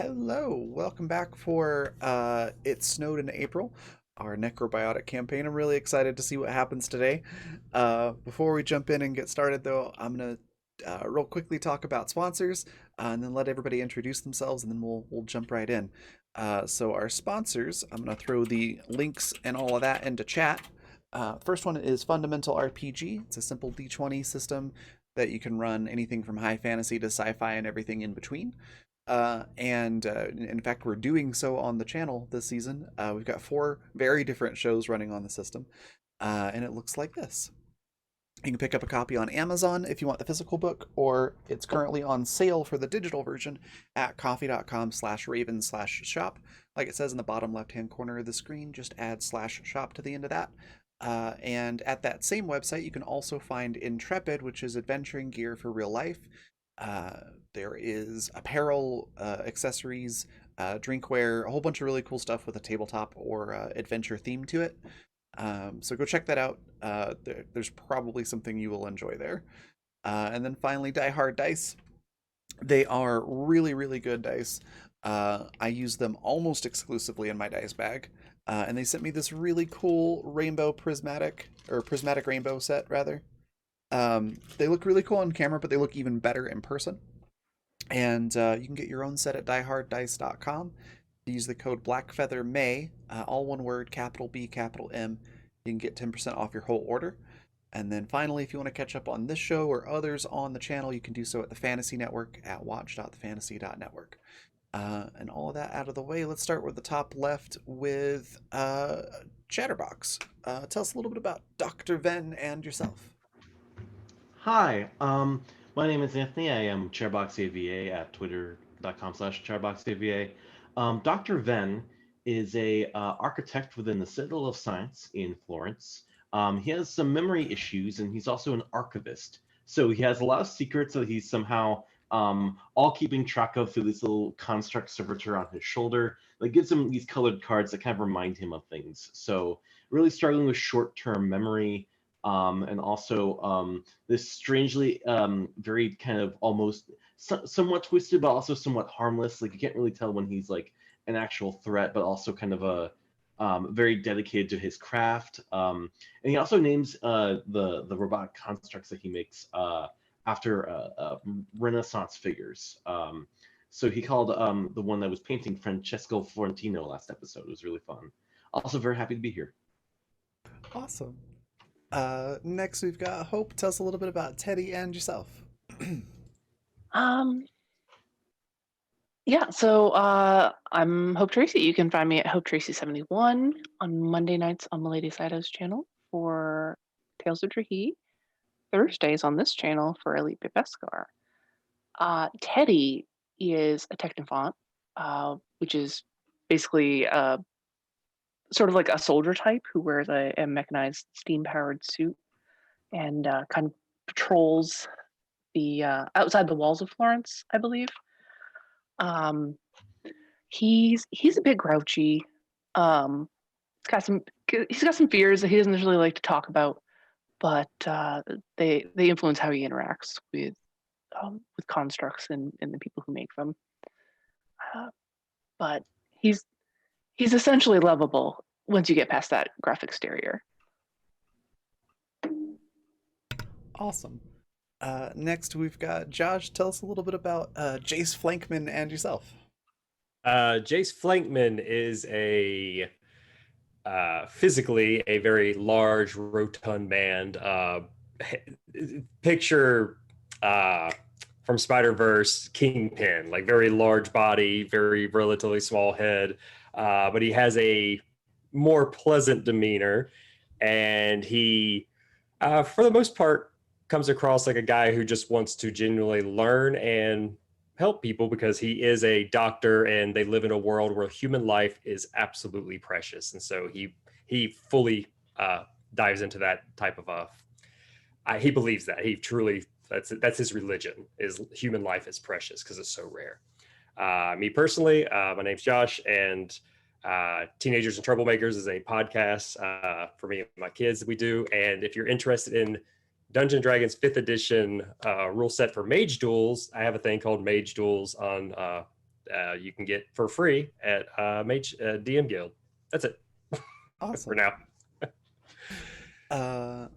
Hello, welcome back for It Snowed in April, our Necrobiotic campaign. I'm really excited to see what happens today. Before we jump in and get started, though, I'm gonna real quickly talk about sponsors and then let everybody introduce themselves, and then we'll jump right in. So our sponsors, I'm gonna throw the links and all of that into chat. First one is Fundamental RPG. It's a simple D20 system that you can run anything from high fantasy to sci-fi and everything in between. And in fact, we're doing so on the channel this season. We've got 4 very different shows running on the system, and it looks like this. You can pick up a copy on Amazon if you want the physical book, or it's currently on sale for the digital version at coffee.com/raven/shop. Like it says in the bottom left-hand corner of the screen, just add /shop to the end of that. And at that same website, you can also find Intrepid, which is adventuring gear for real life. There is apparel, accessories, drinkware, a whole bunch of really cool stuff with a tabletop or adventure theme to it. So go check that out. There's probably something you will enjoy there. And then finally, Die Hard Dice. They are really, really good dice. I use them almost exclusively in my dice bag. And they sent me this really cool rainbow prismatic rainbow set, rather. They look really cool on camera, but they look even better in person. And you can get your own set at dieharddice.com. Use the code BlackFeatherMay, all one word, capital B, capital M. You can get 10% off your whole order. And then finally, if you want to catch up on this show or others on the channel, you can do so at the Fantasy Network at watch.thefantasy.network. And all of that out of the way, let's start with the top left with Chatterbox. Tell us a little bit about Dr. Venn and yourself. Hi, my name is Anthony. I am ChairboxAVA at twitter.com/ChairboxAVA. Dr. Venn is a architect within the Citadel of Science in Florence. He has some memory issues, and he's also an archivist. So he has a lot of secrets that he's somehow all keeping track of through this little construct servitor on his shoulder that gives him these colored cards that kind of remind him of things. So really struggling with short-term memory. And also this strangely very kind of almost somewhat twisted, but also somewhat harmless. Like you can't really tell when he's like an actual threat, but also kind of a very dedicated to his craft. And he also names the robotic constructs that he makes after Renaissance figures. So he called the one that was painting Francesco Florentino last episode. It was really fun. Also very happy to be here. Awesome. Next, we've got Hope. Tell us a little bit about Teddy and yourself. Um, I'm Hope Tracy. You can find me at Hope Tracy71 on Monday nights on Milady Saito's channel for Tales of Trahi, Thursdays on this channel for Elite Bibeskar. Teddy is a Technophant, which is basically sort of like a soldier type who wears a mechanized steam-powered suit and kind of patrols the outside the walls of Florence, I believe. He's a bit grouchy. He's got some fears that he doesn't really like to talk about, but they influence how he interacts with constructs and the people who make them. But he's essentially lovable once you get past that graphic exterior. Awesome. Next, we've got Josh. Tell us a little bit about Jace Flankman and yourself. Jace Flankman is physically a very large, rotund man. Picture from Spider-Verse Kingpin, like very large body, very relatively small head, but he has a more pleasant demeanor, and he, for the most part, comes across like a guy who just wants to genuinely learn and help people because he is a doctor and they live in a world where human life is absolutely precious. And so he fully dives into that type of he believes that he truly, that's his religion, is human life is precious because it's so rare. Me personally, my name's Josh, and Teenagers and Troublemakers is a podcast for me and my kids that we do. And if you're interested in Dungeons & Dragons 5th edition rule set for Mage Duels, I have a thing called Mage Duels on you can get for free at Mage DM Guild. That's it for Awesome. now.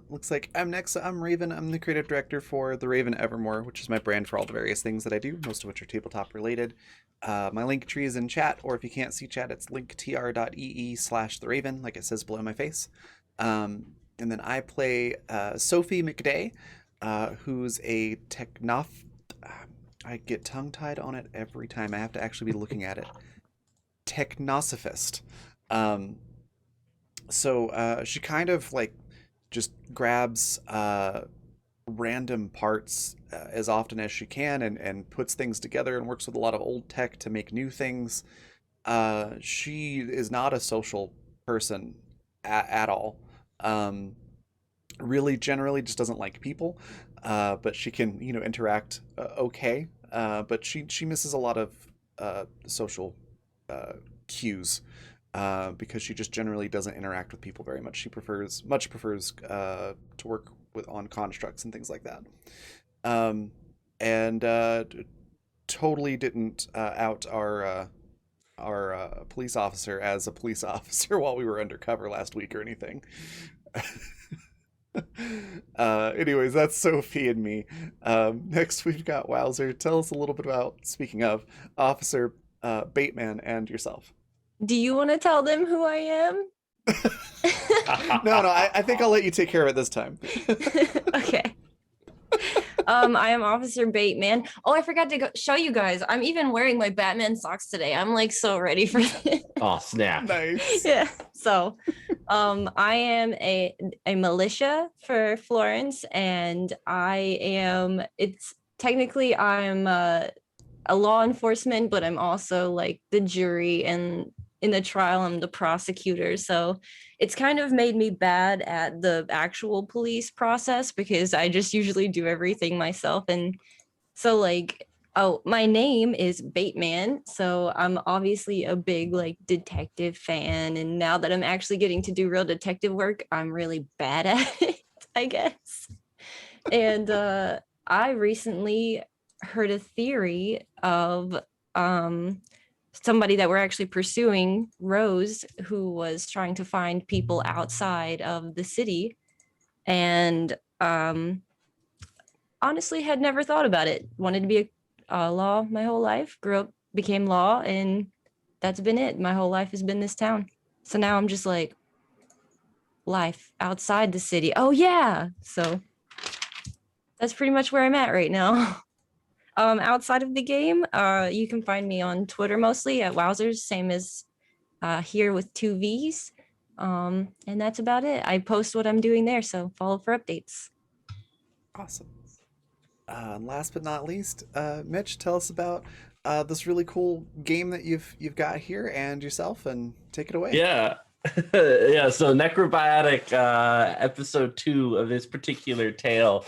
Looks like I'm next. I'm Raven. I'm the creative director for The Raven Evermore, which is my brand for all the various things that I do, most of which are tabletop related. My link tree is in chat, or if you can't see chat, it's linktr.ee/The Raven, like it says below my face. And then I play Sophie McDay, who's a I get tongue-tied on it every time. I have to actually be looking at it. Technosophist. So she kind of like just grabs random parts as often as she can and puts things together and works with a lot of old tech to make new things. She is not a social person at all. Really, generally, just doesn't like people. But she can, interact okay. But she misses a lot of social cues. Because she just generally doesn't interact with people very much. She much prefers to work on constructs and things like that. And totally didn't out our police officer as a police officer while we were undercover last week or anything. Anyways, that's Sophie and me. Next we've got Wowzer. Tell us a little bit about, speaking of, Officer Bateman and yourself. Do you want to tell them who I am? No, I think I'll let you take care of it this time. Okay. I am Officer Bateman. Oh, I forgot to show you guys. I'm even wearing my Batman socks today. I'm like so ready for this. Oh, snap. Nice. Yeah. So, I am a militia for Florence, and I'm a law enforcement, but I'm also like the jury, and in the trial I'm the prosecutor. So it's kind of made me bad at the actual police process because I just usually do everything myself. And so like, oh, my name is Bateman, so I'm obviously a big like detective fan, and now that I'm actually getting to do real detective work, I'm really bad at it, I guess. And I recently heard a theory of somebody that we're actually pursuing, Rose, who was trying to find people outside of the city, and honestly had never thought about it. Wanted to be a law my whole life, grew up, became law, and that's been it. My whole life has been this town. So now I'm just like, life outside the city. Oh yeah. So that's pretty much where I'm at right now. Outside of the game, you can find me on Twitter mostly at Wowzers, same as here with 2 V's. And that's about it. I post what I'm doing there, so follow for updates. Awesome. And last but not least, Mitch, tell us about this really cool game that you've got here and yourself, and take it away. Yeah. Yeah, so Necrobiotic, episode 2 of this particular tale,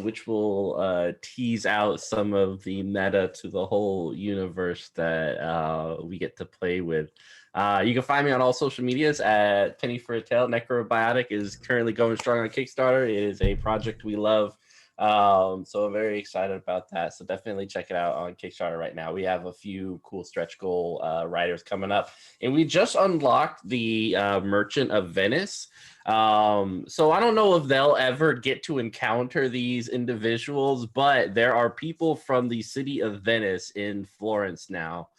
which will tease out some of the meta to the whole universe that we get to play with. You can find me on all social medias at Penny for a Tale. Necrobiotic is currently going strong on Kickstarter. It is a project we love. So I'm very excited about that. So definitely check it out on Kickstarter right now. We have a few cool stretch goal writers coming up, and we just unlocked the Merchant of Venice. So I don't know if they'll ever get to encounter these individuals, but there are people from the city of Venice in Florence now,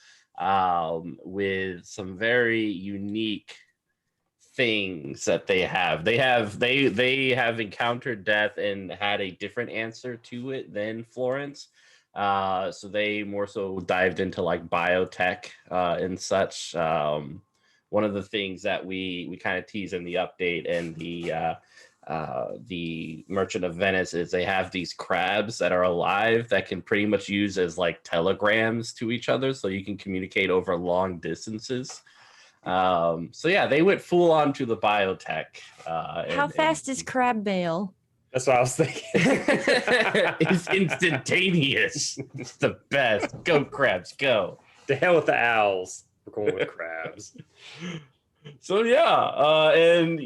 with some very unique things that they have. They have encountered death and had a different answer to it than Florence. So they more so dived into like biotech and such. One of the things that we kind of tease in the update and the Merchant of Venice is they have these crabs that are alive that can pretty much use as like telegrams to each other, so you can communicate over long distances. So yeah, they went full on to the biotech. How fast is crab mail? That's what I was thinking. It's instantaneous. It's the best. Go crabs, go. To hell with the owls. We're going with crabs. So yeah, and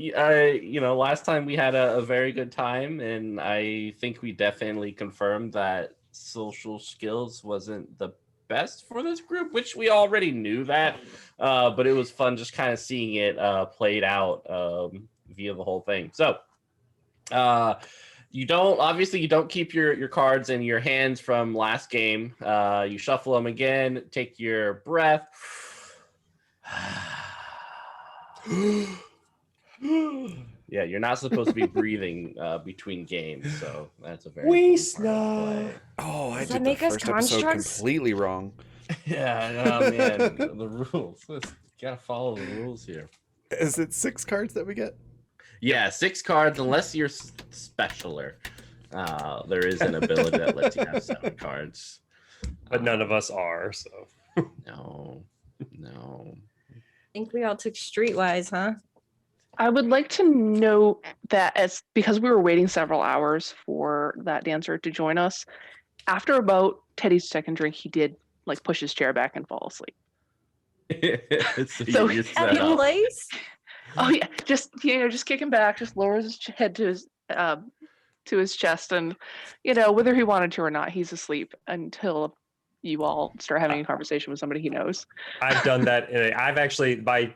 last time we had a very good time, and I think we definitely confirmed that social skills wasn't the best for this group, which we already knew that, but it was fun just kind of seeing it played out via the whole thing. So you don't keep your cards in your hands from last game. You shuffle them again, take your breath. Yeah, you're not supposed to be breathing between games, so that's a very We important part of the play. Oh, I Does that did the make us first episode constructs? completely wrong. Yeah, oh man, the rules. Gotta follow the rules here. Is it 6 cards that we get? Yeah, 6 cards, unless you're specialer. There is an ability that lets you have 7 cards. But none of us are, so. No. I think we all took Streetwise, huh? I would like to note that because we were waiting several hours for that dancer to join us, after about Teddy's second drink, he did like push his chair back and fall asleep. So he- At the place? Oh yeah, just kicking back, just lowers his head to his chest, and whether he wanted to or not, he's asleep until you all start having a conversation with somebody he knows. I've done that. I've actually, my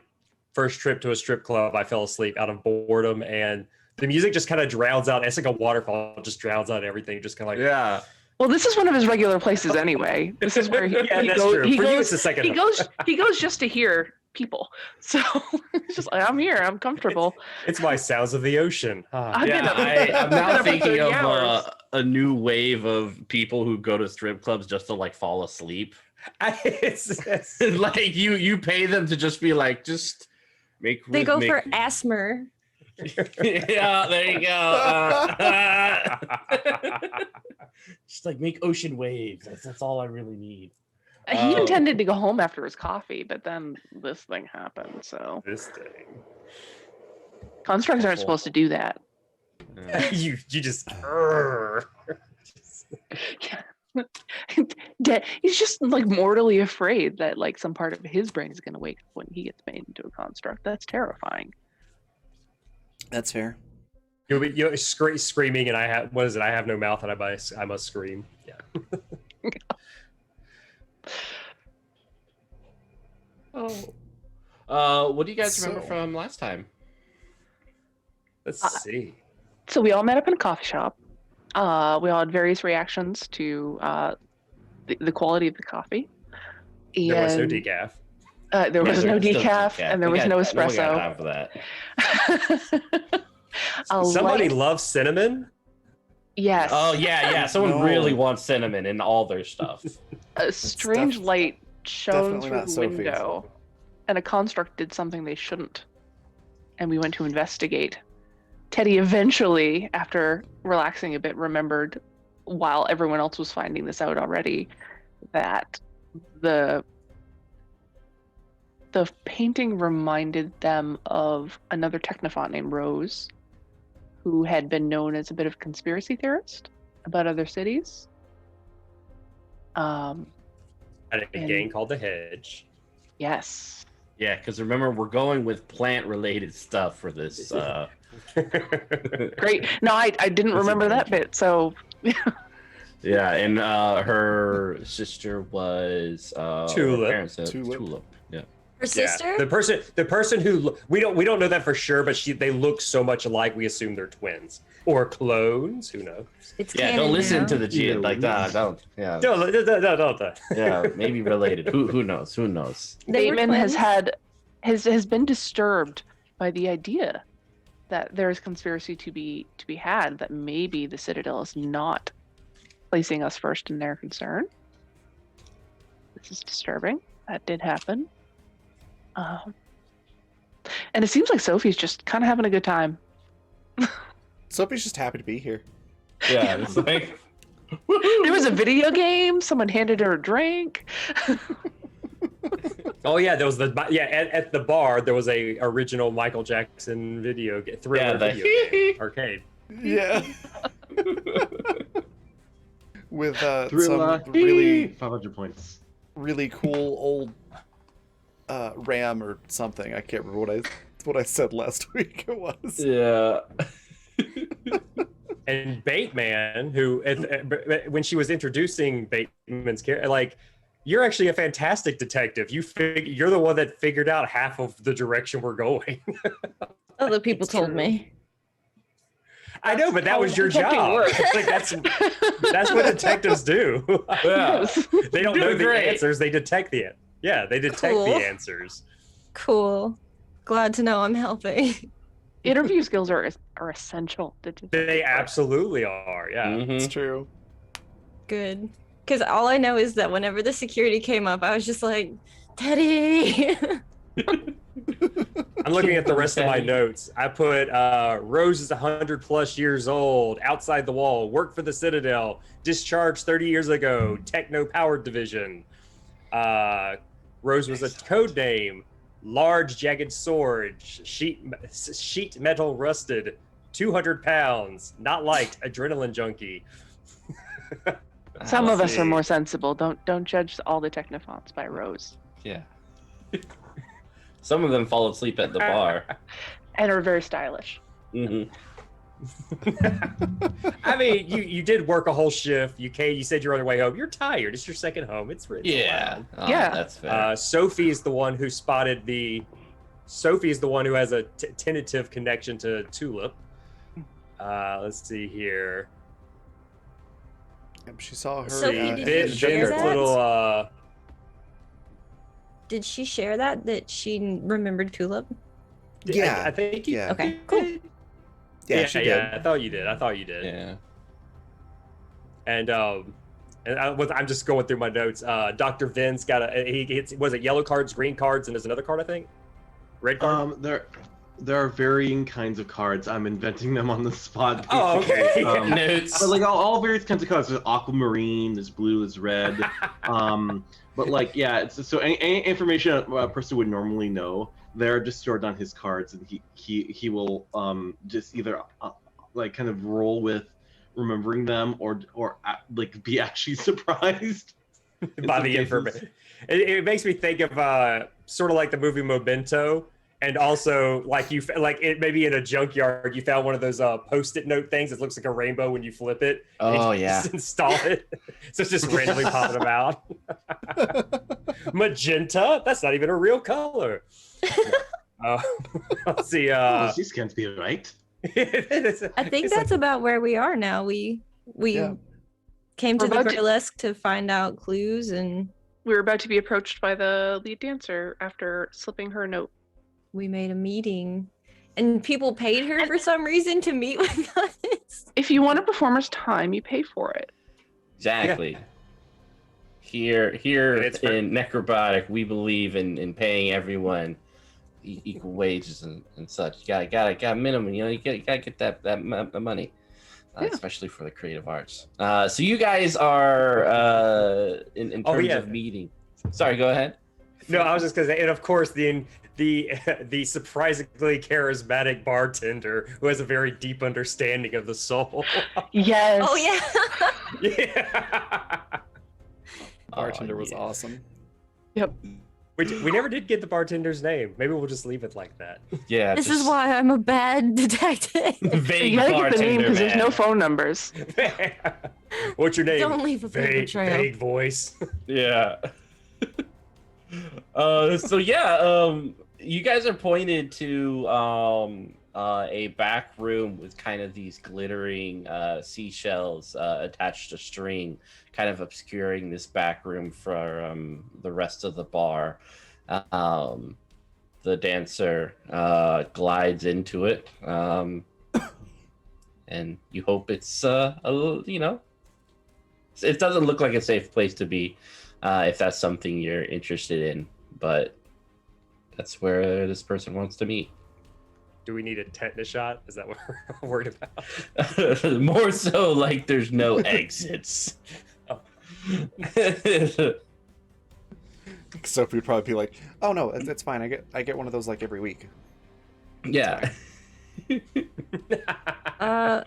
first trip to a strip club, I fell asleep out of boredom, and the music just kind of drowns out. It's like a waterfall, it just drowns out everything. Just kind of like, yeah. Well, this is one of his regular places anyway. This is where he that's goes. true. He For you, goes. it's the second He home. goes. He goes just to hear people. So it's just like, I'm here. I'm comfortable. It's my sounds of the ocean. Ah. I've been Yeah, up- I'm I've been now up for thinking 30 of hours. a new wave of people who go to strip clubs just to like fall asleep. It's- Like you pay them to just be like, just make. They go make, for asthma. Yeah, there you go. Just like make ocean waves. That's all I really need. He Oh. intended to go home after his coffee, but then this thing happened. So this thing. constructs aren't supposed to do that. you just. He's just like mortally afraid that like some part of his brain is going to wake up when he gets made into a construct. That's terrifying. That's fair. You're screaming, and I have, what is it? I have no mouth, and I must scream. Yeah. What do you guys remember So- from last time? Let's see. So we all met up in a coffee shop. We all had various reactions to the quality of the coffee. There was no And, decaf. There was no Still decaf, and there We was no we got espresso. time for that. Somebody Light- loves cinnamon. yes. Oh yeah. Someone No. really wants cinnamon in all their stuff. A strange def- light shone definitely through not the Sophie's. window, and a construct did something they shouldn't. And we went to investigate. Teddy eventually, after relaxing a bit, remembered, while everyone else was finding this out already, that the painting reminded them of another technophont named Rose, who had been known as a bit of a conspiracy theorist about other cities. At a And- gang called the Hedge. Yes. Yeah, because remember we're going with plant-related stuff for this. Great. No, I didn't This remember that adventure. bit. So Yeah, and her sister was Tulip. her parents said Tulip. Tulip. Yeah. Her sister? The person who we don't know that for sure, but they look so much alike. We assume they're twins or clones. Who knows? It's Yeah, canon don't listen now. to the G like that. Don't. Yeah. No. Yeah, maybe related. Who knows? Who knows? They were Bateman has twins? has been disturbed by the idea that there is conspiracy to be had, that maybe the Citadel is not placing us first in their concern. This is disturbing. That did happen. And it seems like Sophie's just kind of having a good time. Sophie's just happy to be here. Yeah, it's like There was a video game. Someone handed her a drink. Oh yeah, there was at the bar there was a original Michael Jackson thriller the video game, arcade. Yeah. With Thriller. some really 500 points. really cool old RAM or something. I can't remember what I said last week. It was. yeah. And Bateman, who when she was introducing Bateman's character, like You're actually a fantastic detective. You're the one that figured out half of the direction we're going. Other people It's told true. me. I know, but that how was your detecting job. works. Like that's what detectives do. Yeah. Yes. They don't Doing know the great. answers. They detect the they detect Cool. the answers. Cool. Glad to know I'm helping. Interview skills are essential to detective They work. absolutely are. Yeah. It's Mhm. true. Good. Because all I know is that whenever the security came up, I was just like, Teddy. I'm looking at the rest of my notes. I put Rose is 100+ years old, outside the wall, worked for the Citadel, discharged 30 years ago, techno powered division. Rose was a code name, large jagged sword, sheet metal rusted, 200 pounds, not light, adrenaline junkie. Some Let's of us are see. more sensible. Don't judge all the technophants by Rose. Yeah. Some of them fall asleep at the bar. And are very stylish. Hmm. I mean, you did work a whole shift. You said you're on your way home. You're tired. It's your second home. It's Yeah. allowed. Yeah. That's fair. Sophie is the one who spotted Sophie is the one who has a tentative connection to Tulip. Let's see here. She saw her. Sophie, in did the you Vin's share junkyard. that? little Did she share that she remembered Tulip? Yeah. I think you Yeah. Okay, cool. Yeah, she did. I thought you did. Yeah. And I'm just going through my notes. Dr. Vin's got was it yellow cards, green cards, and there's another card, I think. Red card. There are varying kinds of cards. I'm inventing them on the spot. Oh, basically. okay. Notes. But like all various kinds of colors. There's aquamarine, there's blue, there's red. But like yeah, so any information a person would normally know, they're just stored on his cards, and he will just either like kind of roll with remembering them or like be actually surprised By the information. It makes me think of sort of like the movie Memento, and also like it maybe in a junkyard you found one of those post-it note things that looks like a rainbow when you flip it. Oh, and you yeah. just install it, so it's just randomly popping about. Magenta? That's not even a real color. Let's see. This can't be right. I think that's about where we are now. We Yeah. came to We're the about to- burlesque to find out clues, and We were about to be approached by the lead dancer after slipping her a note. we made a meeting. And people paid her for some reason to meet with us. If you want a performer's time, you pay for it. Exactly. Here It's fair. in Necrobiotic, we believe in paying everyone equal wages and such. You gotta minimum. You know, you gotta get that money, Yeah. especially for the creative arts. So you guys are in Oh, terms yeah. of meeting. Sorry, go ahead. No, I was just gonna say, and of course the surprisingly charismatic bartender who has a very deep understanding of the soul. Yes. Oh yeah. Yeah. Bartender was yeah. awesome. Yep. We never did get the bartender's name. Maybe we'll just leave it like that. Yeah. This is why I'm a bad detective. Vague You gotta get the name bartender, because there's no man. phone numbers. What's your name? Don't leave a paper Vague, trail. vague voice. Yeah. You guys are pointed to a back room with kind of these glittering seashells attached to string, kind of obscuring this back room from the rest of the bar. The dancer glides into it, and you hope it's a little, it doesn't look like a safe place to be. If that's something you're interested in, but that's where this person wants to meet. Do we need a tetanus shot? Is that what we're worried about? More so like there's no exits. Oh. Sophie would probably be like, "Oh no, it's fine. I get one of those like every week." Yeah. I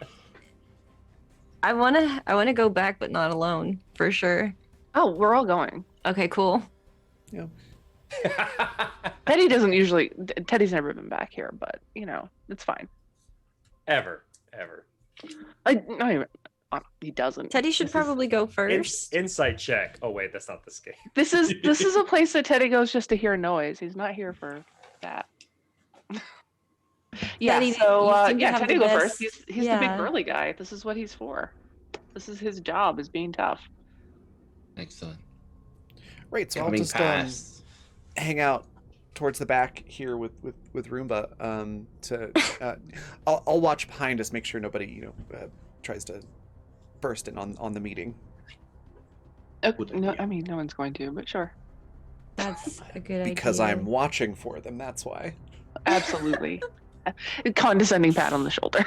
wanna go back, but not alone for sure. Oh, we're all going. Okay, cool. Yeah. Teddy doesn't usually. Teddy's never been back here, but it's fine. Ever. I He doesn't. Teddy should This is- probably go first. Insight check. Oh wait, that's not this game. This is a place that Teddy goes just to hear noise. He's not here for that. Yeah. Teddy, So you seem to yeah, have Teddy the go first. best- He's the big yeah. burly guy. This is what he's for. This is his job, is being tough. Excellent. Right, so I'll Coming just past. hang out towards the back here with Roomba. I'll watch behind us, make sure nobody tries to burst in on the meeting. Good No, idea. I mean no one's going to, but sure. That's a good Because idea. I'm watching for them, that's why. Absolutely. Condescending pat on the shoulder.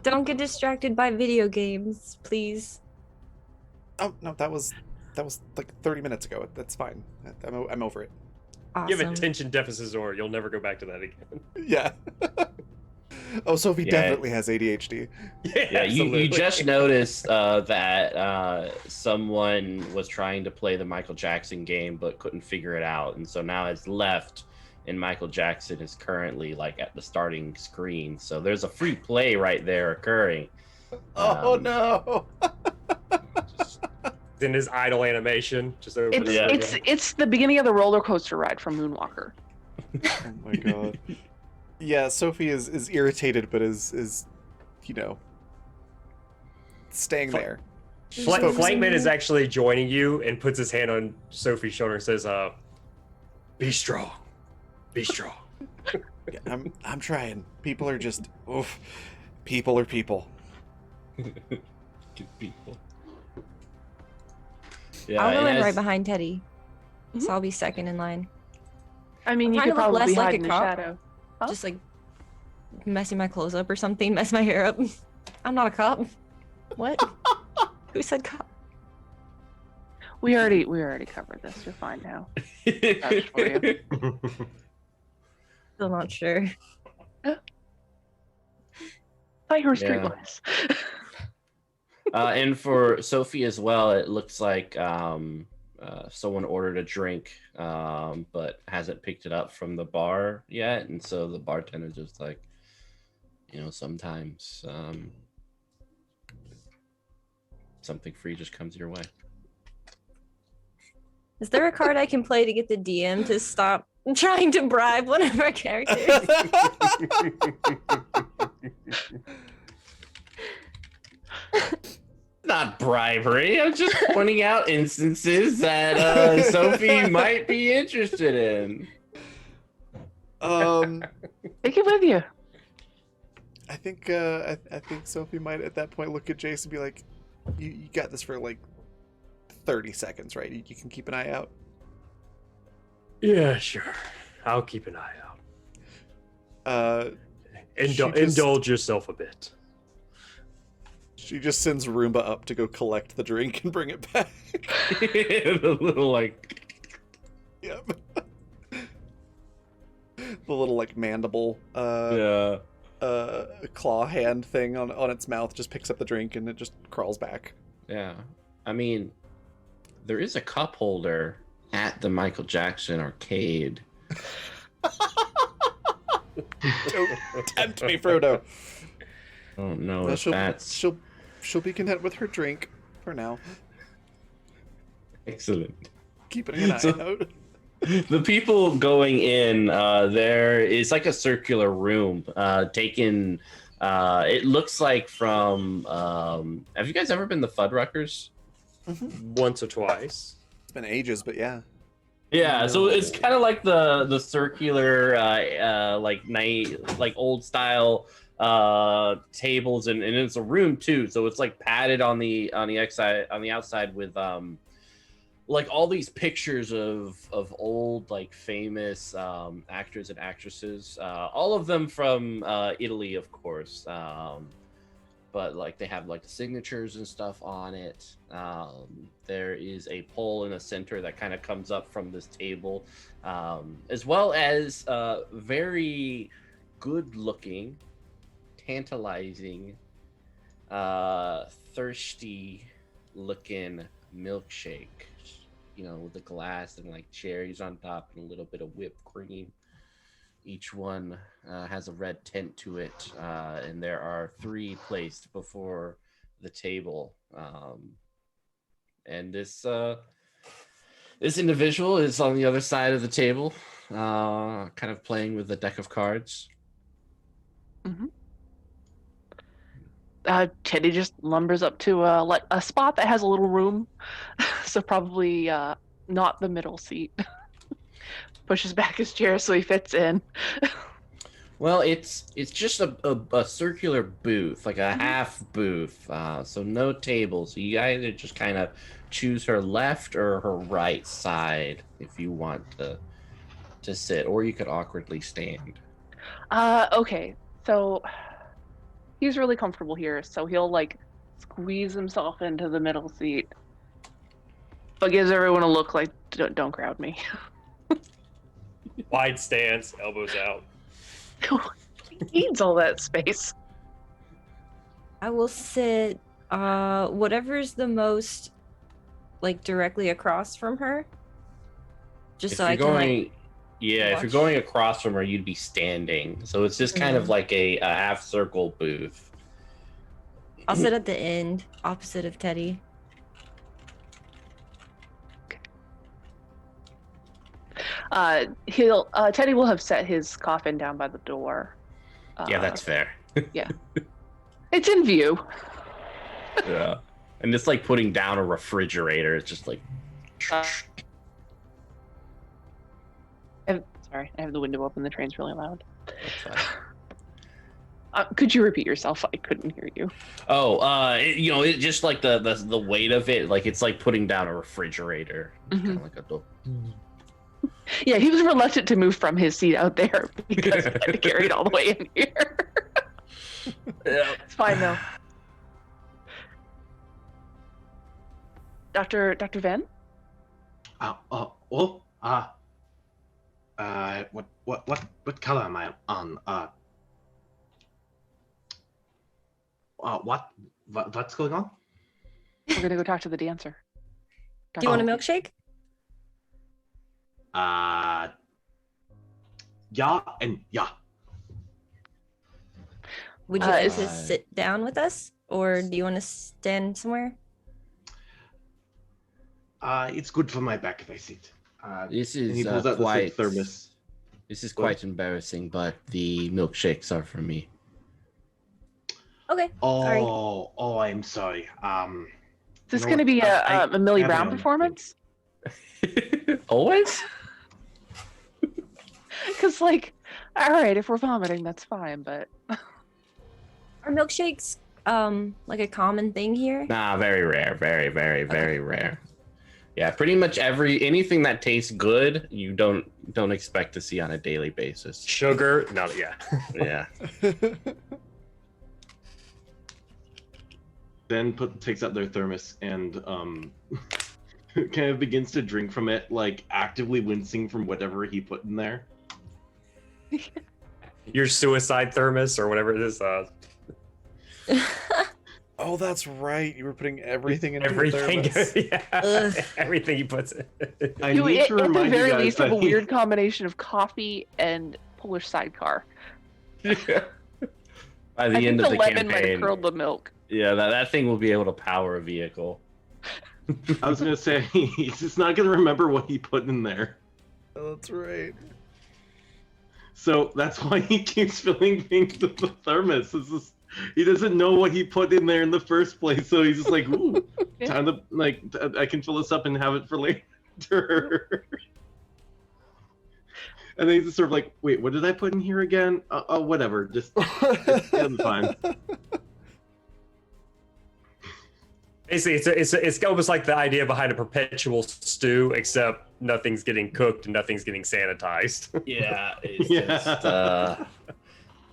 Don't get distracted by video games, please. Oh no, that was like 30 minutes ago. That's fine. I'm over it. You have Awesome. attention deficit disorder. You'll never go back to that again. Yeah. Oh, Sophie Yeah. definitely has ADHD. Yeah, you just noticed that someone was trying to play the Michael Jackson game but couldn't figure it out, and so now it's left, and Michael Jackson is currently like at the starting screen. So there's a free play right there occurring. Oh no. in his idle animation. Just over It's the Yeah. it's the beginning of the roller coaster ride from Moonwalker. Oh my god. Yeah, Sophie is irritated, but is staying there. She's focusing. Flankman is actually joining you and puts his hand on Sophie's shoulder and says, be strong. Be strong. Yeah, I'm trying. People are just oof. People are people. Good people. Yeah, I'll go and in right as- behind Teddy. Mhm. So I'll be second in line. I mean, I'm you trying could to look probably less like hide a in the cop. shadow. Huh? Just like messing my clothes up or something, mess my hair up. I'm not a cop. What? Who said cop? We already covered this. You're fine now. Vouch for you. Still not sure. Thought you were Yeah. streetwise. And for Sophie as well, it looks like someone ordered a drink, but hasn't picked it up from the bar yet, and so the bartender's just like, sometimes something free just comes your way. Is there a card I can play to get the DM to stop trying to bribe one of our characters? Not bribery. I'm just pointing out instances that Sophie might be interested in. Take it with you. I think I think Sophie might at that point look at Jace and be like, "You got this for like 30 seconds, right? You can keep an eye out." Yeah, sure. I'll keep an eye out. She just- Indulge yourself a bit. She just sends Roomba up to go collect the drink and bring it back. A little like, Yep. The little like mandible yeah. claw hand thing on its mouth just picks up the drink and it just crawls back. Yeah. I mean, there is a cup holder at the Michael Jackson arcade. Don't tempt me, Frodo. I don't know Well, if that's she'll be content with her drink for now. excellent. Keeping an eye So- out. The people going in, there is like a circular room taken. It looks like from. Have you guys ever been to Fuddruckers? Once or twice. It's been ages, but yeah. Yeah, so it's kind of like the circular, like night, like old style tables, and it's a room too. So it's like padded on the outside with like all these pictures of old like famous actors and actresses, all of them from Italy, of course. But like they have like the signatures and stuff on it. There is a pole in the center that kind of comes up from this table, as well as very good looking, tantalizing, thirsty looking milkshake, with the glass and like cherries on top and a little bit of whipped cream. Each one has a red tint to it, and there are 3 placed before the table. And this individual is on the other side of the table, kind of playing with a deck of cards. Mm-hmm. Teddy just lumbers up to like a spot that has a little room, so probably not the middle seat. Pushes back his chair so he fits in. Well, it's just a circular booth, like a Mhm. half booth, so no table. So you either just kind of choose her left or her right side if you want to sit, or you could awkwardly stand. Okay, so he's really comfortable here, so he'll like squeeze himself into the middle seat, but gives everyone a look like, don't crowd me. Wide stance, elbows out. He needs all that space. I will sit whatever's the most like directly across from her. Just If so you're I can like going, yeah, if you're watch. going across from her, you'd be standing. So it's just kind of like a half circle booth. I'll sit at the end, opposite of Teddy. Teddy will have set his coffin down by the door. Yeah, that's fair. Yeah. It's in view. Yeah, and it's like putting down a refrigerator. It's just like. Sorry, I have the window open. The train's really loud. That's fine. Could you repeat yourself? I couldn't hear you. Oh, it just like the weight of it, like it's like putting down a refrigerator. It's kind of like a. Yeah, he was reluctant to move from his seat out there because he had to carry it all the way in here. Yeah. It's fine though. Dr. Van? What color am I on? What's going on? We're gonna go talk to the dancer. Do you want a milkshake? Yeah, and yeah. Would you like to Is- sit down with us, or do you want to stand somewhere? It's good for my back if I sit. This And he is pulls out this quite big thermos. This is quite embarrassing, but the milkshakes are for me. Okay. Sorry. Oh, I'm sorry. Is this You know gonna what? be a Millie have it Brown on. performance? Always? Because like, all right, if we're vomiting, that's fine, but Are milkshakes like a common thing here? Nah, very rare. Very, very, very rare. Yeah, pretty much anything that tastes good, you don't expect to see on a daily basis. Sugar? No, yeah. Yeah. Then takes out their thermos and kind of begins to drink from it, like actively wincing from whatever he put in there. Your suicide thermos or whatever it is. Oh, that's right. You were putting everything into Everything. the thermos. Yeah. Ugh. Everything he puts in. I you need at to the remind you very guys least have a that he- weird combination of coffee and Polish sidecar. By I the think end the of the lemon might have campaign, curled the milk. yeah, that thing will be able to power a vehicle. I was gonna say he's just not gonna remember what he put in there. Oh, that's right. So that's why he keeps filling things to the thermos. He doesn't know what he put in there in the first place, so he's just like, "Ooh, time to I can fill this up and have it for later." And then he's just sort of like, "Wait, what did I put in here again? Oh, whatever, just it's fine." Basically, it's almost like the idea behind a perpetual stew, except nothing's getting cooked and nothing's getting sanitized. Yeah, it's Yeah.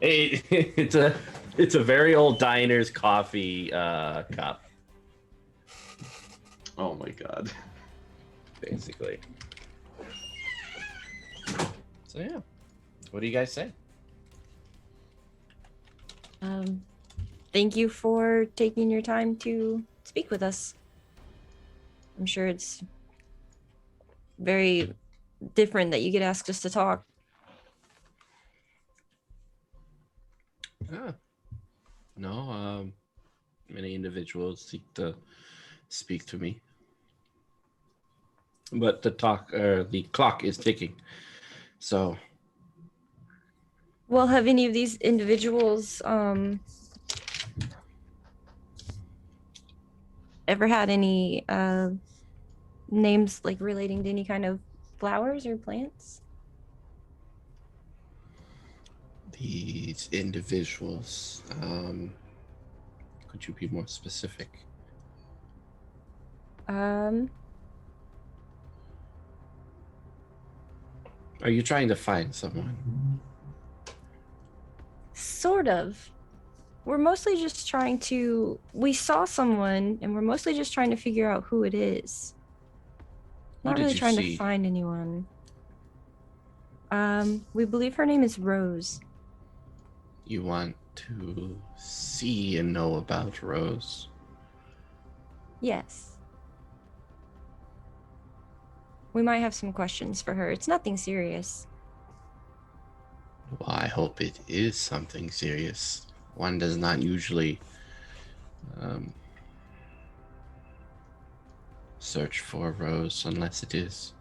just it's a very old diner's coffee cup, Oh my god. basically. So yeah, what do you guys say? Thank you for taking your time to speak with us. I'm sure it's very different that you get asked just to talk. Ah, no, many individuals seek to speak to me, but the clock is ticking. So, Well, have any of these individuals ever had any names like relating to any kind of flowers or plants? these individuals, could you be more specific? Um, Are you trying to find someone? Sort of. We're mostly just trying to. We saw someone, and we're mostly just trying to figure out who it is. Who Not did really you trying to see? find anyone. We believe her name is Rose. You want to see and know about Rose? Yes. We might have some questions for her. It's nothing serious. Well, I hope it is something serious. One does not usually um, search for Rose unless it is.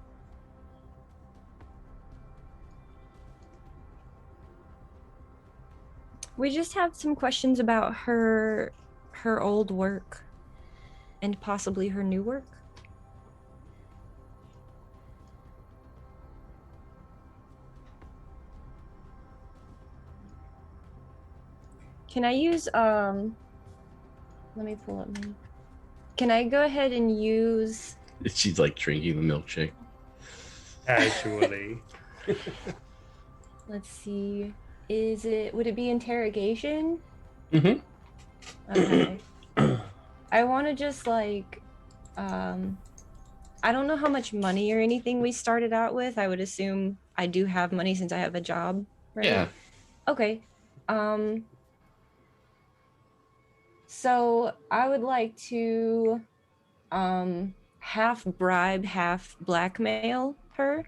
We just have some questions about her old work and possibly her new work. Can I use let me pull up my Can I go ahead and use She's like drinking the milkshake. Actually. let's see. Would it be interrogation? Mm-hmm. Okay. I want to just like I don't know how much money or anything we started out with. I would assume I do have money since I have a job, right? Yeah. Okay. So I would like to half bribe, half blackmail her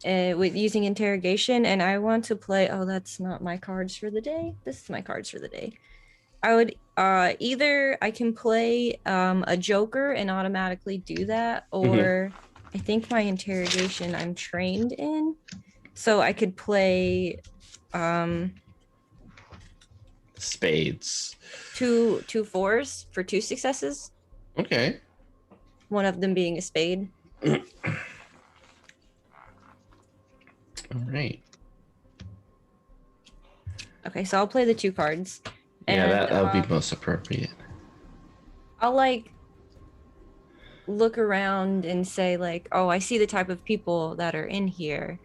with using interrogation, and I want to play. Oh, that's not my cards for the day. This is my cards for the day. I would either I can play a Joker and automatically do that, or I think my interrogation I'm trained in, so I could play Spades. two fours for 2 successes. Okay. One of them being a spade. All right. Okay, so I'll play the 2 cards. Yeah, And that would be most appropriate. I'll like look around and say like, oh, I see the type of people that are in here.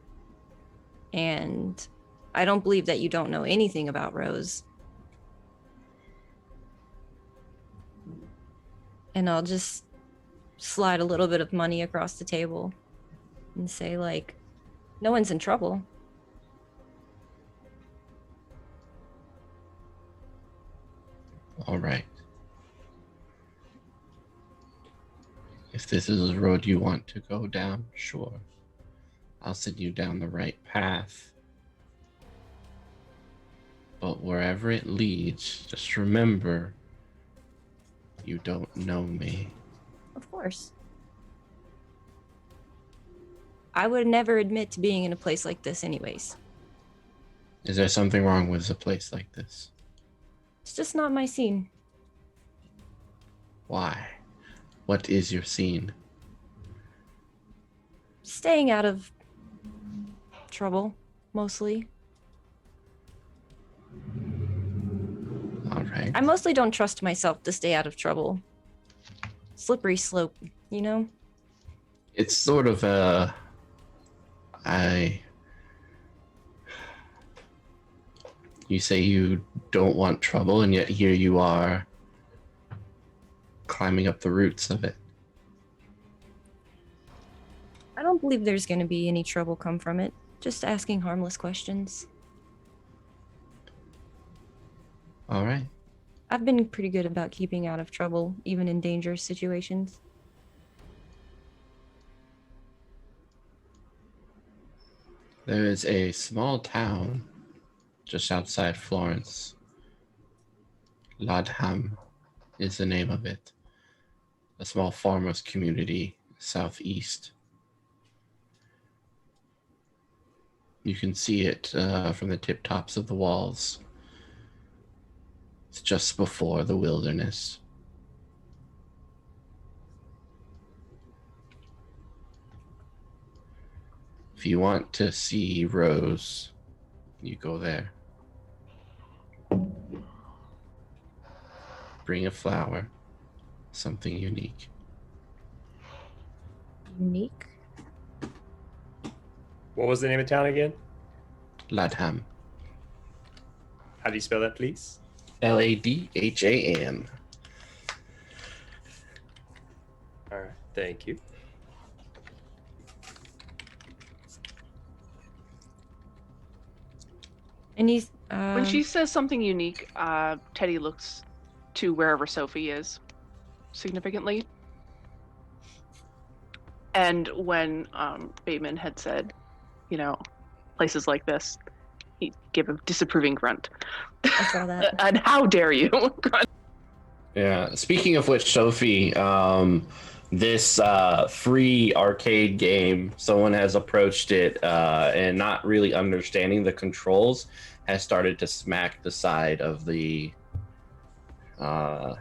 And I don't believe that you don't know anything about Rose. And I'll just slide a little bit of money across the table and say like, no one's in trouble. All right. If this is the road you want to go down, sure. I'll send you down the right path. But wherever it leads, just remember, you don't know me. Of course. I would never admit to being in a place like this anyways. Is there something wrong with a place like this? It's just not my scene. Why? What is your scene? Staying out of trouble, mostly. All right. I mostly don't trust myself to stay out of trouble. Slippery slope, you know? It's sort of a... You say you don't want trouble, and yet here you are climbing up the roots of it. I don't believe there's going to be any trouble come from it. Just asking harmless questions. All right. I've been pretty good about keeping out of trouble, even in dangerous situations. There is a small town just outside Florence Ladham is the name of it. A small farmers community southeast. You can see it from the tip tops of the walls. It's just before the wilderness. If you want to see Rose, you go there. Bring a flower, something unique. Unique. What was the name of town again? Ladham. How do you spell that, please? Ladham. All right, thank you. And he's When she says something unique, Teddy looks to wherever Sophie is significantly. And when Bateman had said, places like this, he gave a disapproving grunt. I saw that. And how dare you? Grunt. Yeah. Speaking of which, Sophie, this free arcade game, someone has approached it and not really understanding the controls, has started to smack the side of the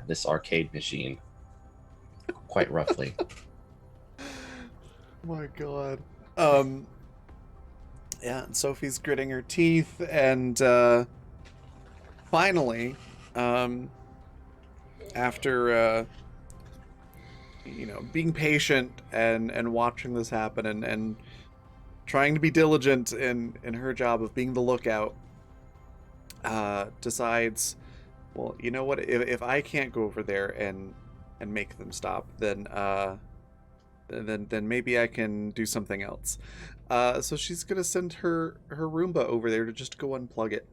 this arcade machine quite roughly. My God. Yeah, and Sophie's gritting her teeth, and finally, after being patient and watching this happen and trying to be diligent in her job of being the lookout, decides, well, you know what? If I can't go over there and make them stop, then maybe I can do something else. So she's gonna send her Roomba over there to just go unplug it.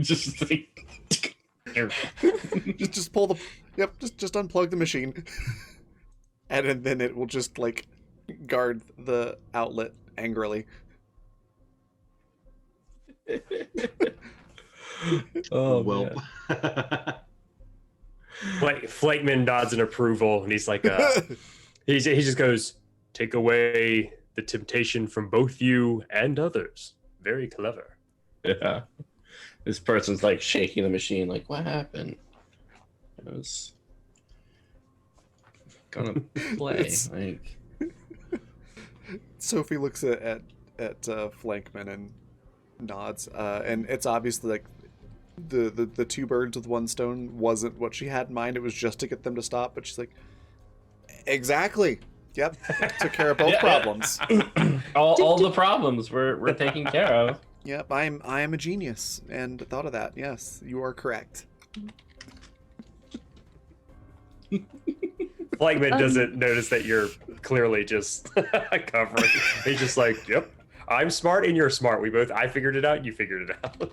Just like just pull the just unplug the machine, and then it will just like guard the outlet angrily. oh Well, man. Flakeman nods in approval, and he's like, he just goes, "Take away the temptation from both you and others. Very clever." Yeah. This person's like shaking the machine, like, what happened? It was gonna play. It's- Like, Sophie looks at Flankman and nods, and it's obviously like the two birds with one stone wasn't what she had in mind. It was just to get them to stop, but she's like, exactly. Yep, took care of both problems. all the problems we're taking care of. Yep, I am a genius and thought of that. Yes, you are correct. Flakeman doesn't notice that you're clearly just covering. He's just like, "Yep, I'm smart and you're smart. I figured it out. You figured it out."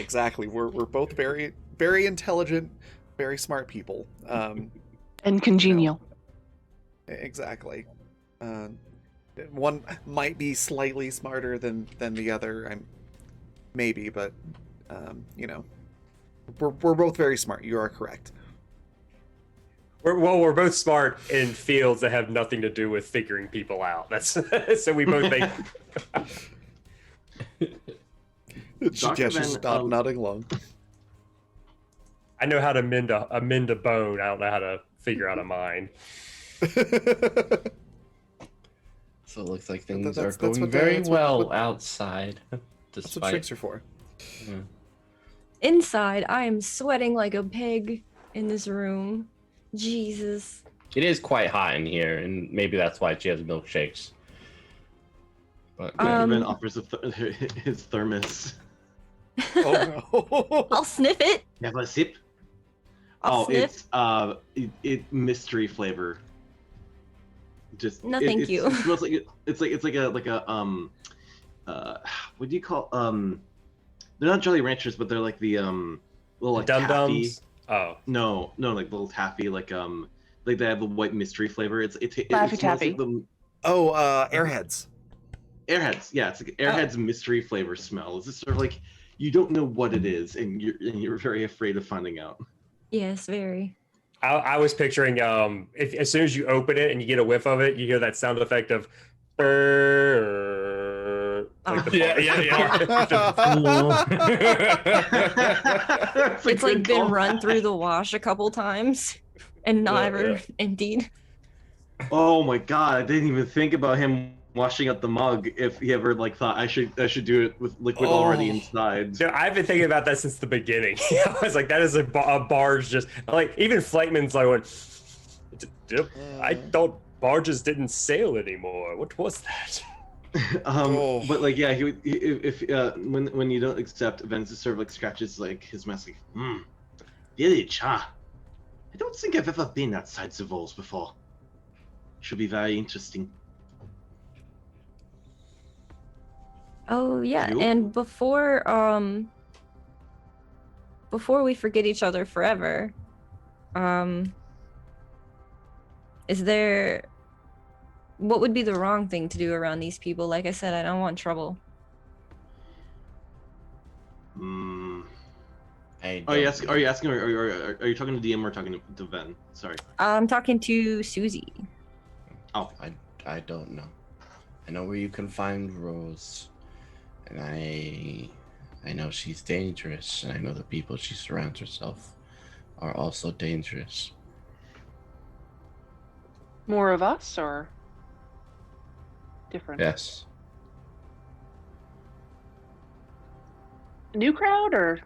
Exactly. We're both very very intelligent, very smart people. And congenial. Exactly. One might be slightly smarter than the other. Maybe, but we're both very smart. You are correct. We're both smart in fields that have nothing to do with figuring people out. That's so we both make. Dr. She's Van, nodding along. I know how to mend a bone. I don't know how to figure out a mind. So it looks like things That's are going what very that's well what- outside. That's what tricks are for. Yeah. Inside, I am sweating like a pig in this room. Jesus. It is quite hot in here, and maybe that's why she has milkshakes. But Dr. Van offers his thermos. Oh no. I'll sniff it. Have a sip. I'll sniff. It's mystery flavor. Just No, thank you. It smells like it's like a what do you call they're not Jolly Ranchers, but they're like the little like Dum taffy. Dums. Oh, No, like little taffy, like they have the white mystery flavor. It Laffy smells Taffy. like the Oh, Airheads. Airheads. Yeah, it's like Airheads mystery flavor smell. It's just sort of like you don't know what it is, and you're very afraid of finding out. Yes, very. I was picturing if as soon as you open it and you get a whiff of it, you hear that sound effect of brrr, like the It's like been run through the wash a couple times and not ever emptied. Oh my god, I didn't even think about him washing up the mug if he ever like thought I should do it with liquid already inside. No, I've been thinking about that since the beginning. I was like, that is a barge just like even Flightman's like went, I thought barges didn't sail anymore. What was that? But like yeah, if when you don't accept, Vance sort of like scratches like his mask like, village, huh? I don't think I've ever been outside the walls before. Should be very interesting. Oh yeah, You? and before we forget each other forever, is there what would be the wrong thing to do around these people? Like I said, I don't want trouble. Are you asking or are you talking to DM or talking to Ven? Sorry. I'm talking to Susie. Oh, I don't know. I know where you can find Rose, and I know she's dangerous, and I know the people she surrounds herself are also dangerous. More of us or different? Yes. New crowd or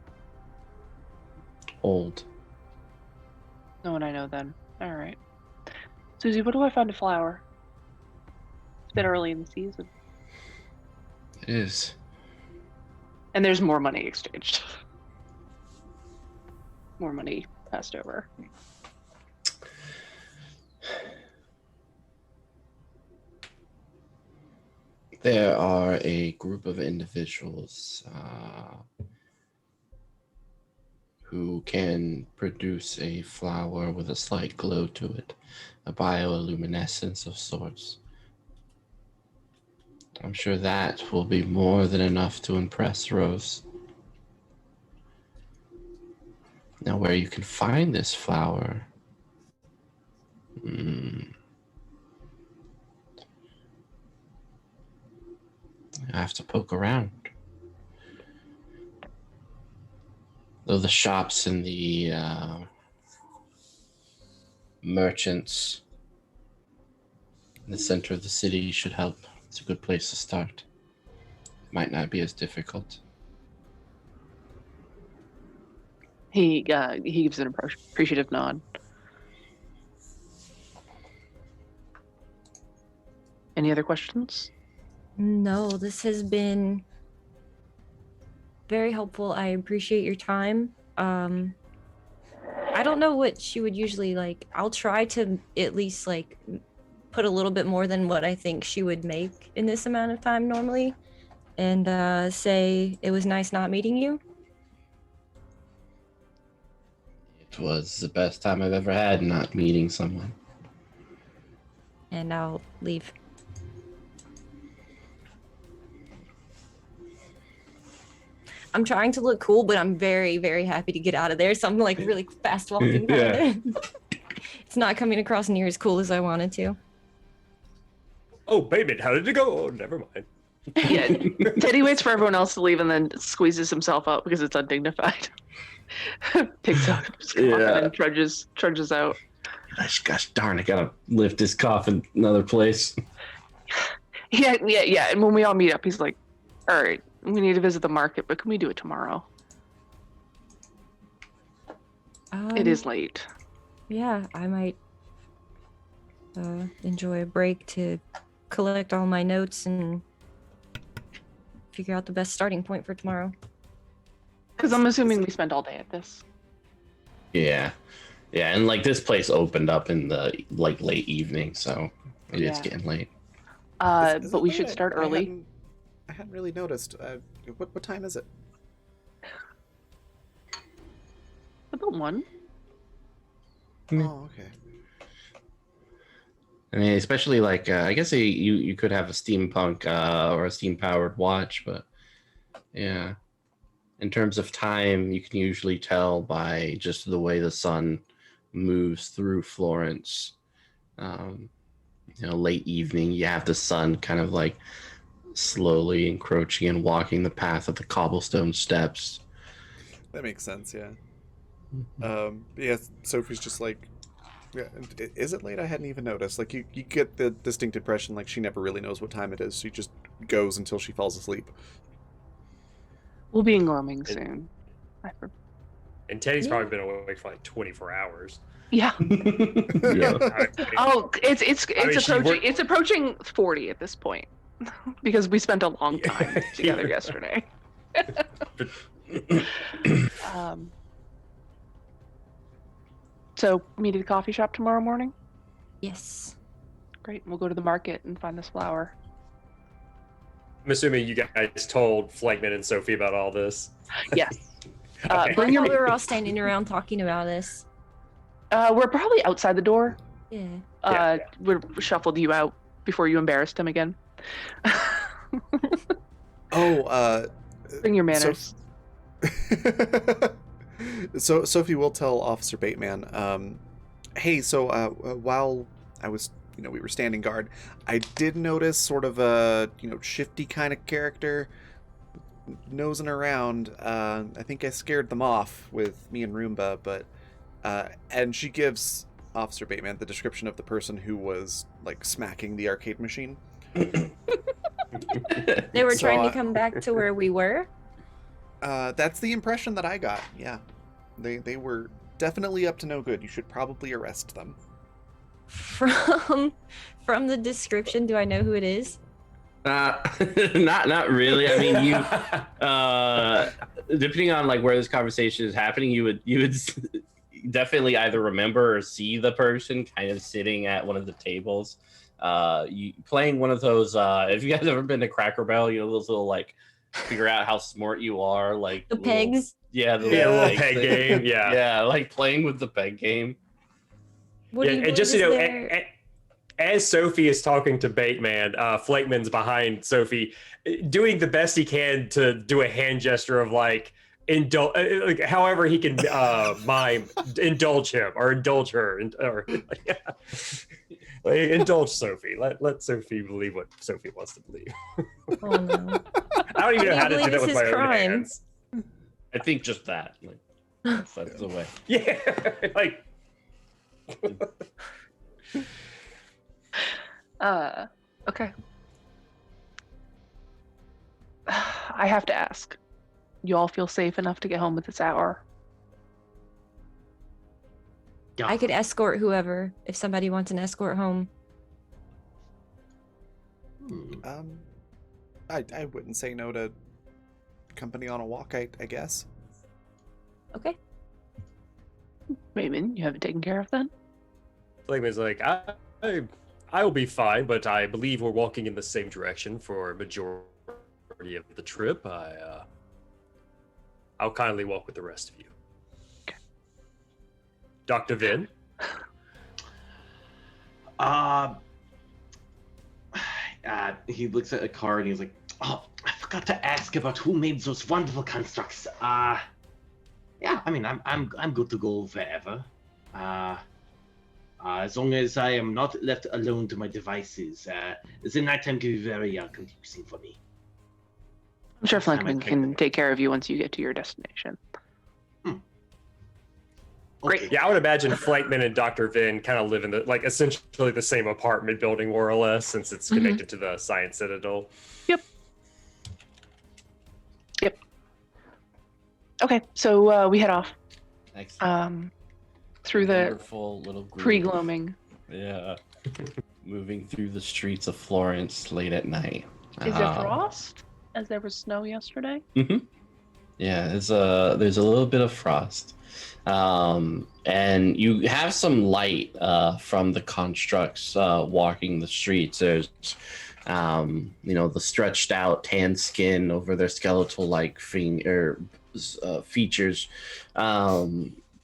Old. no one I know then? All right. Susie, what do I find a flower? It's been early in the season. It is. And there's more money exchanged. More money passed over. There are a group of individuals who can produce a flower with a slight glow to it, a bioluminescence of sorts. I'm sure that will be more than enough to impress Rose. Now, where you can find this flower, I have to poke around. Though the shops and the merchants in the center of the city should help. It's a good place to start. Might not be as difficult. He gives an appreciative nod. Any other questions? No, this has been very helpful. I appreciate your time. I don't know what she would usually like. I'll try to at least like put a little bit more than what I think she would make in this amount of time normally, and say it was nice not meeting you. It was the best time I've ever had not meeting someone. And I'll leave. I'm trying to look cool, but I'm very, very happy to get out of there. So I'm like really fast walking out of there. It's not coming across near as cool as I wanted to. Oh, baby, how did it go? Oh, never mind. Yeah, Teddy waits for everyone else to leave and then squeezes himself out because it's undignified. Picks up his coffin and trudges out. Gosh darn, I gotta lift this coffin another place. Yeah. And when we all meet up, he's like, all right, we need to visit the market, but can we do it tomorrow? It is late. Yeah, I might enjoy a break to collect all my notes and figure out the best starting point for tomorrow. Because I'm assuming we spent all day at this. Yeah, and like this place opened up in the like late evening, so it's getting late. But we should start early. I hadn't really noticed. What time is it? About 1. Oh, okay. I mean, especially like I guess you could have a steampunk or a steam powered watch, but yeah, in terms of time, you can usually tell by just the way the sun moves through Florence. Late evening, you have the sun kind of like slowly encroaching and walking the path of the cobblestone steps. That makes sense, yeah. Yeah, Sophie's just like, yeah, is it late? I hadn't even noticed. Like, you get the distinct impression like she never really knows what time it is. She just goes until she falls asleep. We'll be in gloaming soon. And Teddy's probably been awake for like 24 hours. Yeah. Yeah. Oh, it's she approaching. worked- It's approaching 40 at this point because we spent a long time together yesterday. So meet at the coffee shop tomorrow morning. Yes. Great. We'll go to the market and find this flower. I'm assuming you guys told Flankman and Sophie about all this. Yes. Okay. Bring We your. were all standing around talking about this. We're probably outside the door. Yeah. We shuffled you out before you embarrassed him again. Bring your manners. So Sophie will tell Officer Bateman, hey, so while I was, we were standing guard, I did notice sort of a, shifty kind of character nosing around. I think I scared them off with me and Roomba, but, and she gives Officer Bateman the description of the person who was, like, smacking the arcade machine. They were So, trying to come back to where we were. That's the impression that I got, yeah. They were definitely up to no good. You should probably arrest them. From the description, do I know who it is? Not really. I mean, you depending on like where this conversation is happening, you would definitely either remember or see the person kind of sitting at one of the tables. You playing one of those. Have you guys ever been to Cracker Barrel? Those little like figure out how smart you are, like The little, pegs. yeah, the little pegs peg thing. game. Yeah. Yeah, like playing with the peg game. What do you and just believe is there? as Sophie is talking to Bateman, Flakeman's behind Sophie, doing the best he can to do a hand gesture of like however he can mime, indulge him or indulge her, or like, indulge Sophie. Let Sophie believe what Sophie wants to believe. Oh no. I don't even know how to do believe that it's with his my own crime? hands. I think just that. Like, that's the way. Yeah, like. Okay. I have to ask. You all feel safe enough to get home at this hour? I could escort whoever if somebody wants an escort home. I wouldn't say no to company on a walk, I guess. Okay. Raymond, you have it taken care of then? Flakeman's like, I'll be fine, but I believe we're walking in the same direction for a majority of the trip. I'll kindly walk with the rest of you. Okay. Dr. Vin? He looks at a card and he's like, "Oh, I forgot to ask about who made those wonderful constructs. Yeah, I mean, I'm good to go wherever. As long as I am not left alone to my devices. The nighttime can be very confusing for me." I'm sure I might Flankman take can that. take care of you once you get to your destination. Great. Okay. Yeah, I would imagine Flakeman and Dr. Vin kind of live in essentially the same apartment building, more or less, since it's connected to the Science Citadel. Yep. Okay, so we head off Excellent. through the Wonderful little group. pre-gloaming. Yeah. Moving through the streets of Florence late at night. Is there frost? As there was snow yesterday? Yeah, there's a little bit of frost. And you have some light from the constructs walking the streets. There's the stretched out tan skin over their skeletal like features.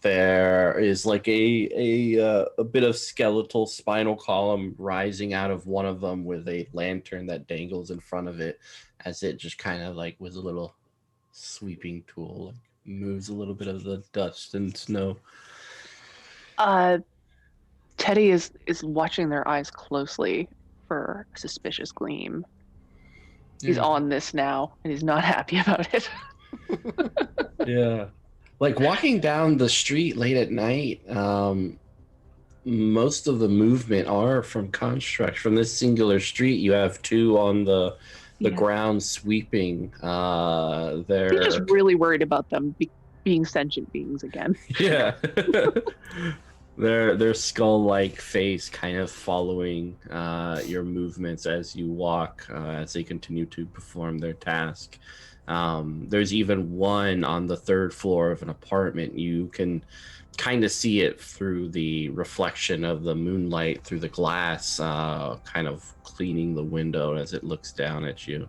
There is like a bit of skeletal spinal column rising out of one of them with a lantern that dangles in front of it as it just kind of like was a little sweeping tool, like moves a little bit of the dust and snow. Teddy is watching their eyes closely for a suspicious gleam. He's Yeah. on this now, and he's not happy about it. Yeah. Like walking down the street late at night, most of the movement are from constructs. From this singular street, you have two on the Yeah. ground sweeping. He's They're just really worried about them being sentient beings again. yeah. Their skull-like face kind of following your movements as you walk, as they continue to perform their task. There's even one on the third floor of an apartment. You can kind of see it through the reflection of the moonlight through the glass, kind of cleaning the window as it looks down at you.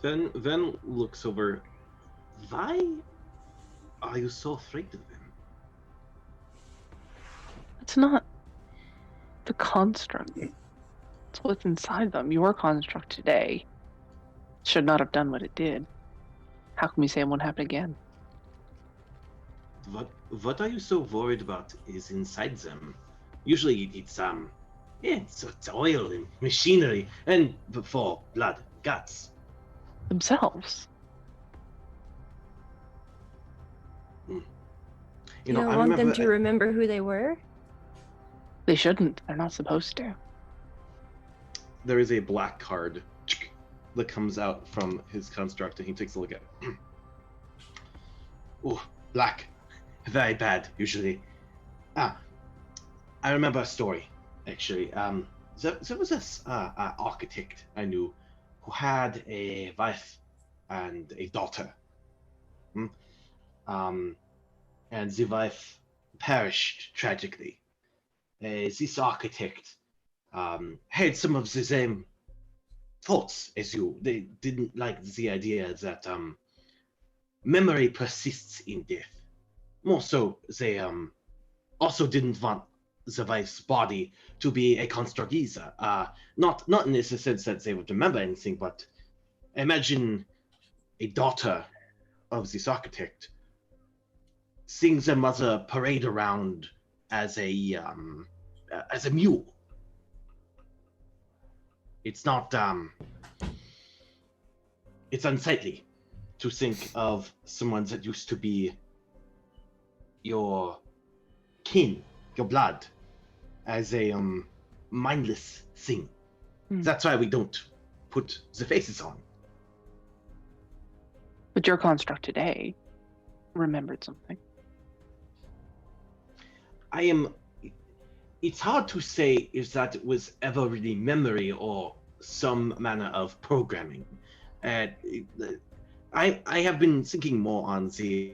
Ven looks over. Why are you so afraid of them? It's not the construct. It's what's inside them. Your construct today should not have done what it did. How can we say it won't happen again? What are you so worried about is inside them? Usually it's oil and machinery and for blood, guts. Themselves. You don't want them to remember who they were? They shouldn't. They're not supposed to. There is a black card that comes out from his construct, and he takes a look at it. Oh, black. Very bad, usually. I remember a story, actually. There was this architect I knew who had a wife and a daughter. And the wife perished tragically. This architect had some of the same thoughts as you. They didn't like the idea that memory persists in death. More so, they also didn't want the wife's body to be a construct either. Not in the sense that they would remember anything, but imagine a daughter of this architect seeing their mother parade around as a mule. It's not it's unsightly to think of someone that used to be your kin, your blood, as a mindless thing. That's why we don't put the faces on. But your construct today remembered something. It's hard to say if that was ever really memory or some manner of programming. I have been thinking more on the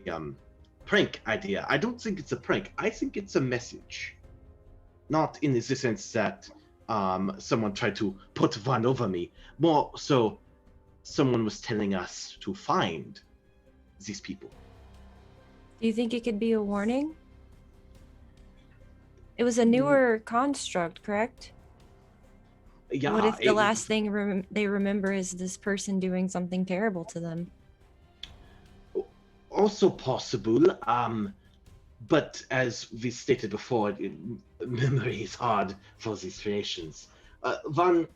prank idea. I don't think it's a prank. I think it's a message. Not in the sense that someone tried to put one over me. More so, someone was telling us to find these people. Do you think it could be a warning? It was a newer construct, correct? Yeah. What if the last thing they remember is this person doing something terrible to them? Also possible. But as we stated before, memory is hard for these creations. What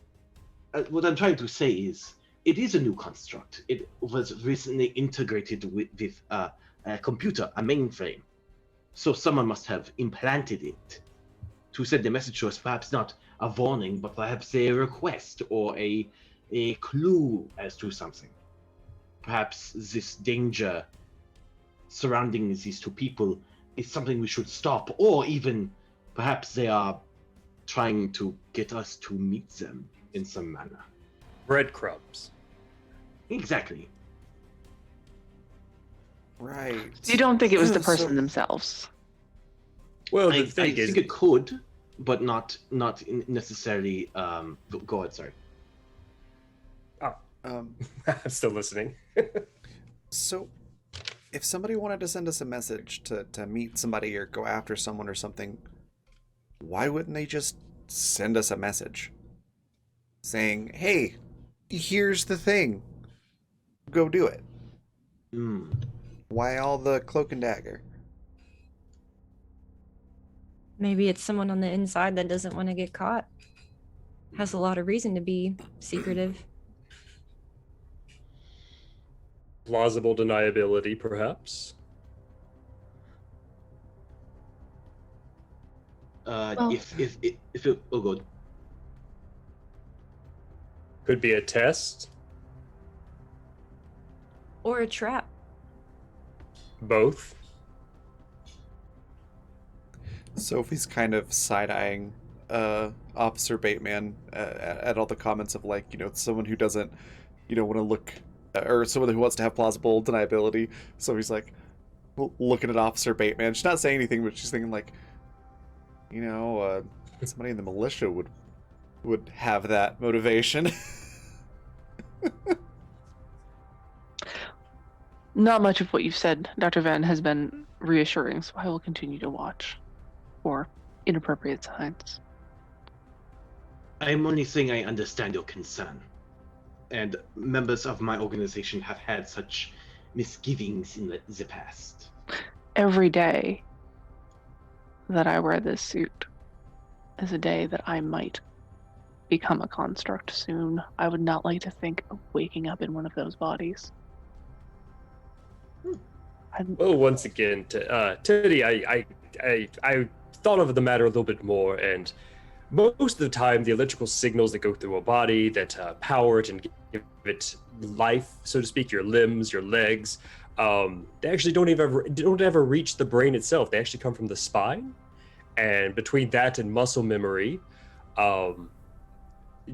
I'm trying to say is, it is a new construct. It was recently integrated with a computer, a mainframe. So someone must have implanted it to send a message to us, perhaps not a warning, but perhaps a request or a clue as to something. Perhaps this danger surrounding these two people is something we should stop, or even perhaps they are trying to get us to meet them in some manner. Breadcrumbs. Exactly. Right. You don't think it was the person themselves? Well, the I thing is, think it could, but not necessarily. Go ahead. Sorry. Um, I'm still listening. so, if somebody wanted to send us a message to meet somebody or go after someone or something, why wouldn't they just send us a message saying, "Hey, here's the thing. Go do it. Hmm. Why all the cloak and dagger? Maybe it's someone on the inside that doesn't want to get caught. Has a lot of reason to be secretive. Plausible deniability, perhaps. Well- If it, oh god. Could be a test. Or a trap. Both. Sophie's kind of side-eyeing Officer Bateman at all the comments of, like, someone who doesn't, want to look, or someone who wants to have plausible deniability. So he's like looking at Officer Bateman. She's not saying anything, but she's thinking like, somebody in the militia would have that motivation. Not much of what you've said, Dr. Van, has been reassuring, so I will continue to watch for inappropriate signs. I'm only saying I understand your concern. And members of my organization have had such misgivings in the past. Every day that I wear this suit is a day that I might become a construct soon. I would not like to think of waking up in one of those bodies. Well, once again, Teddy, I thought of the matter a little bit more, and most of the time, the electrical signals that go through a body that power it and give it life, so to speak, your limbs, your legs, they actually don't ever reach the brain itself. They actually come from the spine, and between that and muscle memory,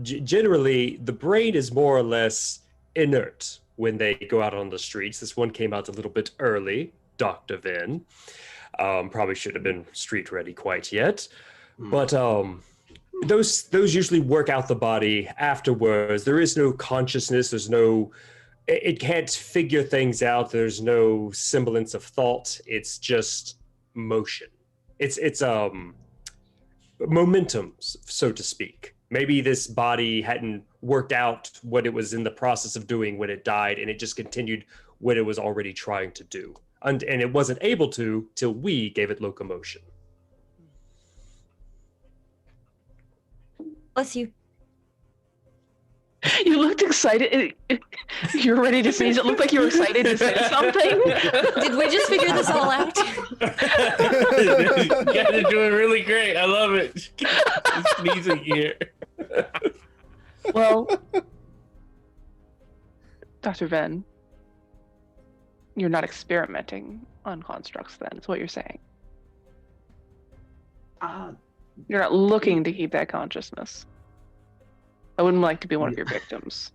generally the brain is more or less inert when they go out on the streets. This one came out a little bit early, Dr. Vin. Probably shouldn't have been street ready quite yet. But those usually work out the body afterwards. There is no consciousness. It can't figure things out. There's no semblance of thought. It's just motion. It's momentum, so to speak. Maybe this body hadn't worked out what it was in the process of doing when it died, and it just continued what it was already trying to do. And it wasn't able to till we gave it locomotion. Bless you. You looked excited. You're ready to sneeze. It looked like you were excited to say something. Did we just figure this all out? You guys are doing really great. I love it. Just sneezing here. Well, Dr. Venn, you're not experimenting on constructs then, is what you're saying. You're not looking to keep that consciousness. I wouldn't like to be one of your victims.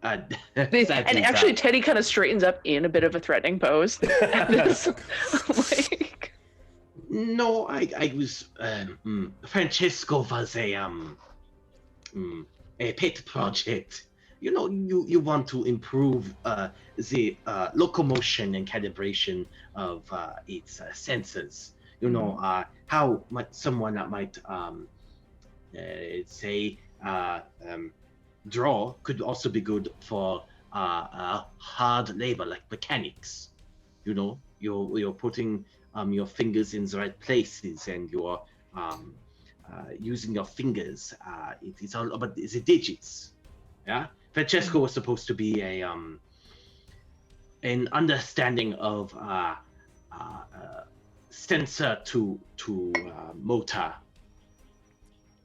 And actually, Teddy kind of straightens up in a bit of a threatening pose. At this. Like, No, I was. Francesco was a pet project. You want to improve the locomotion and calibration of its sensors. How much someone that might say draw could also be good for hard labor like mechanics. You're putting your fingers in the right places, and you're using your fingers. It's all about the digits. Yeah, Francesco was supposed to be an understanding of sensor to motor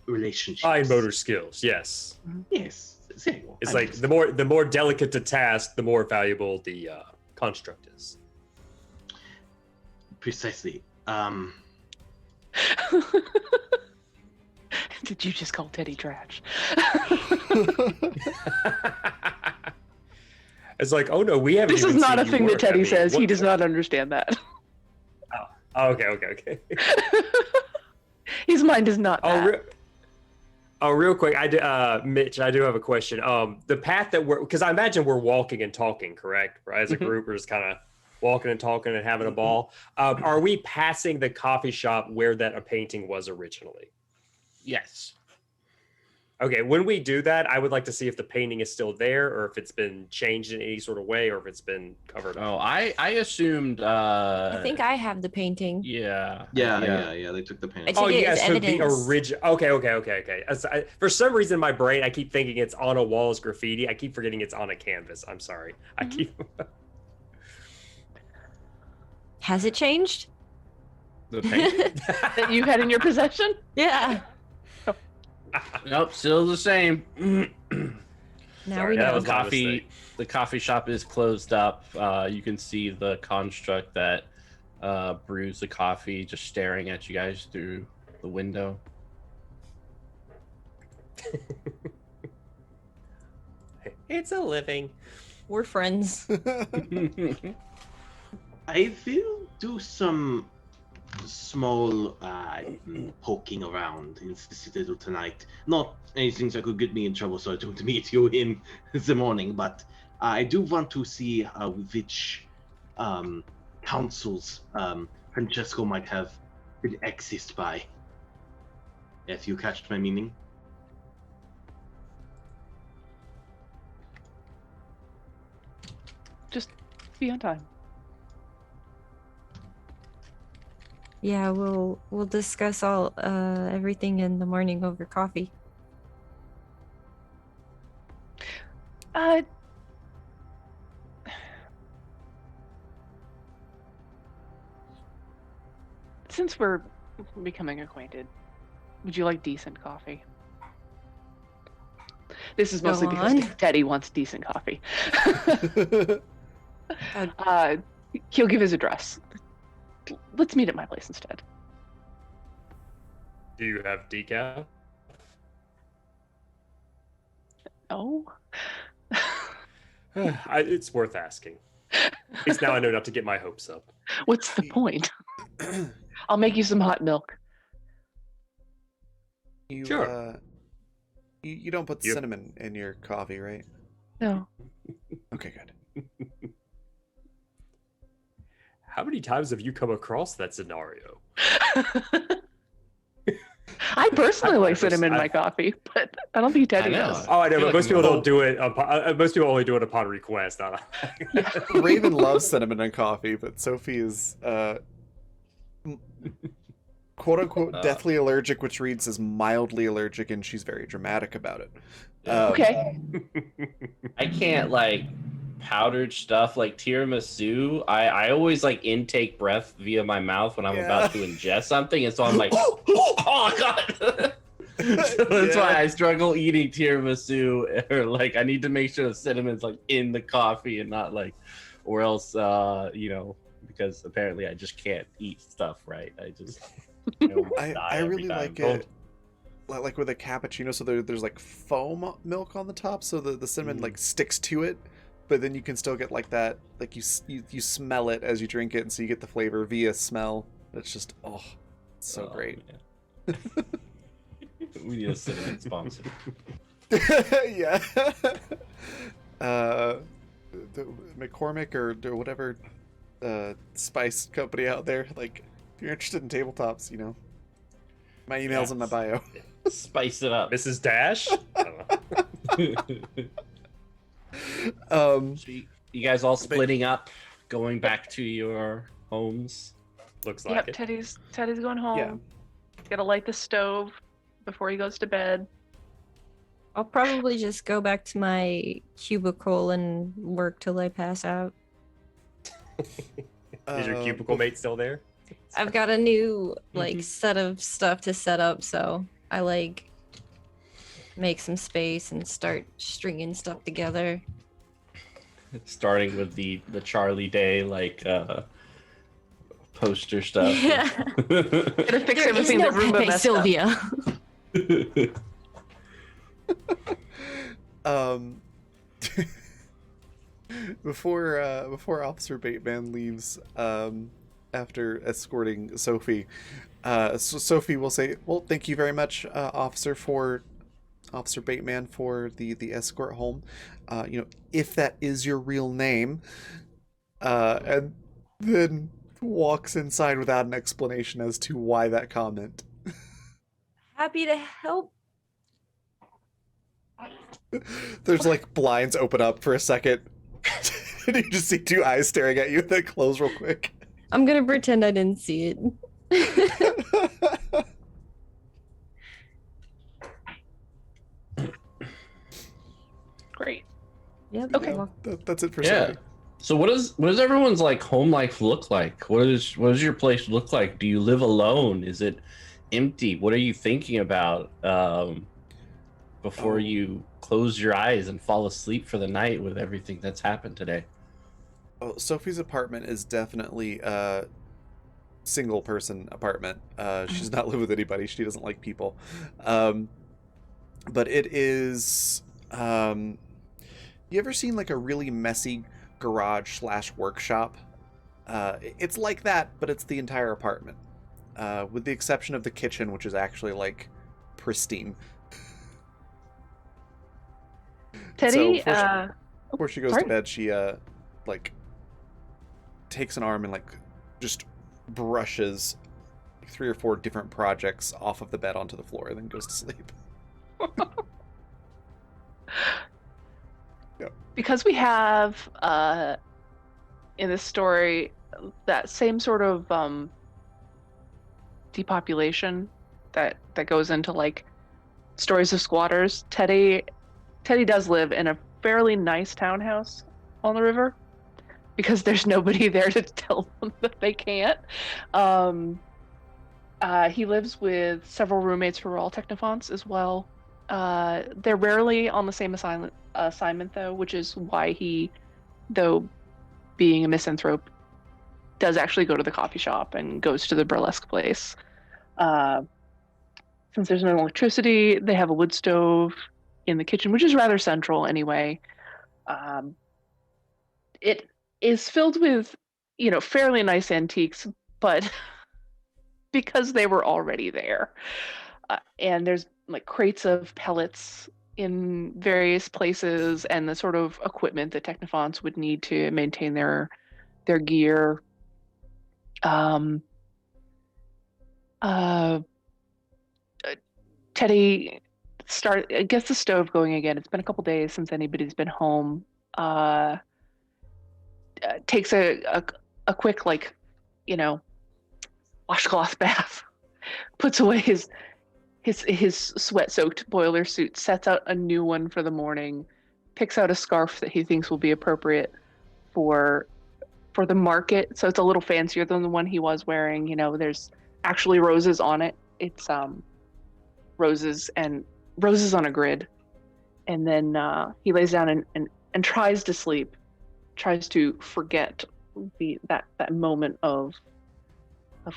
relationships. Fine motor skills, yes. Yes, It's like the more delicate the task, the more valuable the construct is. Precisely. did you just call Teddy trash? It's like, oh no, we haven't. This is not a thing that Teddy says. He does not understand that. Oh, okay. His mind is not that. Real quick, Mitch, I do have a question. The path that because I imagine we're walking and talking, correct? Right, as a group, we're just kind of walking and talking and having a ball. Are we passing the coffee shop where that painting was originally? Yes. Okay, when we do that, I would like to see if the painting is still there, or if it's been changed in any sort of way, or if it's been covered up. Oh, I assumed. I think I have the painting. Yeah. Yeah. They took the pen. I Oh, took you it as guys took the evidence. original. Okay. For some reason, in my brain, I keep thinking it's on a wall as graffiti. I keep forgetting it's on a canvas. I'm sorry. I keep. Has it changed? The painting? That you had in your possession? Yeah. Nope, still the same. Now Sorry, we that know. was my mistake. The coffee shop is closed up. You can see the construct that brews the coffee just staring at you guys through the window. It's a living. We're friends. I will do some small poking around in the citadel tonight. Not anything that could get me in trouble, so I don't meet you in the morning. But I do want to see which councils Francesco might have been accessed by. If you catch my meaning. Just be on time. Yeah, we'll discuss all everything in the morning over coffee. Since we're becoming acquainted, would you like decent coffee? This is mostly Go because on. Teddy wants decent coffee. Uh, He'll give his address. Let's meet at my place instead. Do you have decaf? Oh. It's worth asking. At least now I know not to get my hopes up. What's the point? I'll make you some hot milk. You, Sure. You don't put Yep. cinnamon in your coffee, right? No. Okay, good. How many times have you come across that scenario? I personally like cinnamon in my I've- coffee, but I don't think Teddy I know. does. Oh, I know, feel but like most I'm people a- don't do it. Most people only do it upon request. Raven loves cinnamon in coffee, but Sophie is quote unquote deathly allergic, which reads as mildly allergic, and she's very dramatic about it. Okay. I can't like powdered stuff like tiramisu. I always like intake breath via my mouth when I'm about to ingest something, and so I'm like, oh god. So that's why I struggle eating tiramisu, or like I need to make sure the cinnamon's like in the coffee and not like, or else because apparently I just can't eat stuff right. I just I really like it. Like with a cappuccino, so there's like foam milk on the top, so the cinnamon like sticks to it, but then you can still get like that, like you smell it as you drink it, and so you get the flavor via smell. It's just it's so great. We need a cinnamon sponsor. Yeah. The McCormick or whatever spice company out there, like if you're interested in tabletops, my email's in my bio. Spice it up. Mrs. Dash? I don't know. You guys all splitting up, going back to your homes. Looks like Yep, it. Teddy's going home. Yeah. Gotta light the stove before he goes to bed. I'll probably just go back to my cubicle and work till I pass out. Is your cubicle mate still there? I've got a new set of stuff to set up, so I make some space and start stringing stuff together. Starting with the Charlie Day poster stuff. Yeah. Gotta fix There is everything no that Roomba Pepe messed up. Sylvia. Before Officer Bateman leaves, after escorting Sophie, Sophie will say, "Well, thank you very much, Officer Bateman, for the escort home. If that is your real name," and then walks inside without an explanation as to why that comment. Happy to help. There's like blinds open up for a second. And you just see two eyes staring at you, then close real quick. I'm gonna pretend I didn't see it. Great. Yep. Okay. Well, That's it for Yeah. Sophie. So what does everyone's like home life look like? What does your place look like? Do you live alone? Is it empty? What are you thinking about before you close your eyes and fall asleep for the night with everything that's happened today? Oh, Sophie's apartment is definitely a single person apartment. She's not living with anybody. She doesn't like people. But it is. You ever seen like a really messy garage/workshop? It's like that, but it's the entire apartment, with the exception of the kitchen, which is actually like pristine. Teddy, So before she goes sorry. to bed, she like takes an arm and like just brushes 3 or 4 different projects off of the bed onto the floor, and then goes to sleep. because we have in this story that same sort of depopulation that goes into like stories of squatters. Teddy does live in a fairly nice townhouse on the river because there's nobody there to tell them that they can't. He lives with several roommates who are all technophants as well. They're rarely on the same assignment though, which is why he, though being a misanthrope, does actually go to the coffee shop and goes to the burlesque place. Since there's no electricity, they have a wood stove in the kitchen, which is rather central anyway. It is filled with, fairly nice antiques, but because they were already there. And there's like crates of pellets in various places and the sort of equipment that technophants would need to maintain their gear. Teddy gets the stove going again. It's been a couple days since anybody's been home. Takes a quick washcloth bath, puts away his sweat-soaked boiler suit, sets out a new one for the morning, picks out a scarf that he thinks will be appropriate for the market. So it's a little fancier than the one he was wearing. There's actually roses on it. It's roses on a grid. And then he lays down and tries to sleep, tries to forget that moment of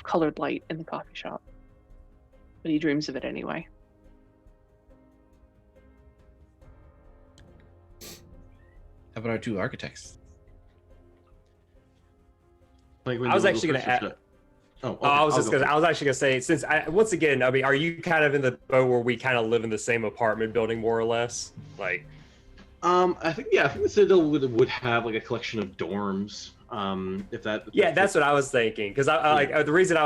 colored light in the coffee shop. But he dreams of it anyway. How about our two architects? Like, I was actually going to add. I was actually gonna say, since once again, I mean, are you kind of in the boat where we kind of live in the same apartment building, more or less? Like, I think the Citadel would have like a collection of dorms. That's what I was thinking. Because the reason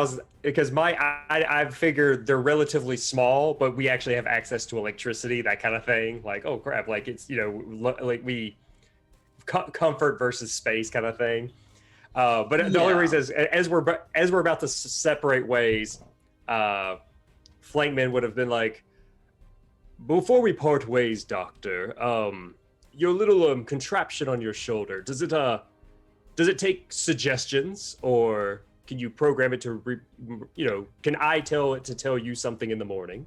because I figured they're relatively small, but we actually have access to electricity, that kind of thing. Like, oh crap, like it's like we comfort versus space kind of thing. But the only reason is as we're about to separate ways, Flankman would have been like, before we part ways, Doctor, your little contraption on your shoulder, does it take suggestions, or can you program it to can I tell it to tell you something in the morning?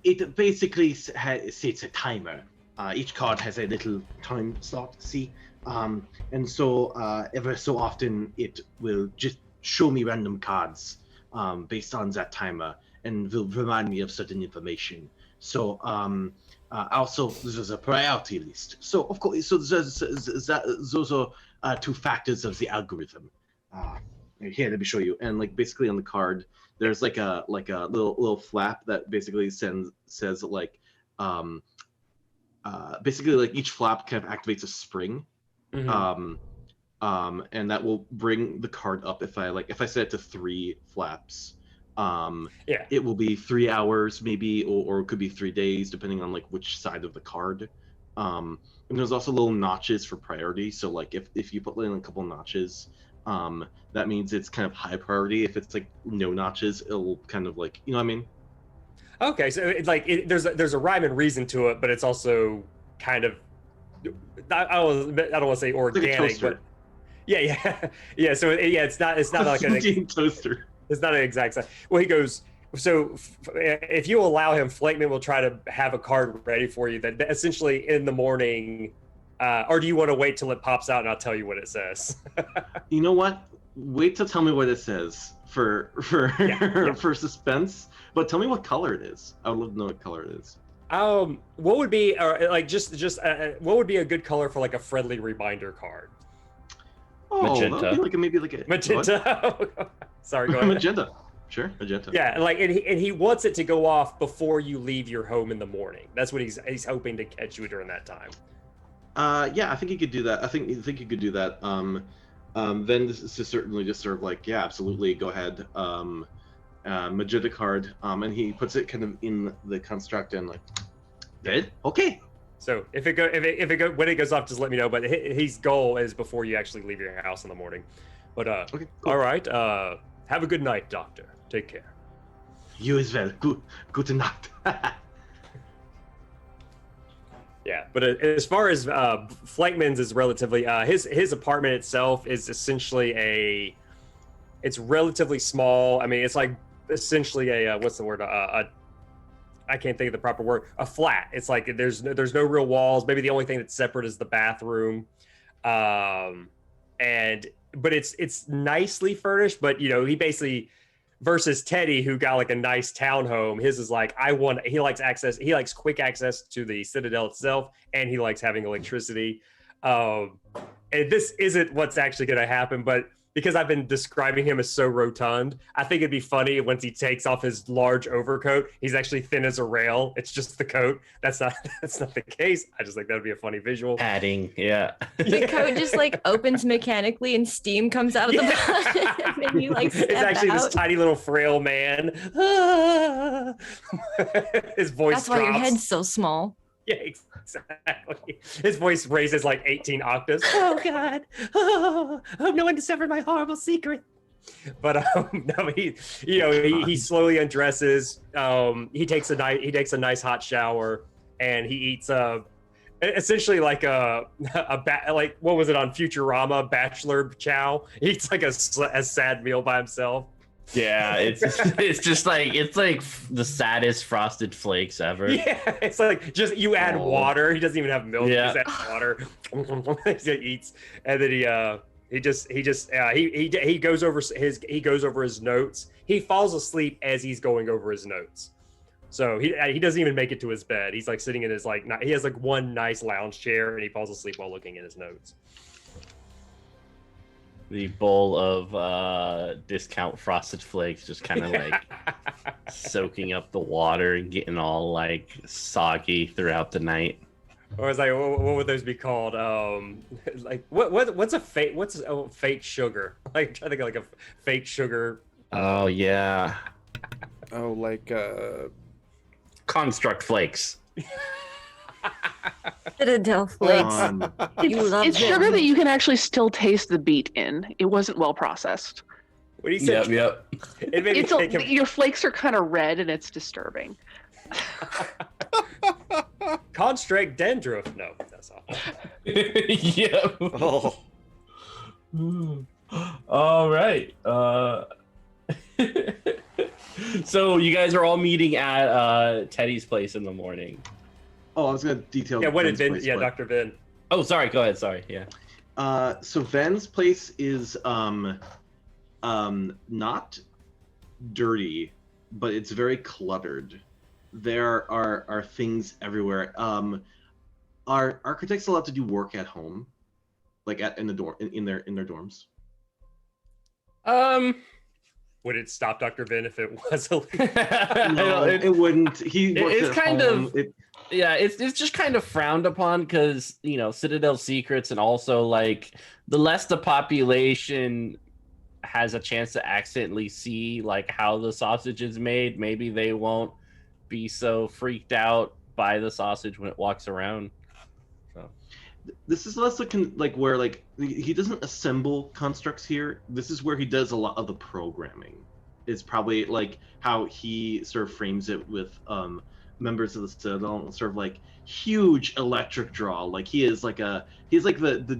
It basically sets a timer. Each card has a little time slot, and so ever so often it will just show me random cards based on that timer and will remind me of certain information. So also there's a priority list. So of course, those are two factors of the algorithm. Here, let me show you. And like basically on the card, there's like a little flap that basically says like basically like each flap kind of activates a spring. Mm-hmm. and that will bring the card up if I set it to 3 flaps. Yeah. It will be 3 hours maybe, or it could be 3 days depending on like which side of the card. And there's also little notches for priority. So like if you put in a couple notches, that means it's kind of high priority. If it's like no notches, it'll kind of like, you know what I mean? Okay, so it's like there's a rhyme and reason to it, but it's also kind of I don't want to say organic, like a toaster. but yeah. So it's not like an toaster. It's not an exact size. Well, he goes. So if you allow him, Flakeman will try to have a card ready for you that essentially in the morning, or do you want to wait till it pops out and I'll tell you what it says? You know what? Wait to tell me what it says for for suspense. But tell me what color it is. I would love to know what color it is. What would be like just what would be a good color for like a friendly reminder card? Oh, Magenta. that would be maybe like a Magenta. Sorry, go ahead. Magenta. Sure, magenta. Yeah, like and he wants it to go off before you leave your home in the morning. That's what he's hoping to catch you during that time. Yeah, I think you could do that. I think you could do that. Then this is certainly just sort of like, yeah, absolutely, go ahead. Magenta card. And he puts it kind of in the construct and like, dead. Okay. So if it when it goes off, just let me know. But his goal is before you actually leave your house in the morning. But Okay, cool. all right. Have a good night, Doctor. Take care. You as well. Good night. Yeah, but as far as Flankman's is relatively his apartment itself is essentially it's relatively small. I mean, it's like essentially a what's the word? I can't think of the proper word. A flat. It's like there's no real walls. Maybe the only thing that's separate is the bathroom, but it's nicely furnished. But you know, he basically versus Teddy, who got like a nice townhome. His is like he likes quick access to the Citadel itself, and he likes having electricity. And this isn't what's actually going to happen, but because I've been describing him as so rotund, I think it'd be funny once he takes off his large overcoat, he's actually thin as a rail. It's just the coat. That's not the case. I just think that'd be a funny visual. Padding, yeah. The coat just like opens mechanically and steam comes out of the bottom and you like step It's actually out. this tiny little frail man. His voice That's why your drops. head's so small. Yeah, exactly. His voice raises like 18 octaves. Oh God! Oh, I hope no one discovered my horrible secret. But no, he slowly undresses. He takes a nice hot shower, and he eats essentially like like what was it on Futurama? Bachelor chow. He eats like a sad meal by himself. Yeah, it's just like the saddest Frosted Flakes ever. Yeah, it's like just you add water. He doesn't even have milk. Yeah. He just adds water. He eats, and then he goes over his notes. He falls asleep as he's going over his notes. So he doesn't even make it to his bed. He's like sitting in his he has like one nice lounge chair, and he falls asleep while looking at his notes. The bowl of discount Frosted Flakes just kind of like soaking up the water and getting all like soggy throughout the night. Or it's like, what would those be called? Like what's a fake sugar? Like I'm trying to think of like a fake sugar. Oh yeah, Oh, like Construct Flakes. Citadel flakes. You love It's them. sugar that you can actually still taste the beet in. It wasn't well processed. What do you say? Yep. It made me think of Your flakes are kind of red and it's disturbing. Constract dandruff. No, that's all. Yep. oh, All right. So you guys are all meeting at Teddy's place in the morning. Oh, I was gonna detail. Yeah, what did Ven's Vin? place, Yeah, but- Dr. Vin. Oh, sorry. Go ahead. Sorry. Yeah. So Ven's place is not dirty, but it's very cluttered. There are things everywhere. Are architects allowed to do work at home, like in their dorms? Would it stop Dr. Vin if it was illegal? I No, don't- it wouldn't. He worked it's at kind home. of- Yeah, it's just kind of frowned upon because Citadel secrets, and also like the less the population has a chance to accidentally see like how the sausage is made, maybe they won't be so freaked out by the sausage when it walks around. So This is less like where like he doesn't assemble constructs here. This is where he does a lot of the programming. Is probably like how he sort of frames it with members of the Citadel, sort of like huge electric draw. Like he's like the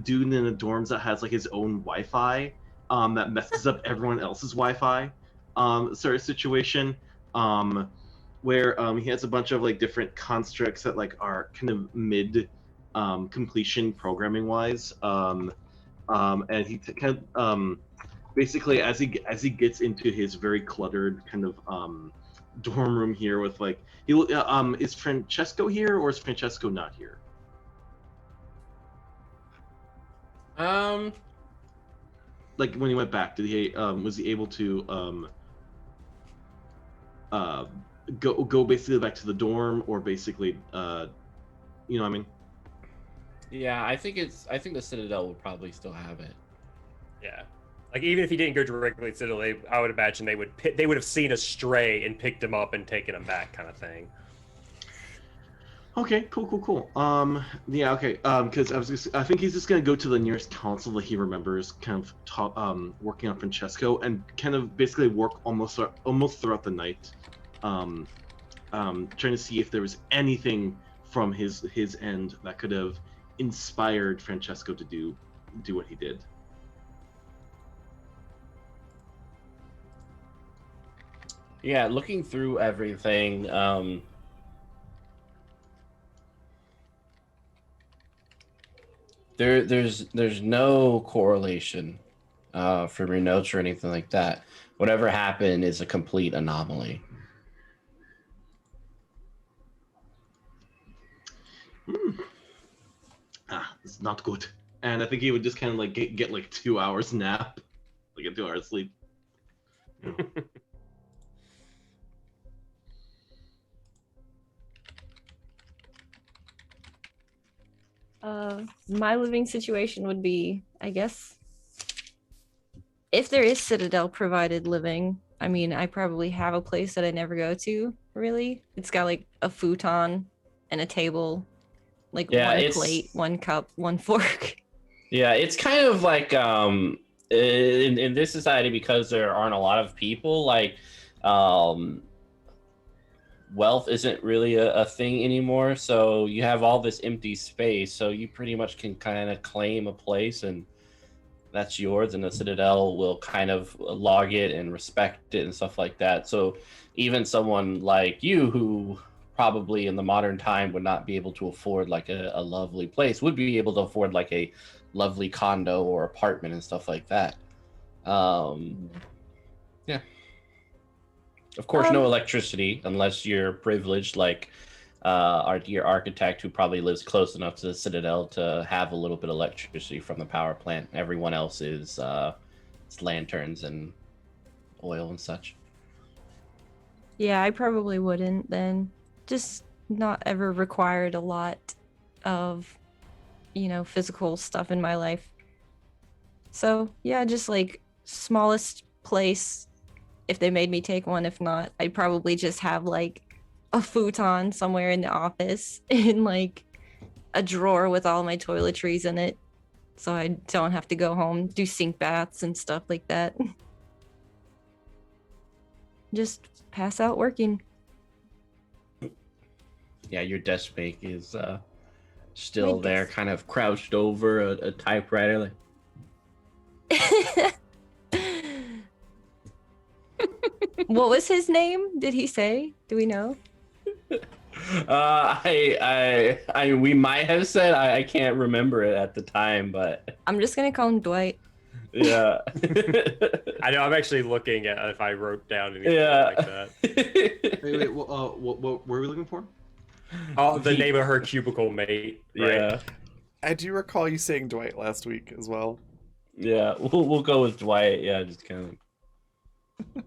dude in the dorms that has like his own Wi-Fi that messes up everyone else's Wi-Fi sort of situation. Where he has a bunch of like different constructs that like are kind of mid completion programming wise, and he kind of basically as he gets into his very cluttered kind of dorm room here with like is Francesco here or is Francesco not here? Like when he went back, did he was he able to go basically back to the dorm, or basically you know what I mean? yeah, I think the Citadel will probably still have it. Yeah. Like even if he didn't go directly to Citadel, I would imagine they would have seen a stray and picked him up and taken him back, kind of thing. Okay, cool. Yeah, okay. Because I think he's just gonna go to the nearest council that he remembers, kind of working on Francesco, and kind of basically work almost throughout the night, trying to see if there was anything from his end that could have inspired Francesco to do what he did. Yeah, looking through everything, there's no correlation from your notes or anything like that. Whatever happened is a complete anomaly. It's not good. And I think he would just kind of like get like 2 hours nap, like a 2 hours sleep. You know. My living situation would be, I guess, if there is Citadel provided living, I mean, I probably have a place that I never go to, really. It's got like a futon and a table, like one plate, one cup, one fork. Yeah, it's kind of like in this society, because there aren't a lot of people, like wealth isn't really a thing anymore. So you have all this empty space, so you pretty much can kind of claim a place and that's yours, and the Citadel will kind of log it and respect it and stuff like that. So even someone like you, who probably in the modern time would not be able to afford like a lovely place, would be able to afford like a lovely condo or apartment and stuff like that. Yeah. Of course, no electricity unless you're privileged, like your architect, who probably lives close enough to the Citadel to have a little bit of electricity from the power plant. Everyone else is it's lanterns and oil and such. Yeah, I probably wouldn't then. Just not ever required a lot of, physical stuff in my life. So, yeah, just like smallest place if they made me take one. If not, I'd probably just have like a futon somewhere in the office in like a drawer with all my toiletries in it. So I don't have to go home, do sink baths and stuff like that. Just pass out working. Yeah, your desk mate is still there, kind of crouched over a typewriter. Like... What was his name? Did he say? Do we know? We might have said, I can't remember it at the time, but I'm just gonna call him Dwight. Yeah. I know. I'm actually looking at if I wrote down anything like that. Wait, what were we looking for? Oh, the name of her cubicle mate. Right? Yeah. I do recall you saying Dwight last week as well. Yeah, we'll go with Dwight. Yeah, just kind of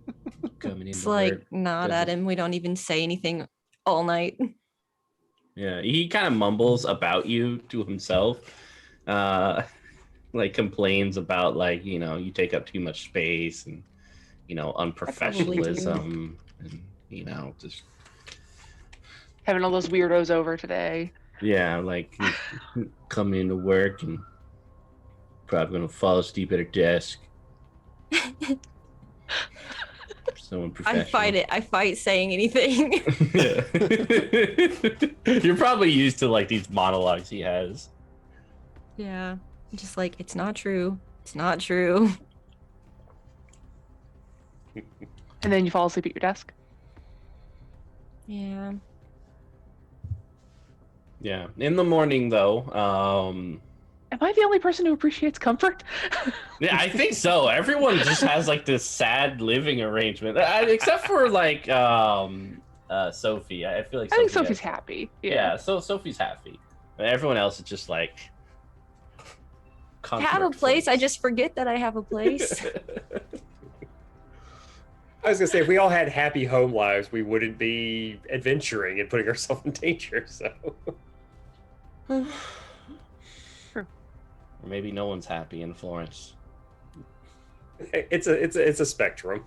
coming in. It's like nod at him. We don't even say anything all night. Yeah, he kind of mumbles about you to himself. Like complains about like, you take up too much space and, probably do. unprofessionalism and, just Having all those weirdos over today. yeah, like come into work and probably gonna fall asleep at her desk. So unprofessional. I fight it. I fight saying anything. Yeah. You're probably used to like these monologues he has. Yeah. I'm just like, it's not true. It's not true. And then you fall asleep at your desk. Yeah. Yeah. In the morning though, Am I the only person who appreciates comfort? yeah, I think so. Everyone just has like this sad living arrangement, except for like Sophie. I feel like I think Sophie Sophie's has- happy. Yeah, so Sophie's happy. But everyone else is just like. I have a place. I just forget that I have a place. I was gonna say, if we all had happy home lives, we wouldn't be adventuring and putting ourselves in danger. So, Or maybe no one's happy in Florence. it's a spectrum.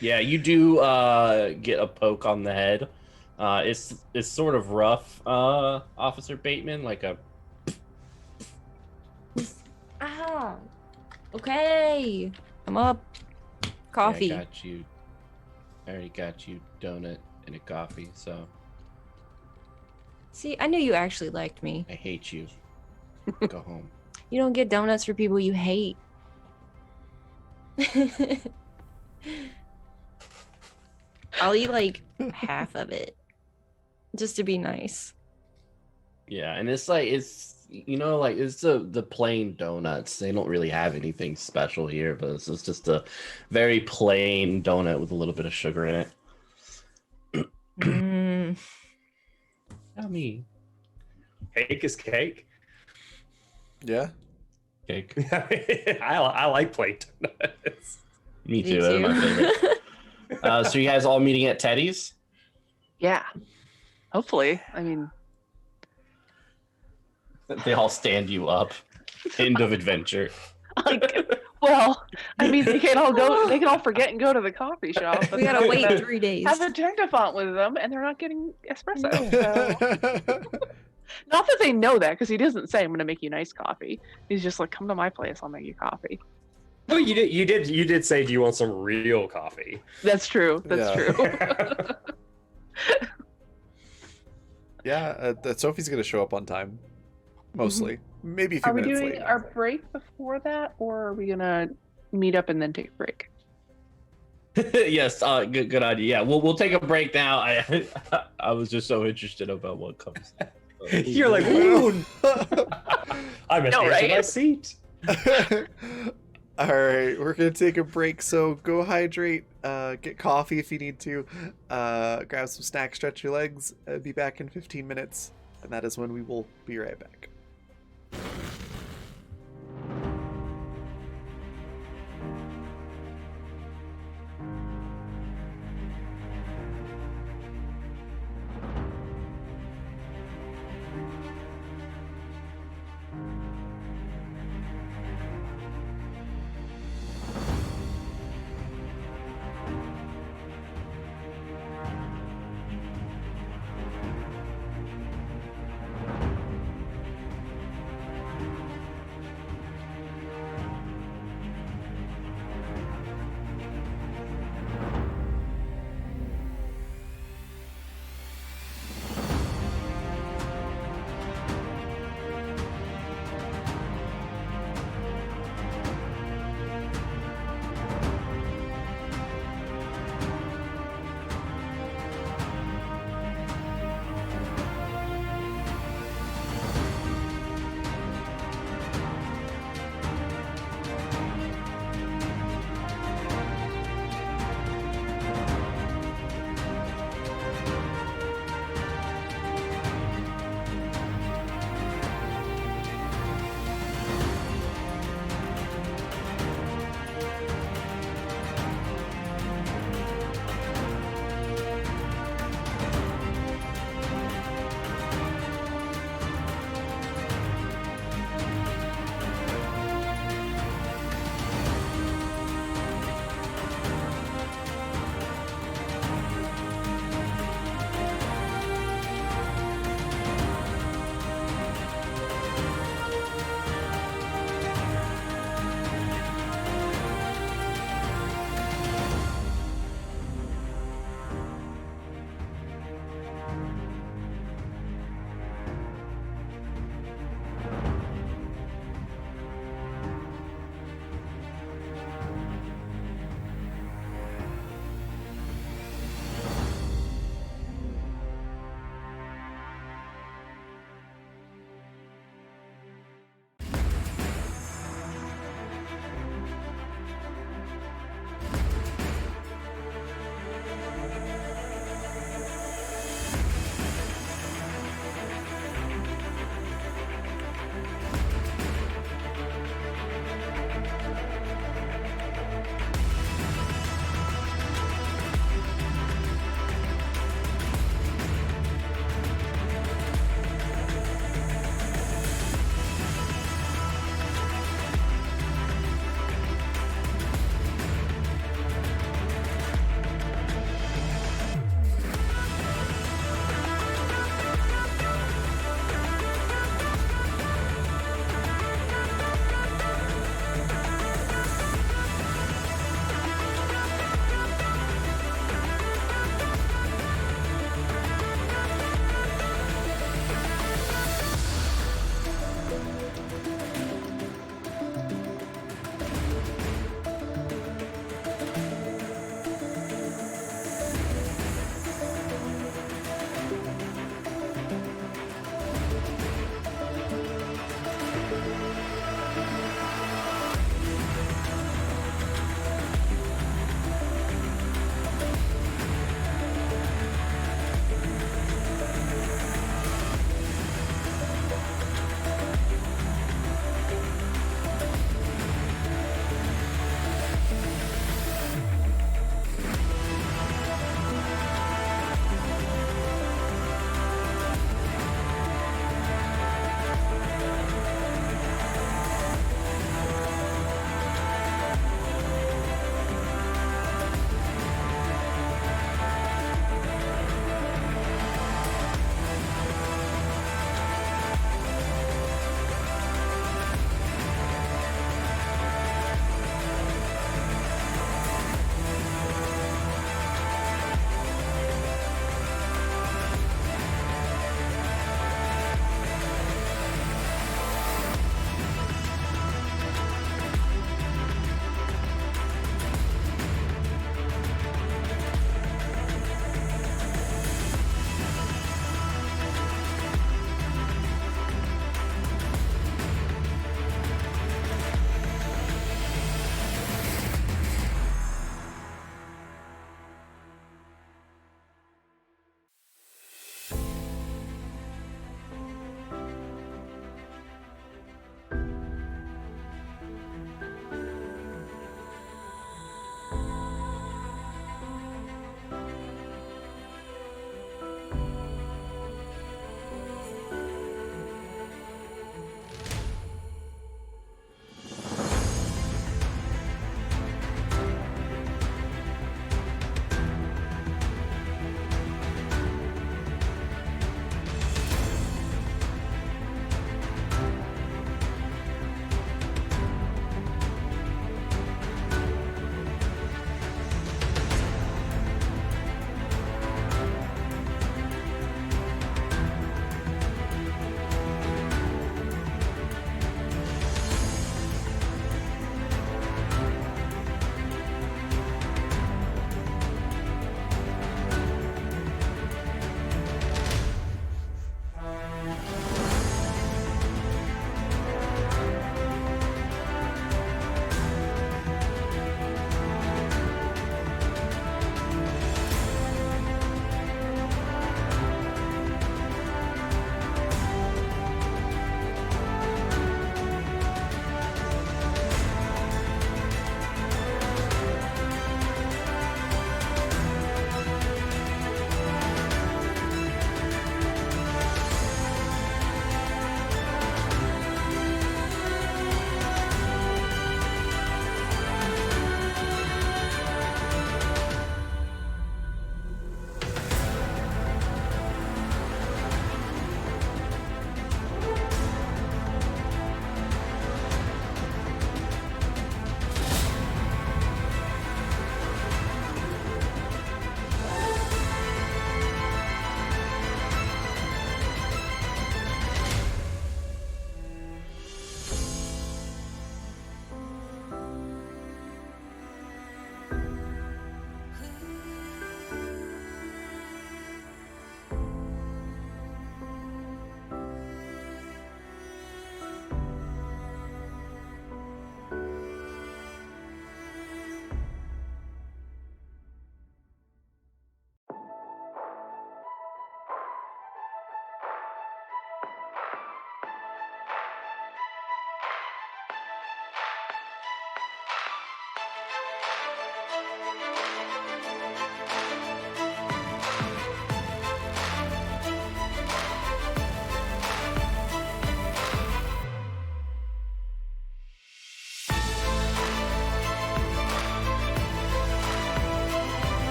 Yeah, you do get a poke on the head. It's sort of rough, Officer Bateman, like a. Ah. Okay. I'm up. Coffee. Yeah, I already got you donut and a coffee, so See, I knew you actually liked me. I hate you. Go home. You don't get donuts for people you hate. I'll eat like half of it just to be nice. Yeah, and it's like it's the plain donuts. They don't really have anything special here, but it's just a very plain donut with a little bit of sugar in it. Mm. Yummy. Cake is cake. Yeah. Cake. I like plain donuts. Me too. They're my favorite. So you guys all meeting at Teddy's? Yeah. Hopefully. I mean, They all stand you up. End of adventure. well, I mean, they can all go. They can all forget and go to the coffee shop. We gotta wait 3 days. Have a technofont with them, and they're not getting espresso. So. Not that they know that, because he doesn't say, "I'm going to make you nice coffee." He's just like, "Come to my place, I'll make you coffee." Oh, you did say, do you want some real coffee? That's true. That's Yeah. true. Yeah, Sophie's gonna show up on time. Mostly. Maybe a few Are we minutes doing late. our break before that, or are we gonna meet up and then take a break? Yes, good idea. Yeah, we'll take a break now. I was just so interested about what comes. You're like, ooh. I missed No, right? my seat. All right, we're gonna take a break. So go hydrate, get coffee if you need to, grab some snacks, stretch your legs. Be back in 15 minutes, and that is when we will be right back.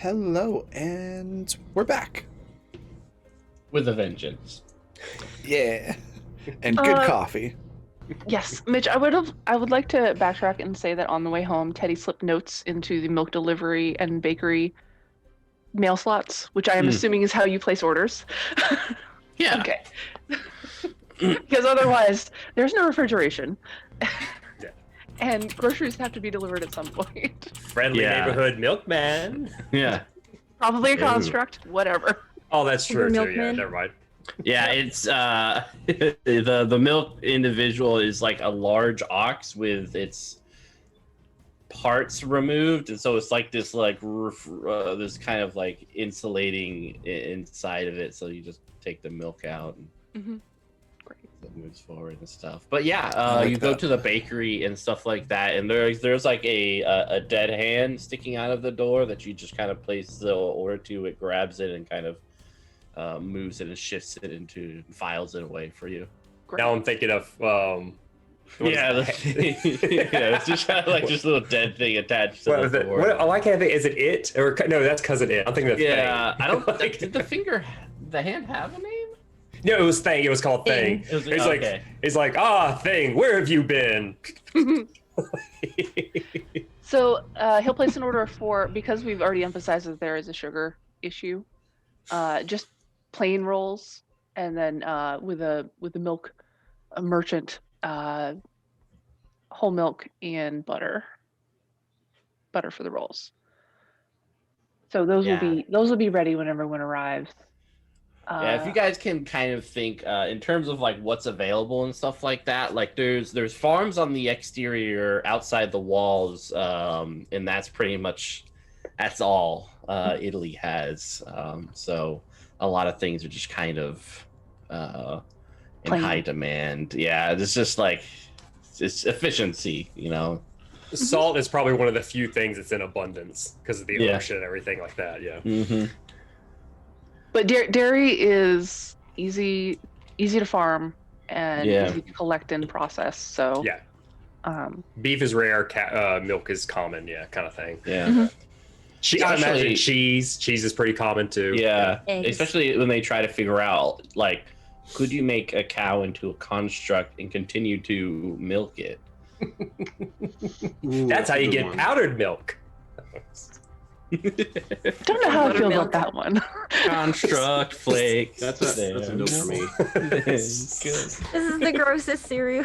Hello, and we're back. With a vengeance. Yeah. And good coffee. Yes, Mitch, I would like to backtrack and say that on the way home, Teddy slipped notes into the milk delivery and bakery mail slots, which I am assuming is how you place orders. Yeah. Okay. Because otherwise, there's no refrigeration. Yeah. And groceries have to be delivered at some point. Friendly Yeah. neighborhood milkman. Yeah. Probably a Ooh. construct, whatever. Oh, that's true Uber too. Yeah, milkman. never mind. Yeah, it's the milk individual is like a large ox with its parts removed, and so it's like this this kind of like insulating inside of it, so you just take the milk out and Mhm. Great. it moves forward and stuff. But yeah, like you go that. to the bakery and stuff like that, and there's like a dead hand sticking out of the door that you just kind of place the order to. It grabs it and kind of moves it and shifts it into, files it away for you. Great. Now I'm thinking of Yeah, it's just kind of like just a little dead thing attached to what the was it? door. What, why can't I think? Is it it or no? That's cousin it. I'm thinking of Yeah, Thing. I don't. Like- Did the hand have a name? No, it was Thing. It was called Thing. Thing. It was okay. It's like Thing. Where have you been? So he'll place an order for, because we've already emphasized that there is a sugar issue, just plain rolls, and then with the milk merchant, whole milk and butter for the rolls. So those will be ready when everyone arrives. Yeah, if you guys can kind of think in terms of like what's available and stuff like that, like there's farms on the exterior outside the walls, and that's pretty much all Italy has. So a lot of things are just kind of in Plain. high demand. Yeah, it's just like it's efficiency, you know. Salt is probably one of the few things that's in abundance because of the Yeah. ocean and everything like that. Yeah. Mm-hmm. But dairy is easy to farm and Yeah. easy to collect and process. So Yeah. um, Beef is rare. Milk is common. Yeah, kind of thing. Yeah. Mhm. I imagine Especially- cheese. Cheese is pretty common too. Yeah, Eggs. especially when they try to figure out, like, could you make a cow into a construct and continue to milk it? Ooh, That's how a you good get one. powdered milk. don't know how I feel about Buttermilk. that one. Construct flakes. That's a note for me. This is the grossest cereal.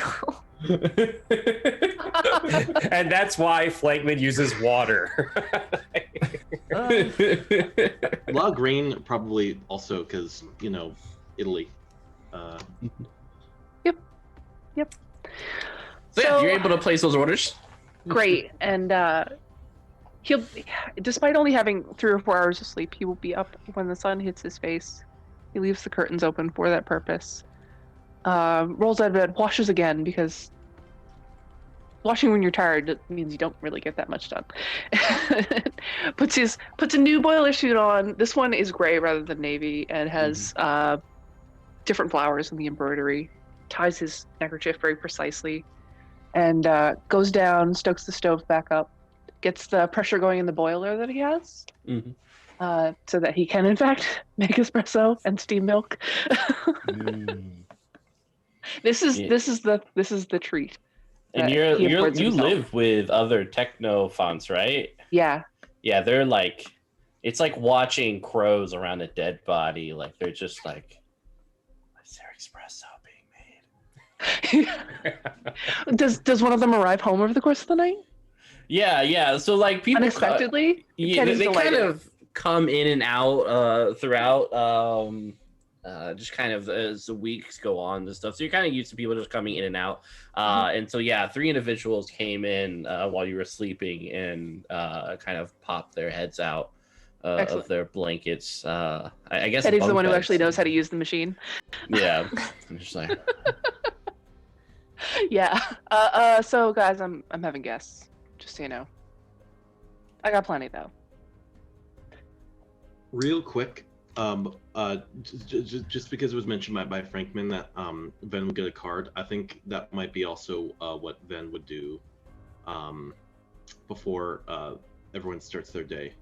And that's why Flankman uses water. A lot of grain, probably also because Italy. So yeah, So- you're able to place those orders. Great, and he'll, despite only having 3 or 4 hours of sleep, he will be up when the sun hits his face. He leaves the curtains open for that purpose. Rolls out of bed, washes again, because washing when you're tired means you don't really get that much done. puts a new boiler suit on. This one is gray rather than navy and has different flowers in the embroidery. Ties his neckerchief very precisely, and goes down, stokes the stove back up, gets the pressure going in the boiler that he has, Mhm. so that he can in fact make espresso and steam milk. This is Yeah. the treat. And that he you affords himself. live with other techno fonts, right? Yeah. Yeah, they're like, it's like watching crows around a dead body. Like they're just like, is there espresso being made? Does one of them arrive home over the course of the night? Yeah. So like people Unexpectedly? Yeah, Teddy's they kind delighted. of come in and out throughout, just kind of as the weeks go on and stuff. So you're kind of used to people just coming in and out. And so, yeah, 3 individuals came in while you were sleeping and kind of popped their heads out of Excellent. their blankets. I guess Teddy's the bunk one who beds. actually knows how to use the machine. Yeah. I'm just like, Yeah. So guys, I'm having guests, just so you know. I got plenty though. Real quick, just because it was mentioned by Frankman that Ven would get a card, I think that might be also what Ven would do before everyone starts their day.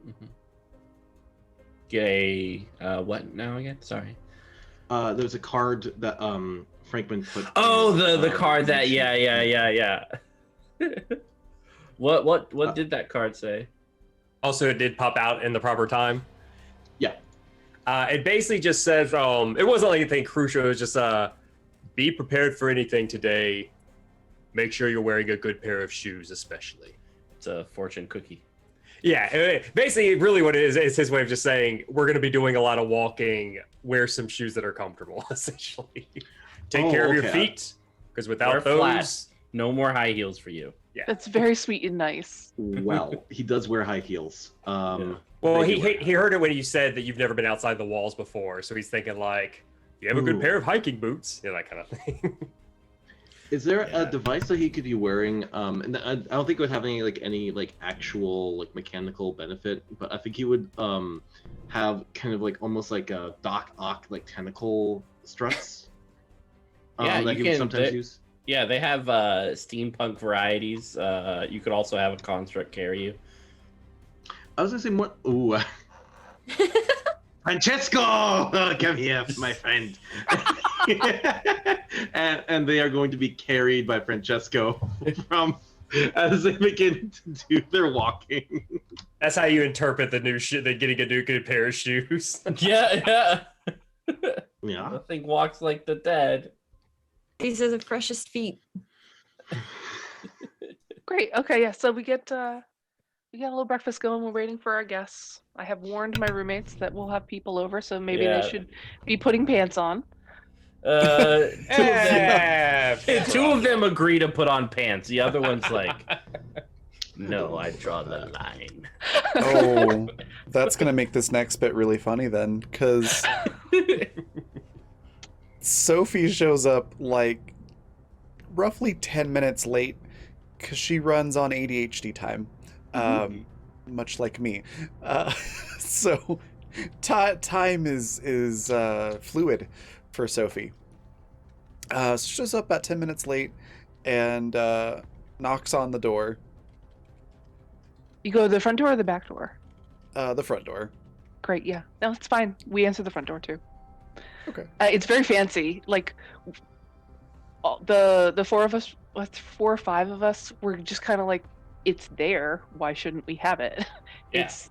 mhm. get a what now again? Sorry. There was a card that Frankman put. Oh, in, the card that sheet. yeah. What did that card say? Also, it did pop out in the proper time. Yeah. It basically just says, it wasn't like anything crucial. It was just, be prepared for anything today. Make sure you're wearing a good pair of shoes, especially. It's a fortune cookie. Yeah, basically, really what it is his way of just saying, we're going to be doing a lot of walking. Wear some shoes that are comfortable, essentially. Take care of your feet, because without Wear those... flats. No more high heels for you. Yeah. That's very sweet and nice. Well, he does wear high heels. Well, They he do. heard it when you said that you've never been outside the walls before, so he's thinking like, you have a good Ooh. pair of hiking boots, that kind of thing. Is there Yeah. a device that he could be wearing? And I don't think it would have any actual mechanical benefit, but I think he would have kind of almost like a Doc Ock tentacle struts. Yeah, that you he would can- sometimes they- use. Yeah, they have steampunk varieties. You could also have a construct carry you. I was gonna say what? Ooh, Francesco, come here, my friend. and they are going to be carried by Francesco as they begin to do their walking. That's how you interpret the new shit. They're getting a new good pair of shoes. Yeah. Yeah. Nothing walks like the dead. These are the freshest feet. Great. Okay, yeah. So we get a little breakfast going. We're waiting for our guests. I have warned my roommates that we'll have people over, so maybe Yeah. they should be putting pants on. Two of them agree to put on pants. The other one's like, no, I draw the line. Oh, that's gonna make this next bit really funny then, because Sophie shows up roughly 10 minutes late because she runs on ADHD time, much like me. So time is fluid for Sophie. So she shows up about 10 minutes late and knocks on the door. You go to the front door or the back door? The front door. Great. Yeah. No, it's fine. We answer the front door too. Okay. It's very fancy. The four of us, 4 or 5 of us, were just kind of like, it's there. Why shouldn't we have it? It's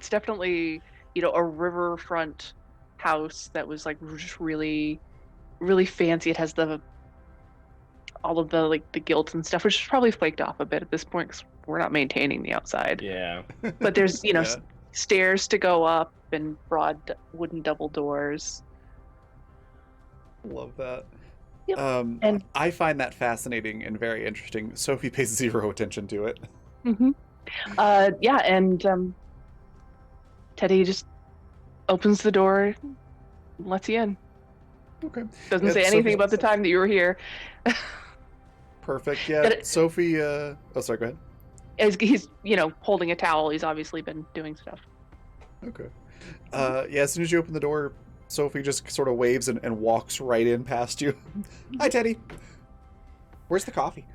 definitely a riverfront house that was just really, really fancy. It has all of the the gilts and stuff, which is probably flaked off a bit at this point because we're not maintaining the outside. Yeah. But there's Yeah. stairs to go up and broad wooden double doors. Love that. Yep. And I find that fascinating and very interesting. Sophie pays 0 attention to it. Mm-hmm. And Teddy just opens the door, and lets you in. Okay. Doesn't Yeah, say anything Sophie- about the time that you were here. Perfect. Yeah. But Sophie. Oh, sorry. Go ahead. He's holding a towel. He's obviously been doing stuff. Okay. Yeah. As soon as you open the door, Sophie just sort of waves and walks right in past you. Hi, Teddy. Where's the coffee?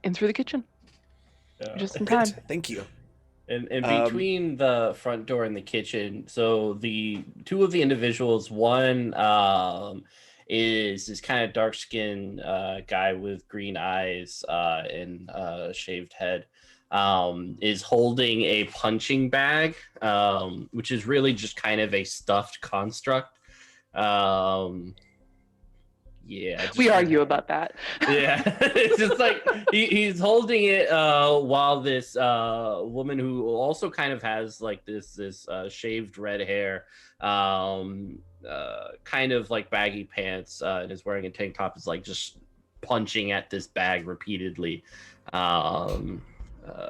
In through the kitchen, Yeah. just in time. Thank you. And between the front door and the kitchen, so the 2 of the individuals, one is this kind of dark-skinned guy with green eyes and shaved head, is holding a punching bag, which is really just kind of a stuffed construct. Yeah, We argue about that. yeah, it's just like he's holding it while this woman who also kind of has this shaved red hair, kind of baggy pants, and is wearing a tank top, is just punching at this bag repeatedly. A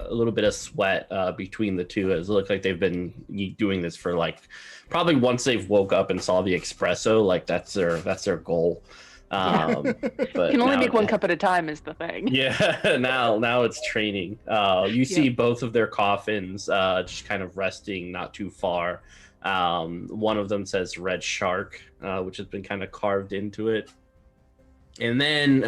little bit of sweat between the two. It looks like they've been doing this for probably once they've woke up and saw the espresso. That's their goal. But Can only now- make 1 cup at a time is the thing. Yeah, now it's training. You see both of their coffins just kind of resting not too far. One of them says Red Shark, which has been kind of carved into it. And then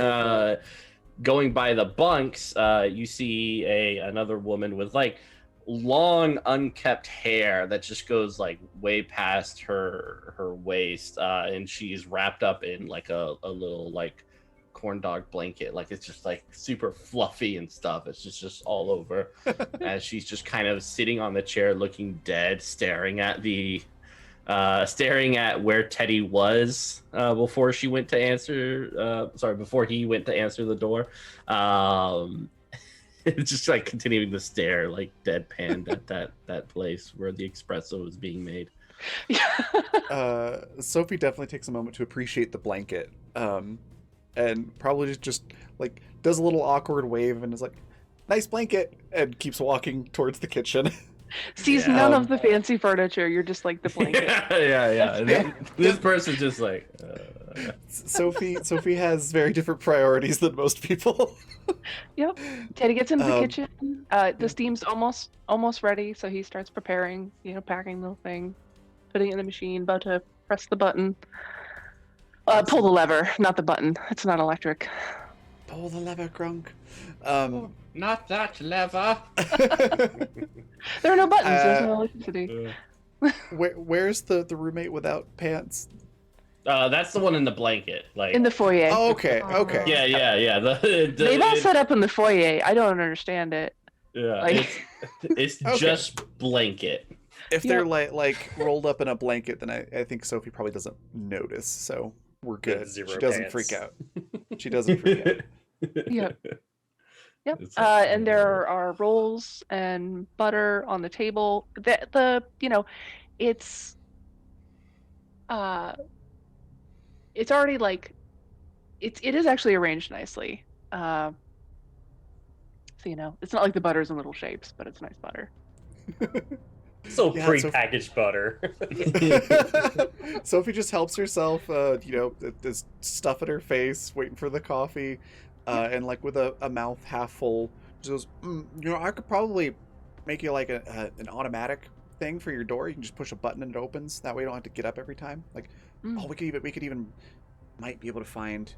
going by the bunks, you see another woman with long unkept hair that just goes like way past her waist, and she's wrapped up in like a little like corn dog blanket. Like it's just like super fluffy and stuff. It's just all over. As she's just kind of sitting on the chair looking dead, staring at where Teddy was before she went to answer before he went to answer the door. It's just like continuing to stare like deadpan at that place where the espresso was being made. Sophie definitely takes a moment to appreciate the blanket, and probably just like does a little awkward wave and is like, "Nice blanket," and keeps walking towards the kitchen. Sees none of the fancy furniture. You're just like the blanket. yeah. This person's just like. Sophie has very different priorities than most people. Yep. Teddy gets into the kitchen. The steam's almost ready, so he starts preparing. Packing the thing, putting it in the machine. About to press the button. Pull the lever, not the button. It's not electric. Pull the lever, Grunk. Not that lever. There are no buttons. There's no electricity. Where's the roommate without pants? That's the one in the blanket, like in the foyer. Oh, okay. Yeah. They've all set up in the foyer. I don't understand it. Yeah, like... it's Okay. just blanket. If they're like rolled up in a blanket, then I think Sophie probably doesn't notice. So we're good. Zero She doesn't pants. freak out. She doesn't freak out. Yep. It's And there are rolls and butter on the table. It's already like it is actually arranged nicely. So it's not like the butter's in little shapes, but it's nice butter. So Yeah, pre-packaged butter. Sophie just helps herself, this stuff in her face, waiting for the coffee, and like with a mouth half full, she goes, I could probably make you like an automatic thing for your door. You can just push a button and it opens. That way you don't have to get up every time. Like, we could even might be able to find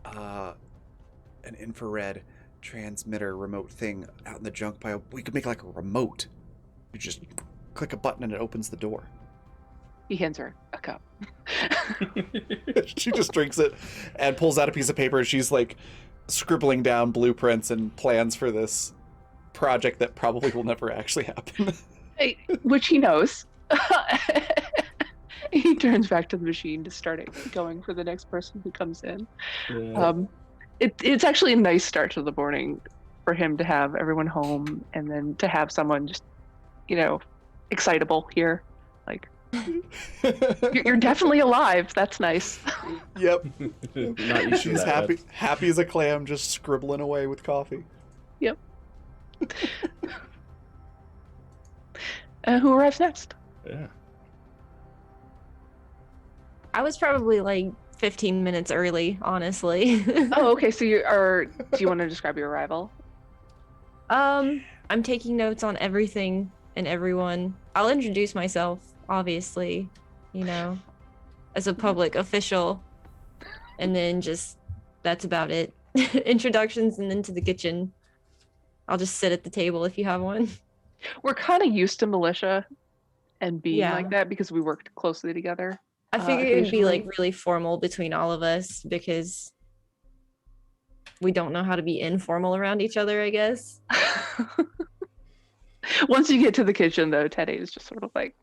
an infrared transmitter remote thing out in the junk pile. We could make like a remote. You just click a button and it opens the door. He hands her a cup. She just drinks it and pulls out a piece of paper. She's like scribbling down blueprints and plans for this project that probably will never actually happen. Which he knows. He turns back to the machine to start it going for the next person who comes in. Yeah. It's actually a nice start to the morning for him to have everyone home and then to have someone just, excitable here. Like, you're definitely alive. That's nice. Yep. Not used to She's that. happy as a clam, just scribbling away with coffee. Yep. Who arrives next? Yeah. I was probably like 15 minutes early, honestly. Oh, okay. So do you want to describe your arrival? I'm taking notes on everything and everyone. I'll introduce myself, obviously, as a public official. And then that's about it. Introductions and then to the kitchen. I'll just sit at the table if you have one. We're kind of used to militia and being Yeah. like that because we worked closely together. I figured it'd be like occasionally. really formal between all of us because we don't know how to be informal around each other, I guess. Once you get to the kitchen, though, Teddy is just sort of like,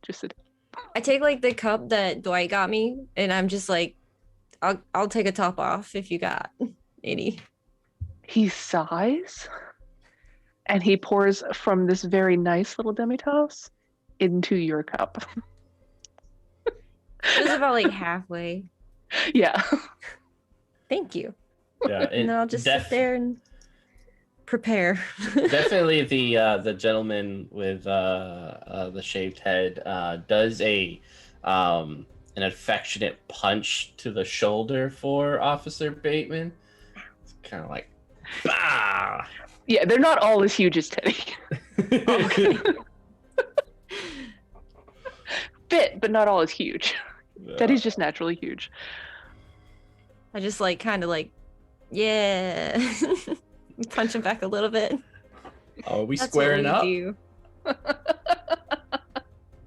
just sit. I take like the cup that Dwight got me and I'm just like, I'll take a top off if you got any. He sighs and he pours from this very nice little demi-tasse into your cup. It was about like halfway. Yeah. Thank you. Yeah. And then I'll just sit there and prepare. Definitely the gentleman with the shaved head does an affectionate punch to the shoulder for Officer Bateman. It's kind of like, bah! Yeah, they're not all as huge as Teddy. Okay. Fit, but not all as huge. Teddy's just naturally huge. I just like kind of like, yeah. Punch him back a little bit. Are we That's squaring what up? we do.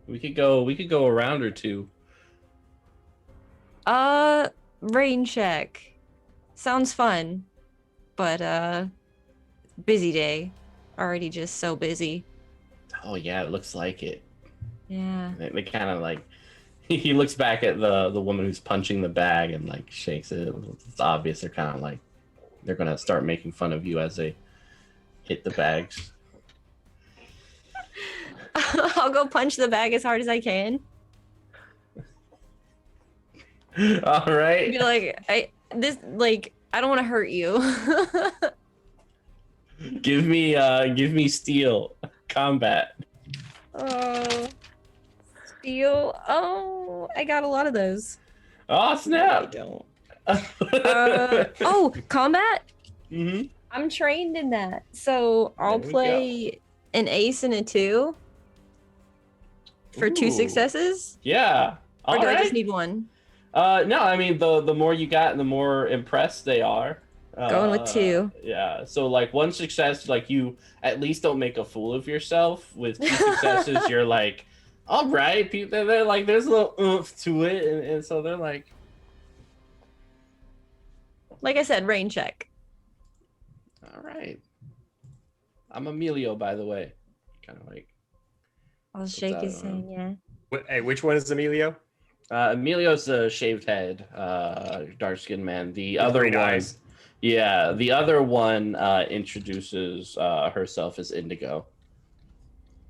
We could go a round or two. Rain check. Sounds fun. But busy day. Already just so busy. Oh yeah, it looks like it. Yeah. They kind of like he looks back at the woman who's punching the bag and like shakes it. It's obvious they're kind of like they're gonna start making fun of you as they hit the bags. I'll go punch the bag as hard as I can. All right. Be like, I don't want to hurt you. Give me steel combat. Oh, steel. Oh, I got a lot of those. Oh No, I snap! don't. Combat. Mm-hmm. I'm trained in that, so I'll There we play an ace and a 2 for 2 Ooh. successes. Yeah. Or All do I right. just need one? No, I mean the more you got, the more impressed they are. Going with 2. Yeah. So like one success, like you at least don't make a fool of yourself. With 2 successes, you're like, all right. They're like, there's a little oomph to it, and so they're like, Like I said, rain check. all right. I'm Emilio, by the way. Kind of like I'll shake that, his hand. Yeah. Hey, which one is Emilio? Emilio's a shaved head, dark skinned man. The other Green one, eyes. yeah, the other one introduces herself as Indigo.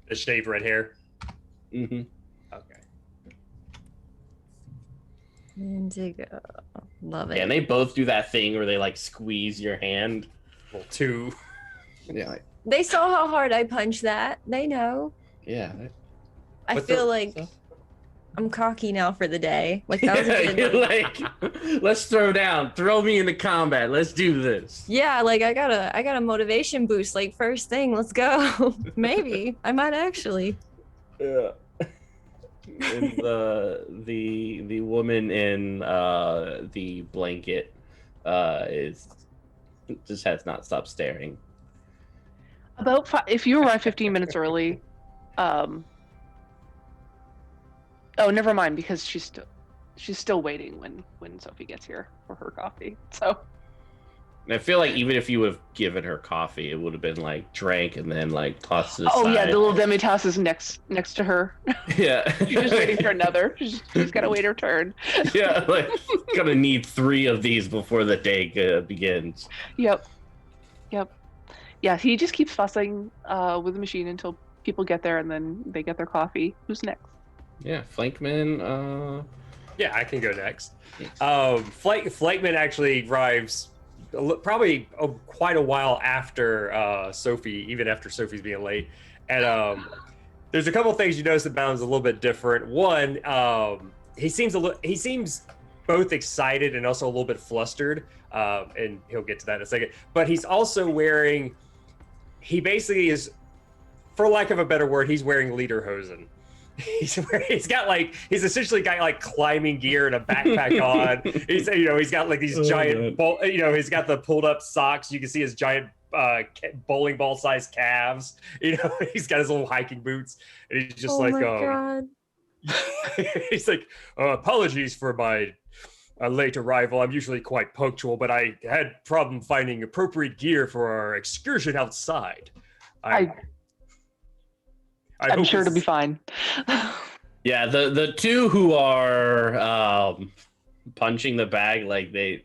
The shaved red hair. Mm-hmm. Okay. Indigo. Love it. Yeah, and they both do that thing where they like squeeze your hand. Well, 2. Yeah, like, They saw how hard I punched that. They know. yeah. I But feel the- like I'm cocky now for the day. Like that was a Yeah, good. you're like, let's throw down, throw me into combat. Let's do this. Yeah, like I got a motivation boost. Like first thing, let's go. Maybe I might actually. Yeah. And the woman in the blanket is just has not stopped staring. If you arrive 15 minutes early, oh, never mind, because she's still waiting when Sophie gets here for her coffee. So And I feel like even if you would have given her coffee, it would have been like drank and then like tossed to the oh side. yeah, the little demitasse is next to her. Yeah. She's just waiting for another. She's got to wait her turn. Yeah, like gonna need 3 of these before the day begins. Yep. Yeah, he just keeps fussing with the machine until people get there, and then they get their coffee. Who's next? Yeah, Flankman. Yeah, I can go next. Yes. Flankman actually arrives probably quite a while after Sophie, even after Sophie's being late. And there's a couple of things you notice about him is a little bit different. One, he seems both excited and also a little bit flustered, and he'll get to that in a second. But he's also he basically is, for lack of a better word, he's wearing lederhosen. He's essentially got like climbing gear and a backpack on. He's got like these giant, he's got the pulled up socks. You can see his giant bowling ball sized calves. He's got his little hiking boots, and he's just Oh my god. he's like, apologies for my late arrival. I'm usually quite punctual, but I had problem finding appropriate gear for our excursion outside. I'm sure it'll be fine. Yeah, the 2 who are punching the bag, like they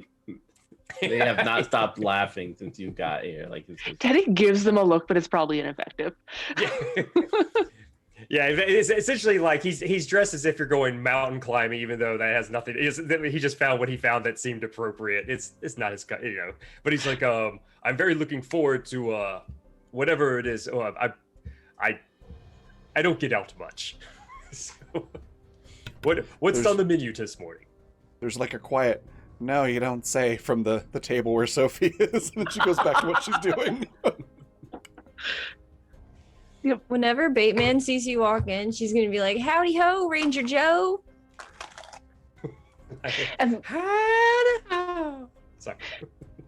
have not stopped laughing since you got here. Like Teddy gives them a look, but it's probably ineffective. Yeah, it's essentially like he's dressed as if you're going mountain climbing, even though that has nothing. He just found what he found that seemed appropriate. It's not his, But he's like, I'm very looking forward to whatever it is. Oh, I don't get out much. So, what's on the menu this morning? There's like a quiet, no, you don't say, from the table where Sophie is, and then she goes back to what she's doing. Yep. Whenever Bateman sees you walk in, she's gonna be like, "Howdy ho, Ranger Joe." And Sorry.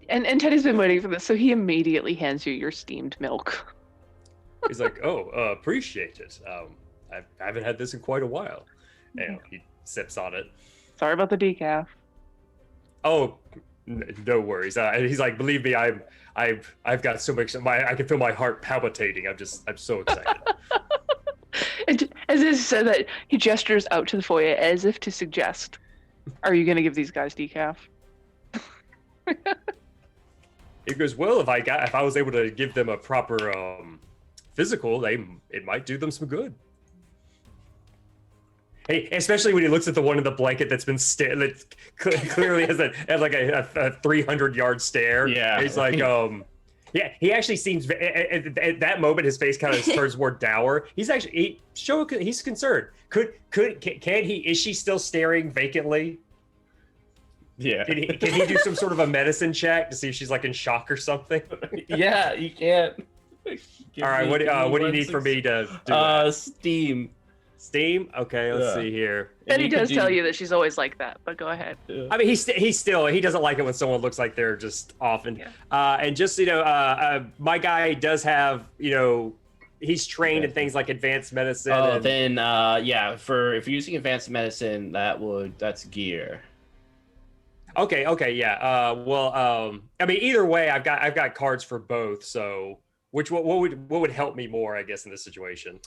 and Teddy's been waiting for this, so he immediately hands you your steamed milk. He's like, oh, appreciate it. I haven't had this in quite a while. And he sips on it. Sorry about the decaf. Oh, no worries. He's like, believe me, I've got so much. I can feel my heart palpitating. I'm so excited. And as he said that, he gestures out to the foyer as if to suggest, "Are you going to give these guys decaf?" He goes, well, if I was able to give them a proper physical, it might do them some good. Hey, especially when he looks at the one in the blanket that's been that clearly has a 300-yard stare. Yeah. He's like, yeah, he actually seems at that moment his face kind of turns more dour. He's actually he's concerned. Is she still staring vacantly? Yeah. Can he do some sort of a medicine check to see if she's like in shock or something? Yeah, you can't. All right, what do you need for me to do that? Steam. Steam? Okay, let's see here. And he does tell you that she's always like that, but go ahead. Yeah. I mean, he doesn't like it when someone looks like they're just off. And and just my guy does have he's trained in things like advanced medicine. Oh, then yeah, if you're using advanced medicine, that's gear. Okay, yeah. I mean, either way, I've got cards for both. So, what would help me more, I guess, in this situation?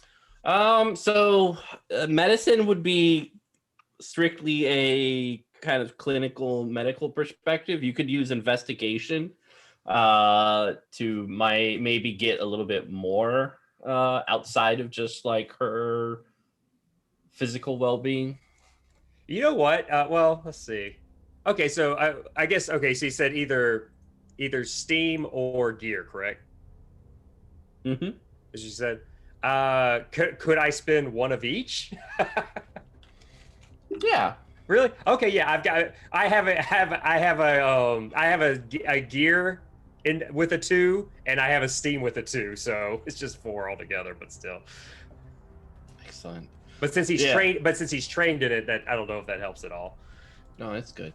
So medicine would be strictly a kind of clinical medical perspective. You could use investigation to maybe get a little bit more outside of just like her physical well-being. You know what? Well, let's see. Okay, so I guess so you said either steam or gear, correct? Mm-hmm. As you said. Could I spend one of each? Yeah. Really? Okay. Yeah. I have a gear with a 2, and I have a steam with a 2. So it's just 4 altogether, but still. Excellent. But since he's trained in it, that I don't know if that helps at all. No, that's good.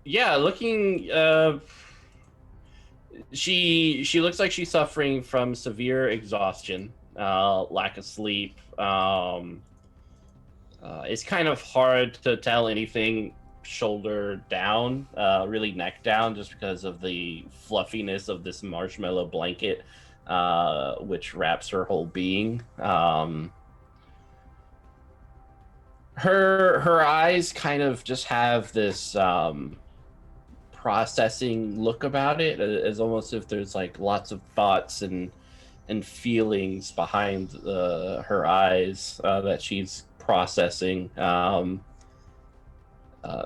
Yeah, looking. She looks like she's suffering from severe exhaustion, lack of sleep. It's kind of hard to tell anything shoulder down, really neck down, just because of the fluffiness of this marshmallow blanket, which wraps her whole being. Her eyes kind of just have this processing look about it, as almost if there's like lots of thoughts and feelings behind her eyes that she's processing.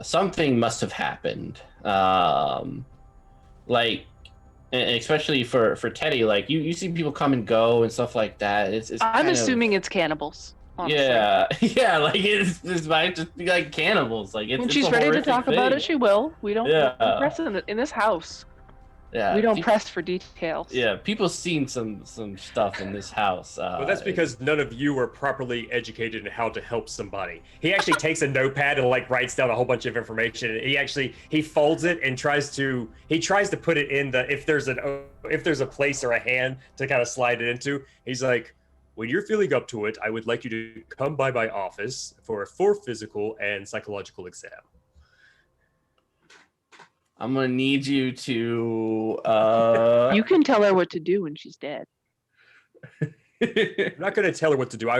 Something must have happened, like, and especially for Teddy, like you see people come and go and stuff like that. It's I'm assuming it's cannibals. Honestly. Yeah, like it might just be like cannibals. Like when she's ready to talk about it, she will. We don't press in this house. Yeah, we don't press for details. Yeah, people seen some stuff in this house. Well, that's because none of you are properly educated in how to help somebody. He actually takes a notepad and like writes down a whole bunch of information. And he folds it and tries to put it in if there's a place or a hand to kind of slide it into. He's like, when you're feeling up to it, I would like you to come by my office for a full physical and psychological exam. I'm gonna need you to. You can tell her what to do when she's dead. I'm not going to tell her what to do.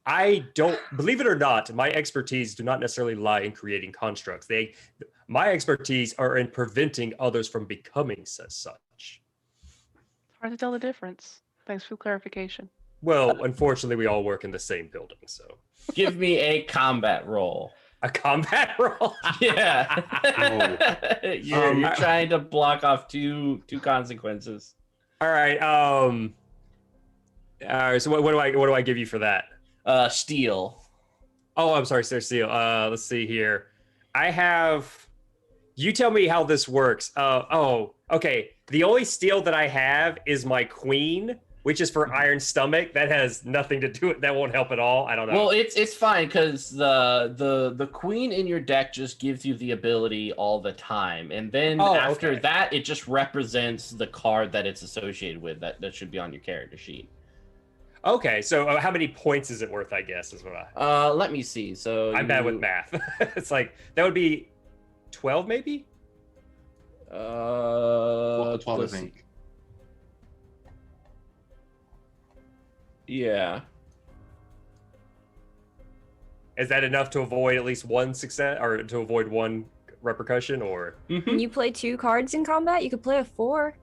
I don't, believe it or not, my expertise do not necessarily lie in creating constructs. My expertise are in preventing others from becoming as such. It's hard to tell the difference. Thanks for the clarification. Well, unfortunately, we all work in the same building, so. Give me a combat roll. A combat roll? Yeah. You're trying to block off two consequences. All right. So what do I give you for that? Steel. Oh, I'm sorry, Sir Steel. Let's see here. I have. You tell me how this works. Okay. The only steel that I have is my queen. which is for Iron Stomach. That has nothing to do with. That won't help at all. I don't know. Well, it's fine because the queen in your deck just gives you the ability all the time, and then after okay. that, it just represents the card that it's associated with. That should be on your character sheet. Okay, so how many points is it worth? I guess is what I. Let me see. So I'm bad with math. It's like that would be 12, maybe. 12, I let's see. think. Yeah. Is that enough to avoid at least one success, or to avoid one repercussion, or? When you play 2 cards in combat, you could play a 4.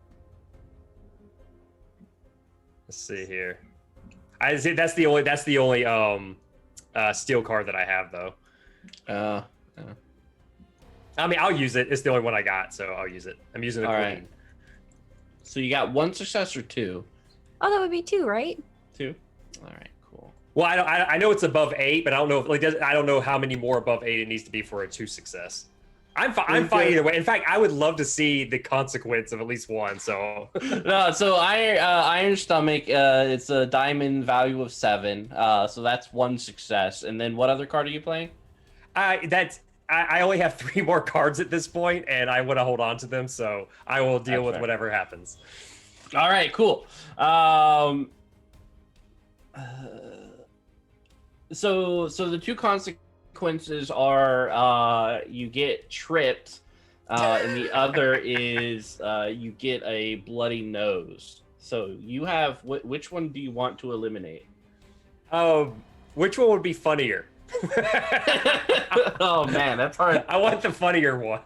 Let's see here. I see that's the only steel card that I have though. I mean, I'll use it. It's the only one I got, so I'll use it. I'm using the All queen. right. So you got 1 success or 2? Oh, that would be 2, right? 2. All right, cool. Well, I know it's above 8, but I don't know if I don't know how many more above 8 it needs to be for a 2 success. I'm fine either way. In fact, I would love to see the consequence of at least one. So No, so Iron Stomach, it's a diamond value of 7. So that's 1 success. And then what other card are you playing? I only have 3 more cards at this point, and I want to hold on to them. So I will deal with fair. whatever happens. All right, cool. So the 2 consequences are you get tripped, and the other is you get a bloody nose. So you have which one do you want to eliminate? Which one would be funnier? Oh man, that's hard. I want the funnier one.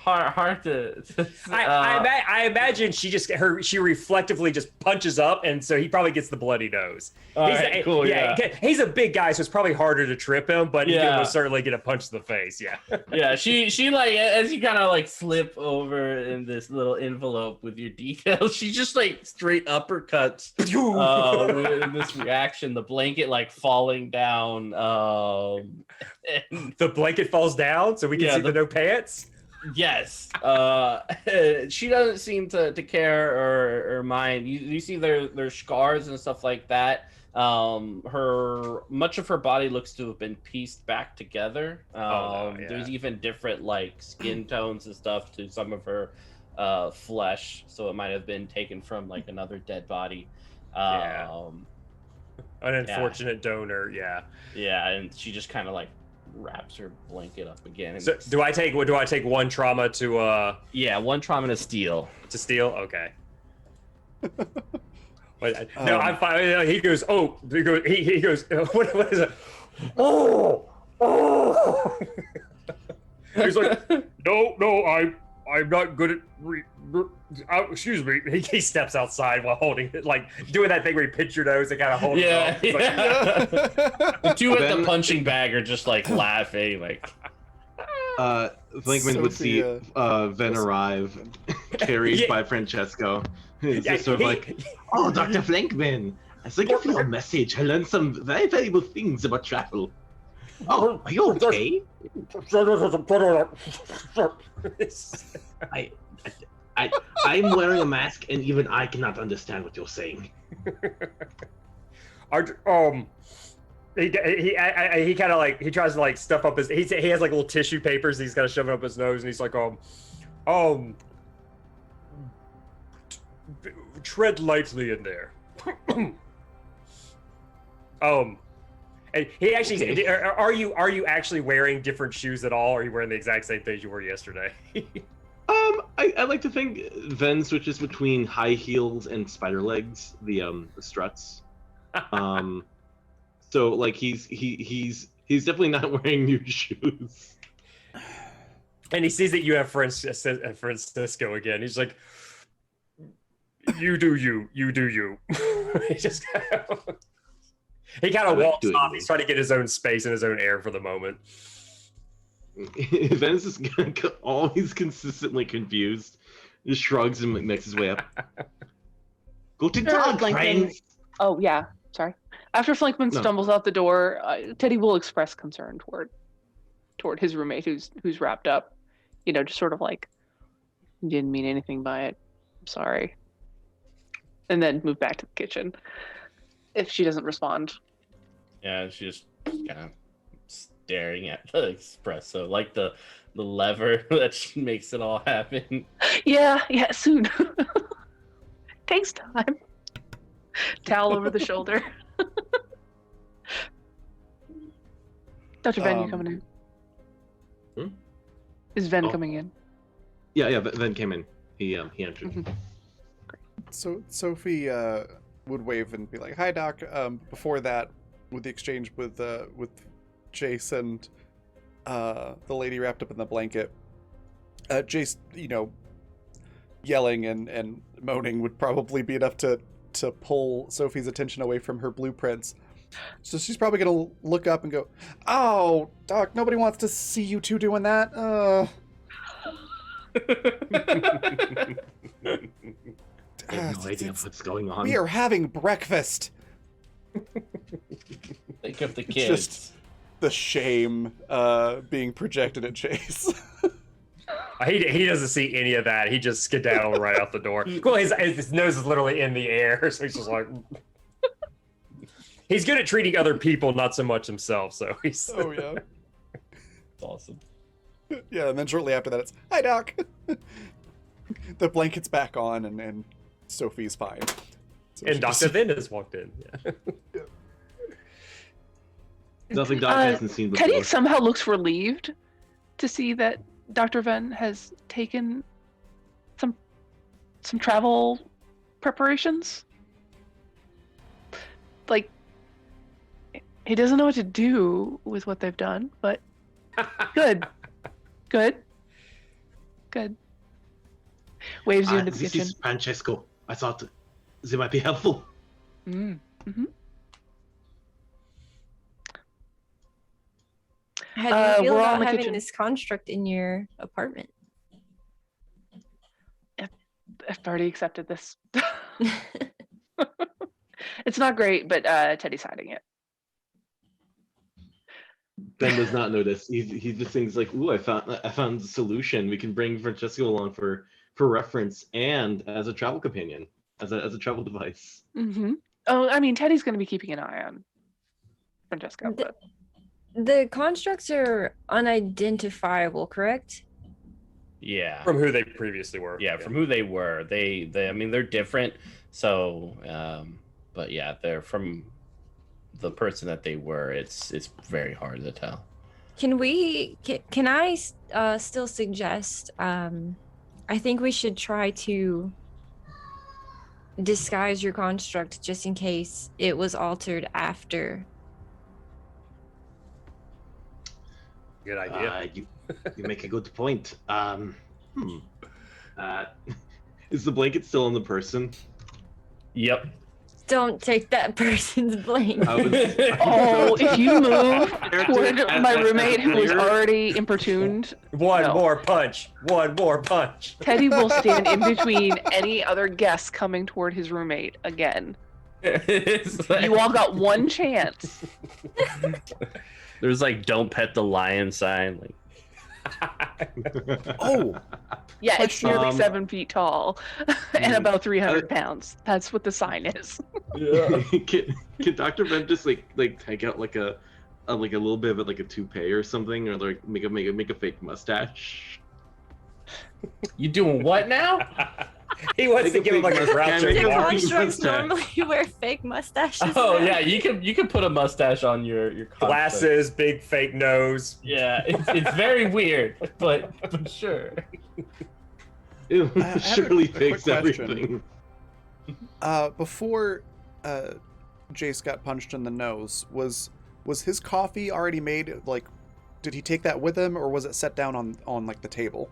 hard to. I imagine she reflectively just punches up, and so he probably gets the bloody nose. Cool. Yeah, he's a big guy, so it's probably harder to trip him, but he can most certainly get a punch to the face. Yeah. Yeah. She like as you kind of like slip over in this little envelope with your details, she just like straight uppercuts in this reaction. The blanket like falling down. The blanket falls down, so we can see the no pants. Yes. She doesn't seem to care or mind. You see there's scars and stuff like that. Much of her body looks to have been pieced back together. There's even different like skin tones and stuff to some of her flesh, so it might have been taken from like another dead body. An unfortunate donor. Yeah, and she just kind of like wraps her blanket up again. So do I take 1 trauma to 1 trauma to steal? To steal? Okay. No, I'm fine. He goes, he goes, what is it? Oh. He's like, no, I'm not good at excuse me. He steps outside while holding it, like doing that thing where you pinch your nose and kind of hold it off. Like, the 2 at the punching bag are just like laughing, like. Flinkman would see Ven arrive, carried by Francesco. It's just sort of like, oh, Dr. Flinkman, I thank you for your message. I learned some very valuable things about travel. Oh, are you okay? I'm wearing a mask, and even I cannot understand what you're saying. He kind of like he tries to like stuff up his. He has like little tissue papers. And he's got to shove it up his nose, and he's like, tread lightly in there. And he actually. Okay. Are you actually wearing different shoes at all? Or are you wearing the exact same things you wore yesterday? I like to think Ven switches between high heels and spider legs, the struts. So like he's definitely not wearing new shoes. And he sees that you have Francisco again. He's like, you do you. He just he kind of walks off. He's trying to get his own space and his own air for the moment. Ven's is always consistently confused. Just shrugs and makes his way up. Guten Tag, friends. Oh yeah, sorry. After Flinkman stumbles out the door, Teddy will express concern toward his roommate who's wrapped up. Just sort of like, didn't mean anything by it. I'm sorry. and then move back to the kitchen if she doesn't respond. Yeah, she's just kind of staring at the espresso, like the lever that makes it all happen. Yeah, soon. Takes time. Towel over the shoulder. Dr. Ven, you coming in? Is Ven coming in? Yeah. Ven came in. He entered. Mhm. So Sophie would wave and be like, "Hi, Doc." Before that, with the exchange with Jace and the lady wrapped up in the blanket, Jace, yelling and moaning would probably be enough to pull Sophie's attention away from her blueprints. So she's probably gonna look up and go, "Oh, Doc, nobody wants to see you two doing that." I have no idea what's going on. We are having breakfast. Think of the It's kids. just the shame being projected at Chase. He doesn't see any of that. He just skedaddled right out the door. Cool. His nose is literally in the air, so he's just like. He's good at treating other people, not so much himself. So he's. Oh yeah. It's awesome. Yeah, and then shortly after that, it's, "Hi, Doc." The blanket's back on, and Sophie's fine. So And she Dr. just- Vin has walked in. Yeah. Nothing Doc hasn't seen before. Teddy somehow looks relieved to see that Dr. Ven has taken some travel preparations. Like, he doesn't know what to do with what they've done, but good. Waves you into the This kitchen. is Francesco. I thought they might be helpful. Mm-hmm. How do you feel we're on about the having kitchen. this construct in your apartment? I've already accepted this. It's not great, but Teddy's hiding it. Ben does not notice. He just thinks like, "Ooh, I found the solution. We can bring Francesco along for reference and as a travel companion, as a travel device." Mm-hmm. Oh, I mean, Teddy's going to be keeping an eye on Francesca. But The constructs are unidentifiable, correct? Yeah. From who they previously were. Yeah, from who they were. They I mean, they're different. So, but yeah, they're from the person that they were. It's very hard to tell. Can I still suggest? I think we should try to disguise your construct just in case it was altered after. Good idea. You make a good point. Is the blanket still on the person? Yep. Don't take that person's blame. oh, if you move toward my roommate who is already importuned, One no. more punch. Teddy will stand in between any other guests coming toward his roommate again. It's like- You all got one chance. There's like "Don't pet the lion" sign. Like, Oh, Yeah, it's nearly 7 feet tall and about 300 pounds. That's what the sign is. Can Dr. Ben just like take out like a little bit of it, like a toupee or something, or like make a fake mustache? you doing what now? He wants to give him like a Do Groucho Marx. constructs mustache. normally wear fake mustaches? Oh now? yeah, you can put a mustache on your construct. Glasses, big fake nose. Yeah, it's very weird, but sure. It I have surely a quick fix question. everything. Before Jace got punched in the nose, was his coffee already made? Like, did he take that with him, or was it set down on like the table?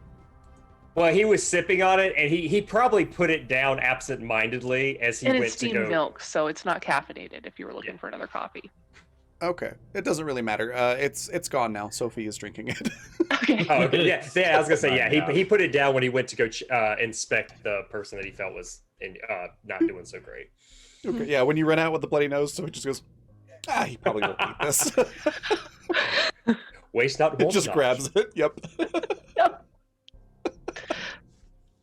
Well, he was sipping on it, and he probably put it down absent-mindedly as he And went it's to steamed go. milk, so it's not caffeinated if you were looking Yeah. for another coffee. Okay, it doesn't really matter. It's gone now. Sophie is drinking it. Okay. Oh, okay. Yeah. I was gonna say, yeah. Yeah. He put it down when he went to go inspect the person that he felt was not doing so great. Okay, yeah. When you run out with the bloody nose, so he just goes, he probably won't eat this. Waste not. It want just not. grabs it. Yep.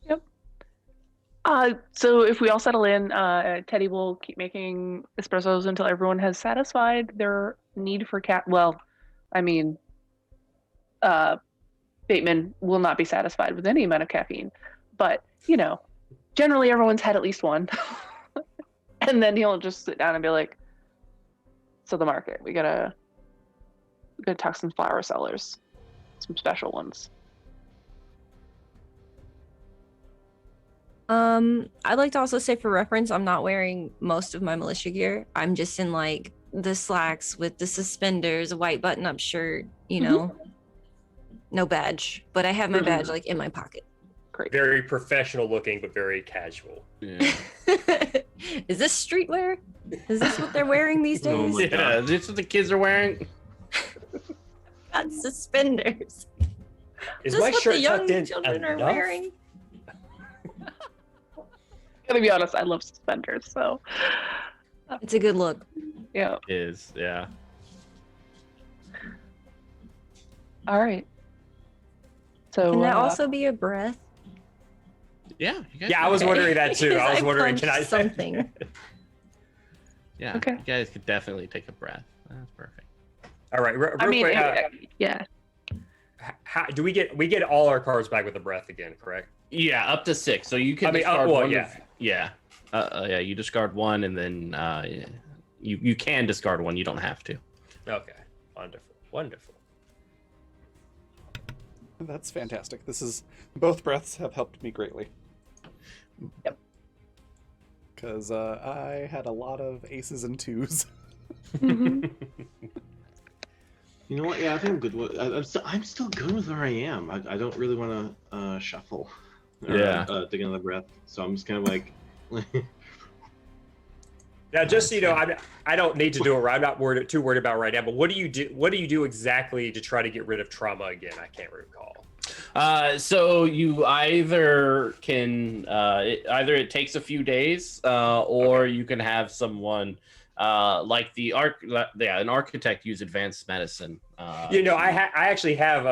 Yep. So if we all settle in, Teddy will keep making espressos until everyone has satisfied their need for Well, I mean, uh, Bateman will not be satisfied with any amount of caffeine, but generally everyone's had at least one, and then he'll just sit down and be like, "So the market, we gotta talk some flower sellers, some special ones." I'd like to also say for reference, I'm not wearing most of my militia gear. I'm just in like the slacks with the suspenders, a white button-up shirt, no badge, but I have my badge like in my pocket. Great. Very professional looking, but very casual. Yeah. Is this streetwear? Is this what they're wearing these Oh days? my Yeah, is this what the kids are wearing? Got suspenders. Is this my what shirt the young tucked in children are enough? wearing? Gotta be honest, I love suspenders, so It's a good look. yeah. Is yeah. All right. So Can that also be a breath? Yeah. You guys Yeah, I was Okay. wondering that too. I Because was wondering, can I punched something? Yeah. Okay. You guys could definitely take a breath. That's perfect. All right, real I mean, quick. yeah. How, do we get all our cards back with the breath again? Correct. Yeah, up to 6. So you can I mean, discard well, one. yeah. Yeah. You discard one, and then you can discard one. You don't have to. Okay. Wonderful. That's fantastic. Both breaths have helped me greatly. Yep. Because I had a lot of aces and twos. Mhm. You know what? Yeah, I think I'm good. I'm still good with where I am. I don't really want to shuffle. Or, Yeah. take another breath. So I'm just kind of like. Now, just so you know, I don't need to do it. I'm not too worried about it right now. But what do you do? What do you do exactly to try to get rid of trauma again? I can't recall. So you either can it takes a few days, or you can have someone like an architect use advanced medicine. I actually have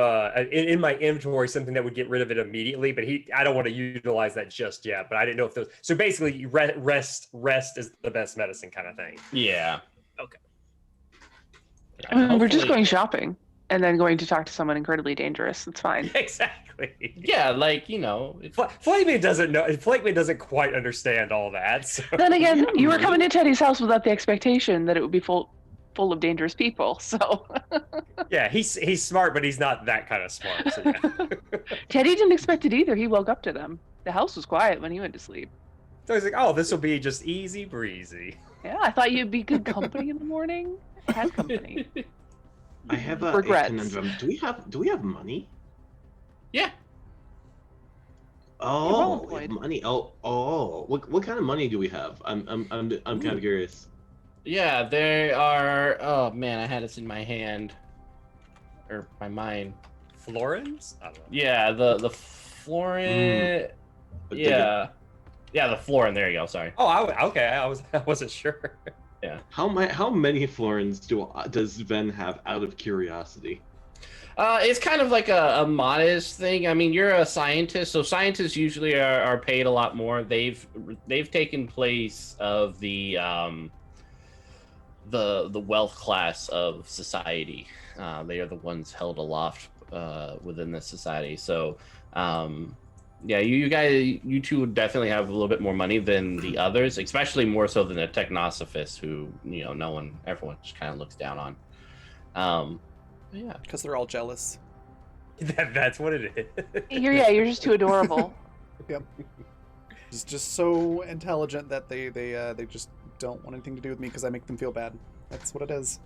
in my inventory something that would get rid of it immediately, but I don't want to utilize that just yet. But I didn't know if those. So basically, rest is the best medicine kind of thing. Yeah. Okay. I mean, we're just Hopefully- going shopping and then going to talk to someone incredibly dangerous. It's fine. Exactly. Yeah, like it's Flameman doesn't know. Flameman doesn't quite understand all that. So. Then again, you were coming to Teddy's house without the expectation that it would be full of dangerous people. So Yeah, he's smart, but he's not that kind of smart. So yeah. Teddy didn't expect it either. He woke up to them. The house was quiet when he went to sleep. So he's like, oh, this will be just easy breezy. Yeah, I thought you'd be good company in the morning. I had company. I have a Regrets. conundrum. Do we have money? Yeah. Oh, well we have employed. money. Oh. What kind of money do we have? I'm kind of curious. Yeah, there are. Oh man, I had this in my hand or my mind. Florins? I don't know. Yeah, the florin. Yeah, the florin. There you go. Sorry. Oh, okay. I wasn't sure. How many florins does Ven have out of curiosity? It's kind of like a modest thing. I mean, you're a scientist, so scientists usually are paid a lot more. They've taken place of the wealth class of society. They are the ones held aloft within the society. So, yeah, you two would definitely have a little bit more money than the others, especially more so than the technosophist, who everyone just kind of looks down on. Yeah. Because they're all jealous. That's what it is. You're just too adorable. Yep. Just so intelligent that they just don't want anything to do with me because I make them feel bad. That's what it is.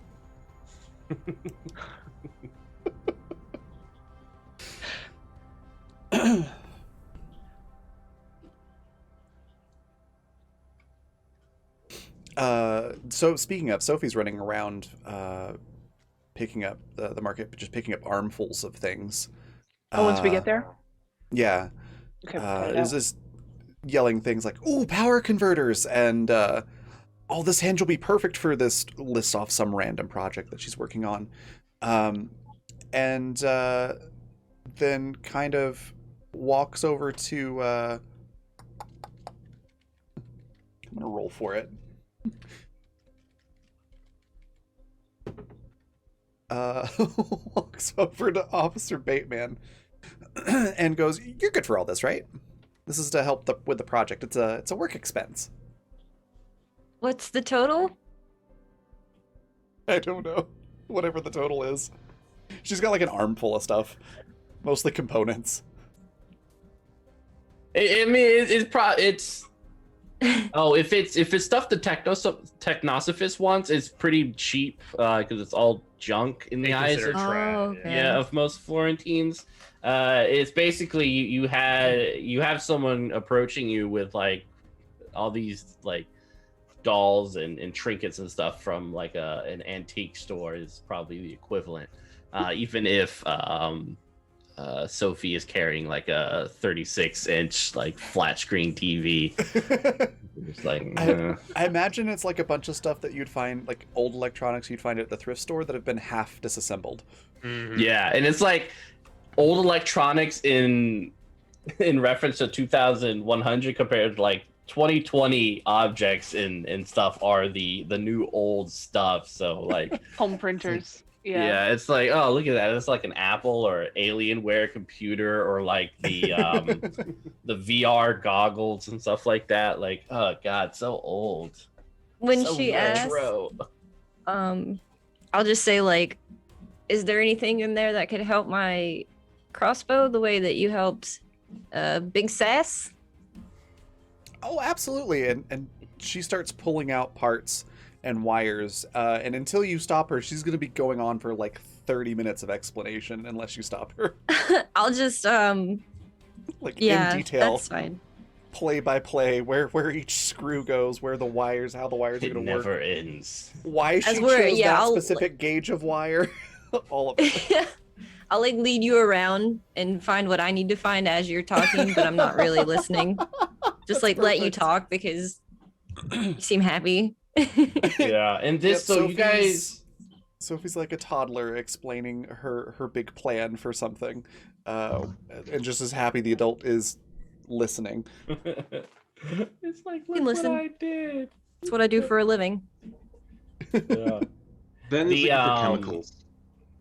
So speaking of, Sophie's running around picking up the market, just picking up armfuls of things. Once we get there? Yeah. Okay. Is this yelling things like, "Ooh, power converters!" and "Oh, this hinge will be perfect for this." Lists off some random project that she's working on, and then kind of walks over to I'm gonna roll for it. Walks over to Officer Bateman and goes, "You're good for all this, right? This is to help with the project. It's a work expense." What's the total? I don't know. Whatever the total is. She's got like an armful of stuff. Mostly components. I mean, it's oh, if it's stuff the Technosophist wants, it's pretty cheap because it's all junk in the They eyes consider of, Oh, okay. yeah, of most Florentines. It's basically you have someone approaching you with like all these like dolls and trinkets and stuff from like an antique store is probably the equivalent. Even if Sophie is carrying like a 36-inch like flat screen TV. It's like, I imagine it's like a bunch of stuff that you'd find, like old electronics you'd find at the thrift store that have been half disassembled. Mhm. yeah, and it's like old electronics in reference to 2100 compared to like 2020 objects and stuff are the new old stuff. So like Home printers. Yeah. yeah, it's like, oh, look at that. It's like an Apple or Alienware computer or like the the VR goggles and stuff like that. Like, oh god, so old. When So she asks, retro. I'll just say like, is there anything in there that could help my crossbow the way that you helped Big Sass? Oh, absolutely. And she starts pulling out parts and wires. And until you stop her, she's going to be going on for like 30 minutes of explanation unless you stop her. I'll just Like yeah, in detail, that's fine. play by play, where each screw goes, where the wires, how the wires are It going to work. never ends. Why she As chose we're- yeah, that I'll- specific gauge of wire. All of it. I'll like lead you around and find what I need to find as you're talking, but I'm not really listening. Just like let you perfect. talk because you seem happy. Yeah, and this, Yep, so you guys, Sophie's like a toddler explaining her big plan for something, and just as happy the adult is listening. it's like, can look listen. what I did. That's what I do for a living. Yeah. Then The, it's looking for um, chemicals.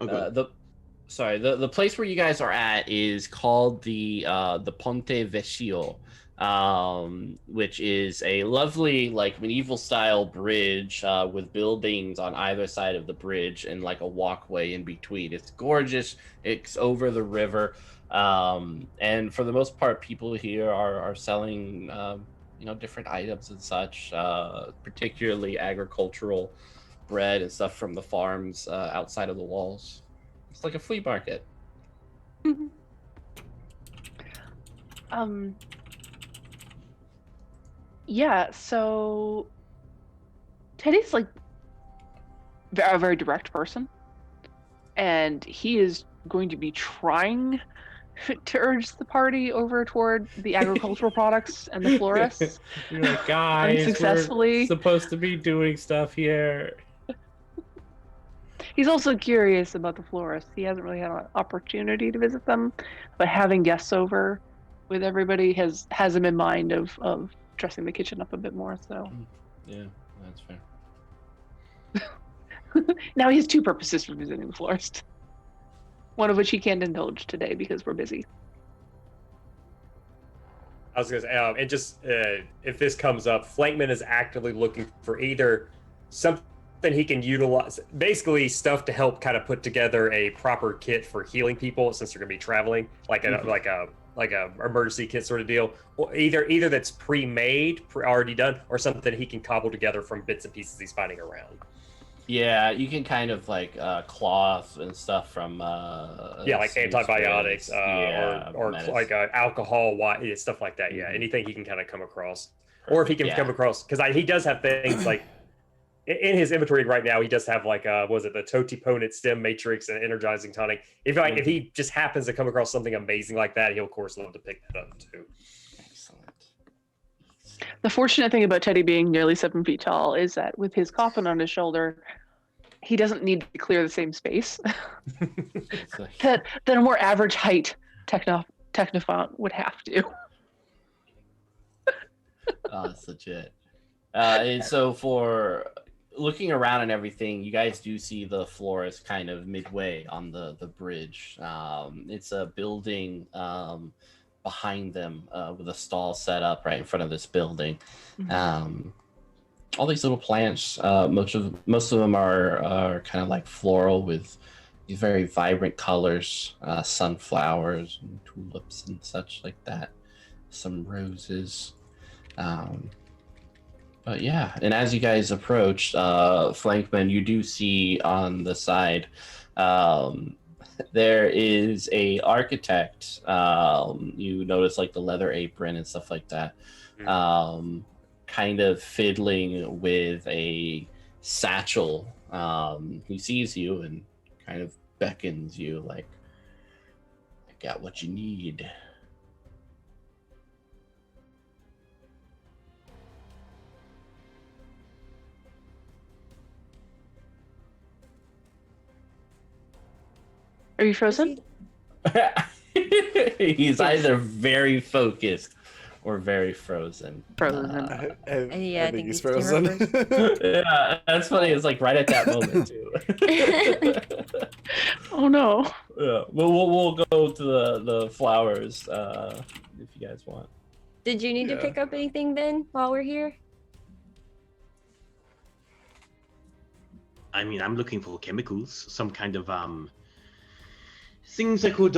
Oh, go ahead. the place where you guys are at is called the Ponte Vecchio, which is a lovely like medieval style bridge with buildings on either side of the bridge and like a walkway in between. It's gorgeous. It's over the river, and for the most part, people here are selling different items and such, particularly agricultural bread and stuff from the farms outside of the walls. It's like a flea market. Yeah, so Teddy's like a very direct person, and he is going to be trying to urge the party over toward the agricultural products and the florists. You're like, guys, Unsuccessfully. we're supposed to be doing stuff here. He's also curious about the florists. He hasn't really had an opportunity to visit them, but having guests over with everybody has him in mind of dressing the kitchen up a bit more. So Yeah, that's fair. now he has two purposes for visiting the florist. One of which he can't indulge today because we're busy. I was gonna say, and just if this comes up, Flankman is actively looking for either something he can utilize, basically stuff to help kind of put together a proper kit for healing people since they're gonna be traveling, like a emergency kit sort of deal. Or either that's pre-made, already done, or something he can cobble together from bits and pieces he's finding around. Yeah, you can kind of like cloth and stuff from Like some antibiotics, or medicine. like alcohol, wine, stuff like that. Yeah, anything he can kind of come across, or if he can come across, because he does have things like in his inventory right now. He does have like was it the Totiponent stem matrix and energizing tonic. If he just happens to come across something amazing like that, he'll of course love to pick that up too. Excellent. The fortunate thing about Teddy being nearly 7 feet tall is that with his coffin on his shoulder, he doesn't need to clear the same space It's like- that a more average height technophont would have to. oh, it's legit. And so for looking around and everything, you guys do see the florist kind of midway on the bridge. It's a building behind them with a stall set up right in front of this building. All these little plants, most of them are kind of like floral with these very vibrant colors, sunflowers and tulips and such like that. Some roses. But yeah, and as you guys approach Flankman, you do see on the side there is a architect. You notice like the leather apron and stuff like that. Kind of fiddling with a satchel. He sees you and kind of beckons you like, I got what you need. Are you frozen? He's either very focused or very frozen. Frozen. Yeah, I think he's he's frozen. Yeah, that's funny. It's like right at that moment too. Oh no. Yeah, we'll go to the flowers if you guys want. Did you need to pick up anything then while we're here? I mean, I'm looking for chemicals, some kind of things that could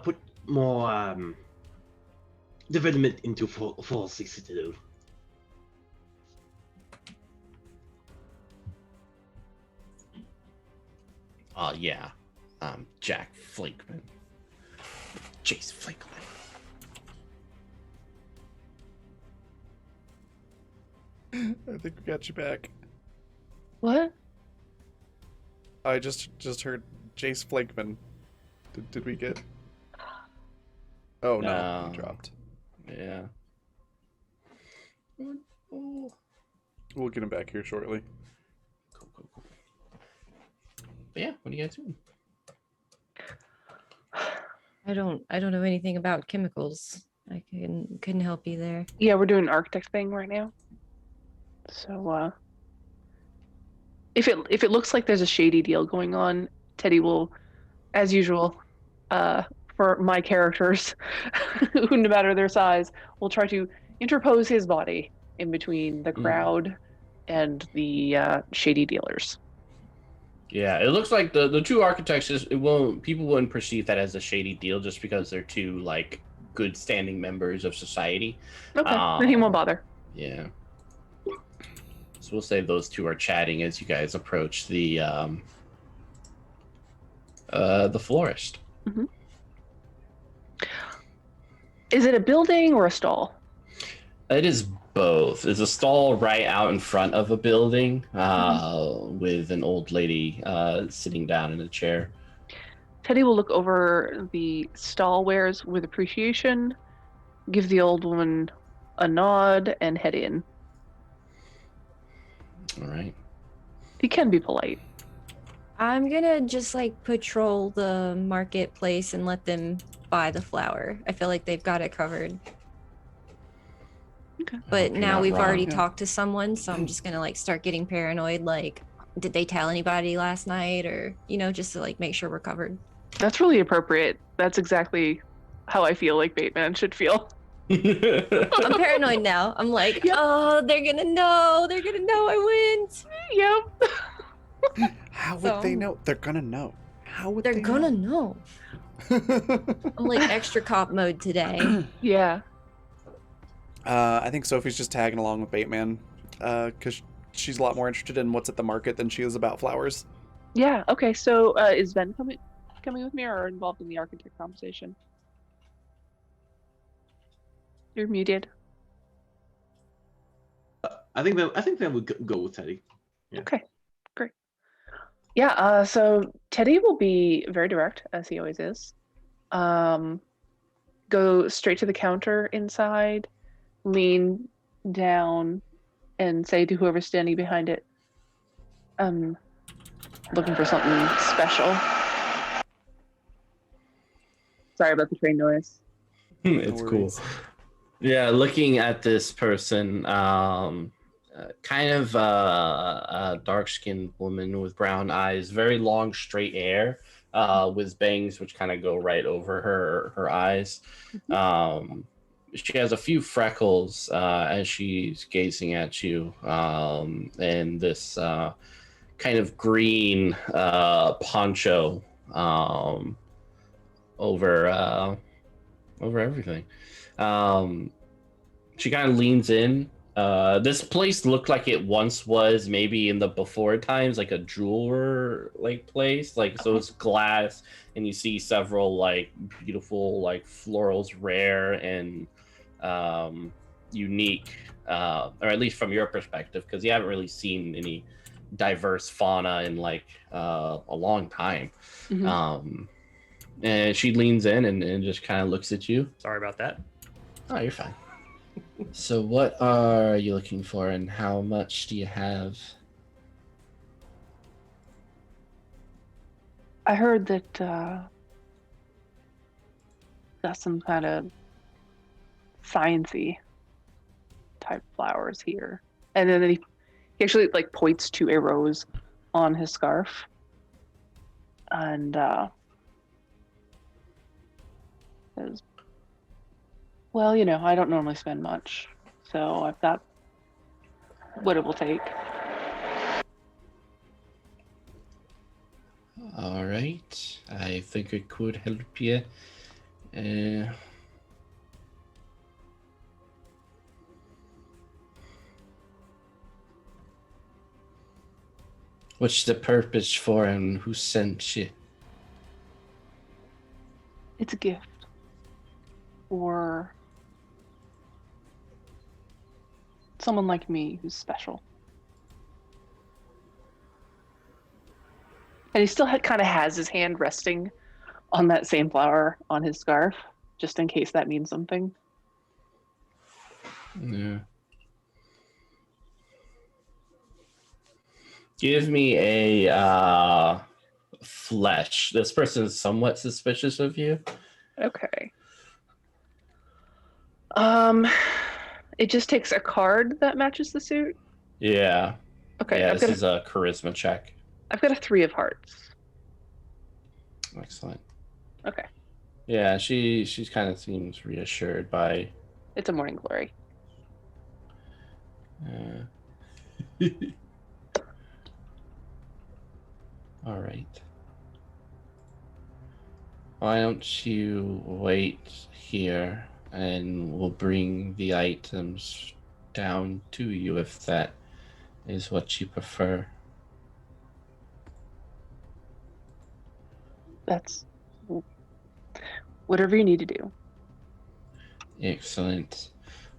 put more development into for Citadel. Yeah. Jack Flakeman. Chase Flakeman. I think we got you back. What? I just heard Jace Flankman. Did we get? Oh no, he dropped. Yeah. We'll get him back here shortly. Cool. But yeah, what are you guys doing? I don't know anything about chemicals. I couldn't help you there. Yeah, we're doing an architect thing right now. So if it looks like there's a shady deal going on, Teddy will, as usual, for my characters, who no matter their size, will try to interpose his body in between the crowd and the shady dealers. Yeah, it looks like the two architects people wouldn't perceive that as a shady deal just because they're two like good standing members of society. Okay, then he won't bother. Yeah. So we'll say those two are chatting as you guys approach the florist. Mm-hmm. Is it a building or a stall? It is both. It's a stall right out in front of a building with an old lady sitting down in a chair. Teddy will look over the stall wares with appreciation, give the old woman a nod, and head in. All right. He can be polite. I'm gonna just like patrol the marketplace and let them buy the flour. I feel like they've got it covered. Okay. But now we've already Yeah. talked to someone, so I'm just gonna like start getting paranoid. Like, did they tell anybody last night, or just to like make sure we're covered? That's really appropriate. That's exactly how I feel like Bateman should feel. I'm paranoid now. I'm like, oh, they're gonna know. They're gonna know I went. Yep. How would they know? They're gonna know. How would They're they gonna know? I'm like extra cop mode today. Yeah. I think Sophie's just tagging along with Bateman because she's a lot more interested in what's at the market than she is about flowers. Yeah. Okay. So is Ben coming with me or involved in the architect conversation? You're muted. I think that would go with Teddy. Yeah. Okay. Great. Yeah. So Teddy will be very direct, as he always is. Go straight to the counter inside, lean down, and say to whoever's standing behind it, looking for something special. Sorry about the train noise. It's No cool. worries. Yeah, looking at this person, kind of a dark-skinned woman with brown eyes, very long, straight hair, with bangs which kind of go right over her eyes. She has a few freckles as she's gazing at you, and this kind of green poncho over over everything. She kind of leans in. This place looked like it once was maybe in the before times, like a jeweler like place. Like so it's glass and you see several like beautiful like florals, rare and unique, or at least from your perspective, because you haven't really seen any diverse fauna in like a long time. And she leans in and just kind of looks at you. Sorry about that. Oh, you're fine. So what are you looking for and how much do you have? I heard that got some kind of sciencey type flowers here. And then he actually like points to a rose on his scarf. And says, well, you know, I don't normally spend much, so I've got what it will take. All right, I think it could help you. What's the purpose for and who sent you? It's a gift for someone like me who's special. And he still kind of has his hand resting on that same flower on his scarf, just in case that means something. Yeah. Give me a flesh. This person is somewhat suspicious of you. Okay. It just takes a card that matches the suit. Yeah. Okay. Yeah, this is a charisma check. I've got a 3 of hearts. Excellent. Okay. Yeah, she's kind of seems reassured by. It's a morning glory. All right. Why don't you wait here and we'll bring the items down to you if that is what you prefer. That's whatever you need to do. Excellent.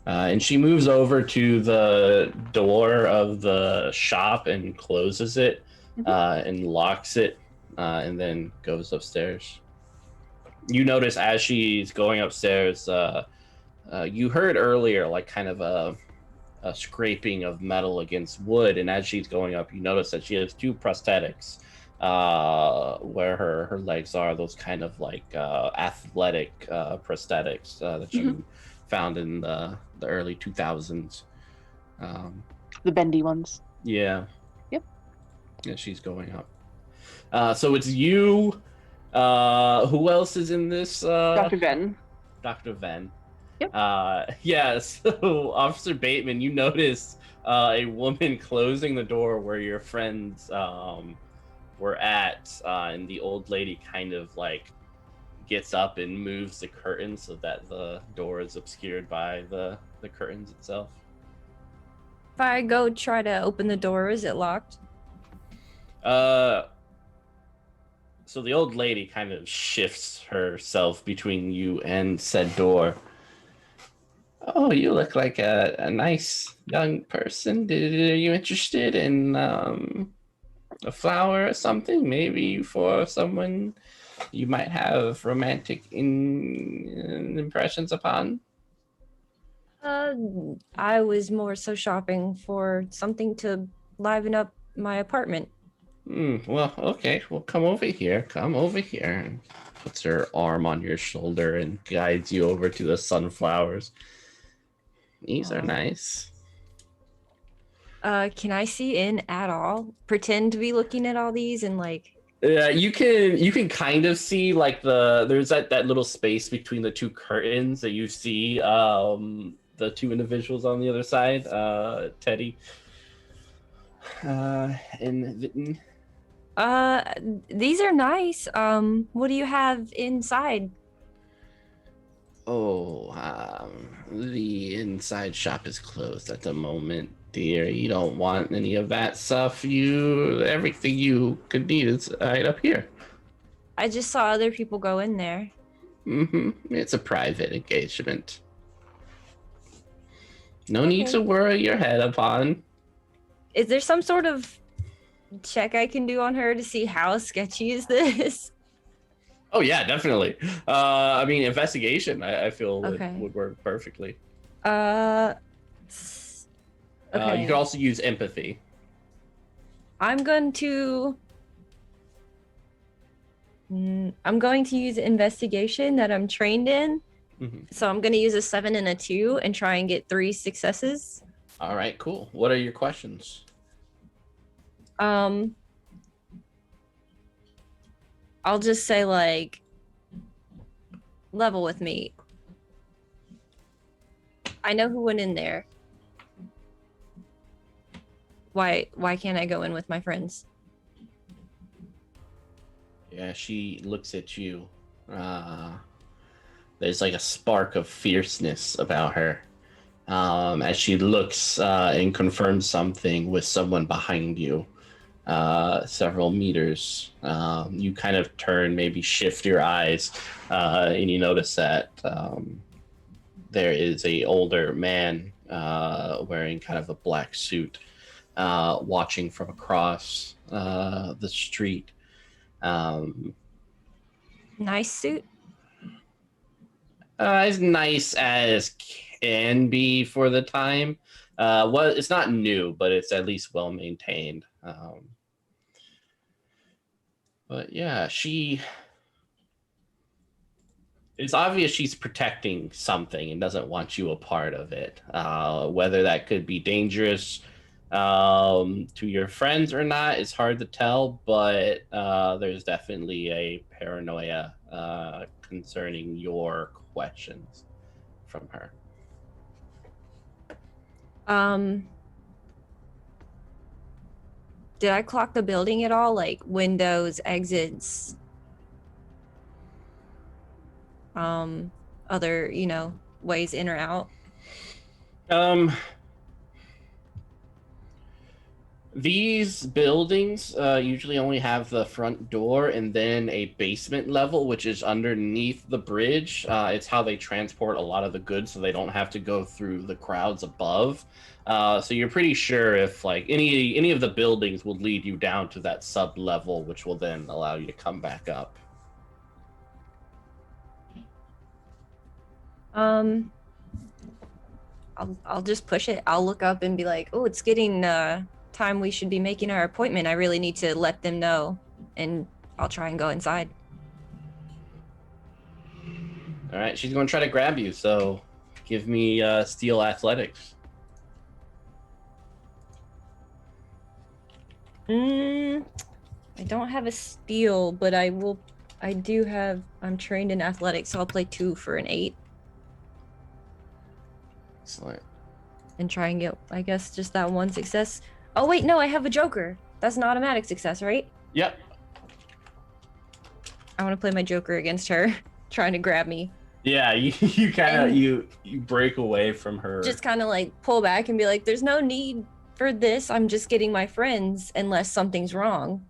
And she moves over to the door of the shop and closes it and locks it and then goes upstairs. You notice as she's going upstairs, you heard earlier like kind of a scraping of metal against wood, and as she's going up, you notice that she has 2 prosthetics where her legs are, those kind of like athletic prosthetics that you found in the early 2000s. The bendy ones. Yeah. Yep. Yeah, she's going up. So it's you. Who else is in this? Dr. Venn. Dr. Venn. Yep. Yeah, so Officer Bateman, you notice a woman closing the door where your friends were at, and the old lady kind of like gets up and moves the curtain so that the door is obscured by the curtains itself. If I go try to open the door, is it locked? So the old lady kind of shifts herself between you and said door. Oh, you look like a nice young person. Are you interested in a flower or something? Maybe for someone you might have romantic impressions upon? I was more so shopping for something to liven up my apartment. Well, okay. Well, come over here. Come over here. And puts her arm on your shoulder and guides you over to the sunflowers. These are nice. Can I see in at all? Pretend to be looking at all these and like. Yeah, you can kind of see like there's that little space between the two curtains that you see the two individuals on the other side, Teddy and Vitten. These are nice. What do you have inside? Oh, the inside shop is closed at the moment, dear. You don't want any of that stuff. Everything you could need is right up here. I just saw other people go in there. It's a private engagement. No need Okay. to worry your head upon. Is there some sort of check I can do on her to see how sketchy is this? Oh yeah, definitely. I mean, investigation. I feel Okay. would work perfectly. Okay. You could also use empathy. I'm going to use investigation that I'm trained in. So I'm going to use a 7 and a 2 and try and get 3 successes. All right, cool. What are your questions? I'll just say like, level with me. I know who went in there. Why can't I go in with my friends? Yeah, she looks at you. There's like a spark of fierceness about her as she looks and confirms something with someone behind you. Several meters. You kind of turn, maybe shift your eyes, and you notice that there is a older man wearing kind of a black suit, watching from across the street. Nice suit. As nice as can be for the time. Well, it's not new, but it's at least well maintained. But yeah, it's obvious she's protecting something and doesn't want you a part of it. Whether that could be dangerous to your friends or not is hard to tell, but there's definitely a paranoia concerning your questions from her. Did I clock the building at all? Like windows, exits, other, ways in or out? These buildings usually only have the front door and then a basement level, which is underneath the bridge. It's how they transport a lot of the goods, so they don't have to go through the crowds above. So you're pretty sure if like any of the buildings will lead you down to that sub level, which will then allow you to come back up. I'll just push it. I'll look up and be like, oh, it's getting time we should be making our appointment. I really need to let them know, and I'll try and go inside. All right, she's going to try to grab you, so give me steel athletics. I don't have a steal, but I'm trained in athletics, so I'll play 2 for an 8 Excellent. and try and get, I guess, just that 1 success. Oh wait, no, I have a joker. That's an automatic success, right? Yep. I want to play my joker against her, trying to grab me. Yeah, you kind of you break away from her. Just kind of like pull back and be like, there's no need for this. I'm just getting my friends unless something's wrong.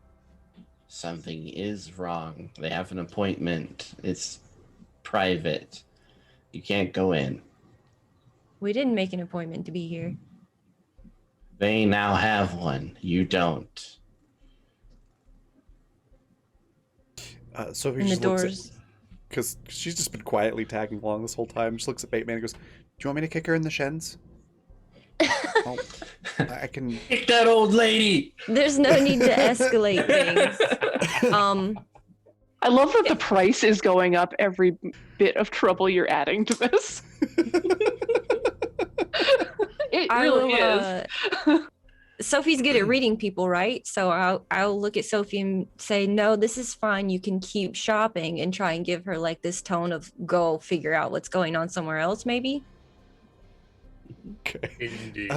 Something is wrong. They have an appointment. It's private. You can't go in. We didn't make an appointment to be here. They now have one. You don't. Sophie And the just looks doors. because she's just been quietly tagging along this whole time. Just looks at Bateman and goes, "Do you want me to kick her in the shins?" Well, I can. Kick that old lady. There's no need to escalate things. I love that the price is going up every bit of trouble you're adding to this. It I really will, is. Sophie's good at reading people, right? So I'll look at Sophie and say, no, this is fine. You can keep shopping, and try and give her like this tone of go figure out what's going on somewhere else, maybe. Okay. Indeed.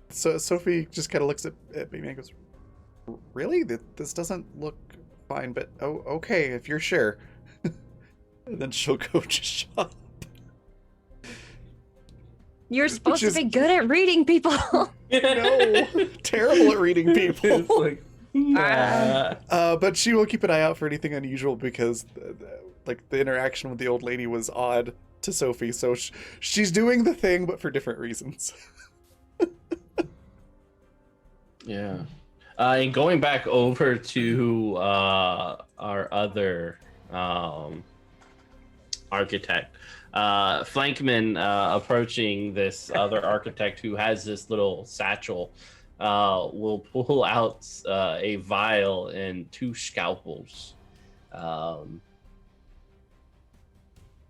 So Sophie just kind of looks at Mimi and goes, "Really? This doesn't look fine, but okay, if you're sure." And then she'll go to shop. You're supposed is- to be good at reading people. No, terrible at reading people. It's like, But she will keep an eye out for anything unusual because, like, the interaction with the old lady was odd to Sophie. So she's doing the thing, but for different reasons. yeah. And going back over to our other architect, Flankman approaching this other architect who has this little satchel will pull out a vial and 2 scalpels.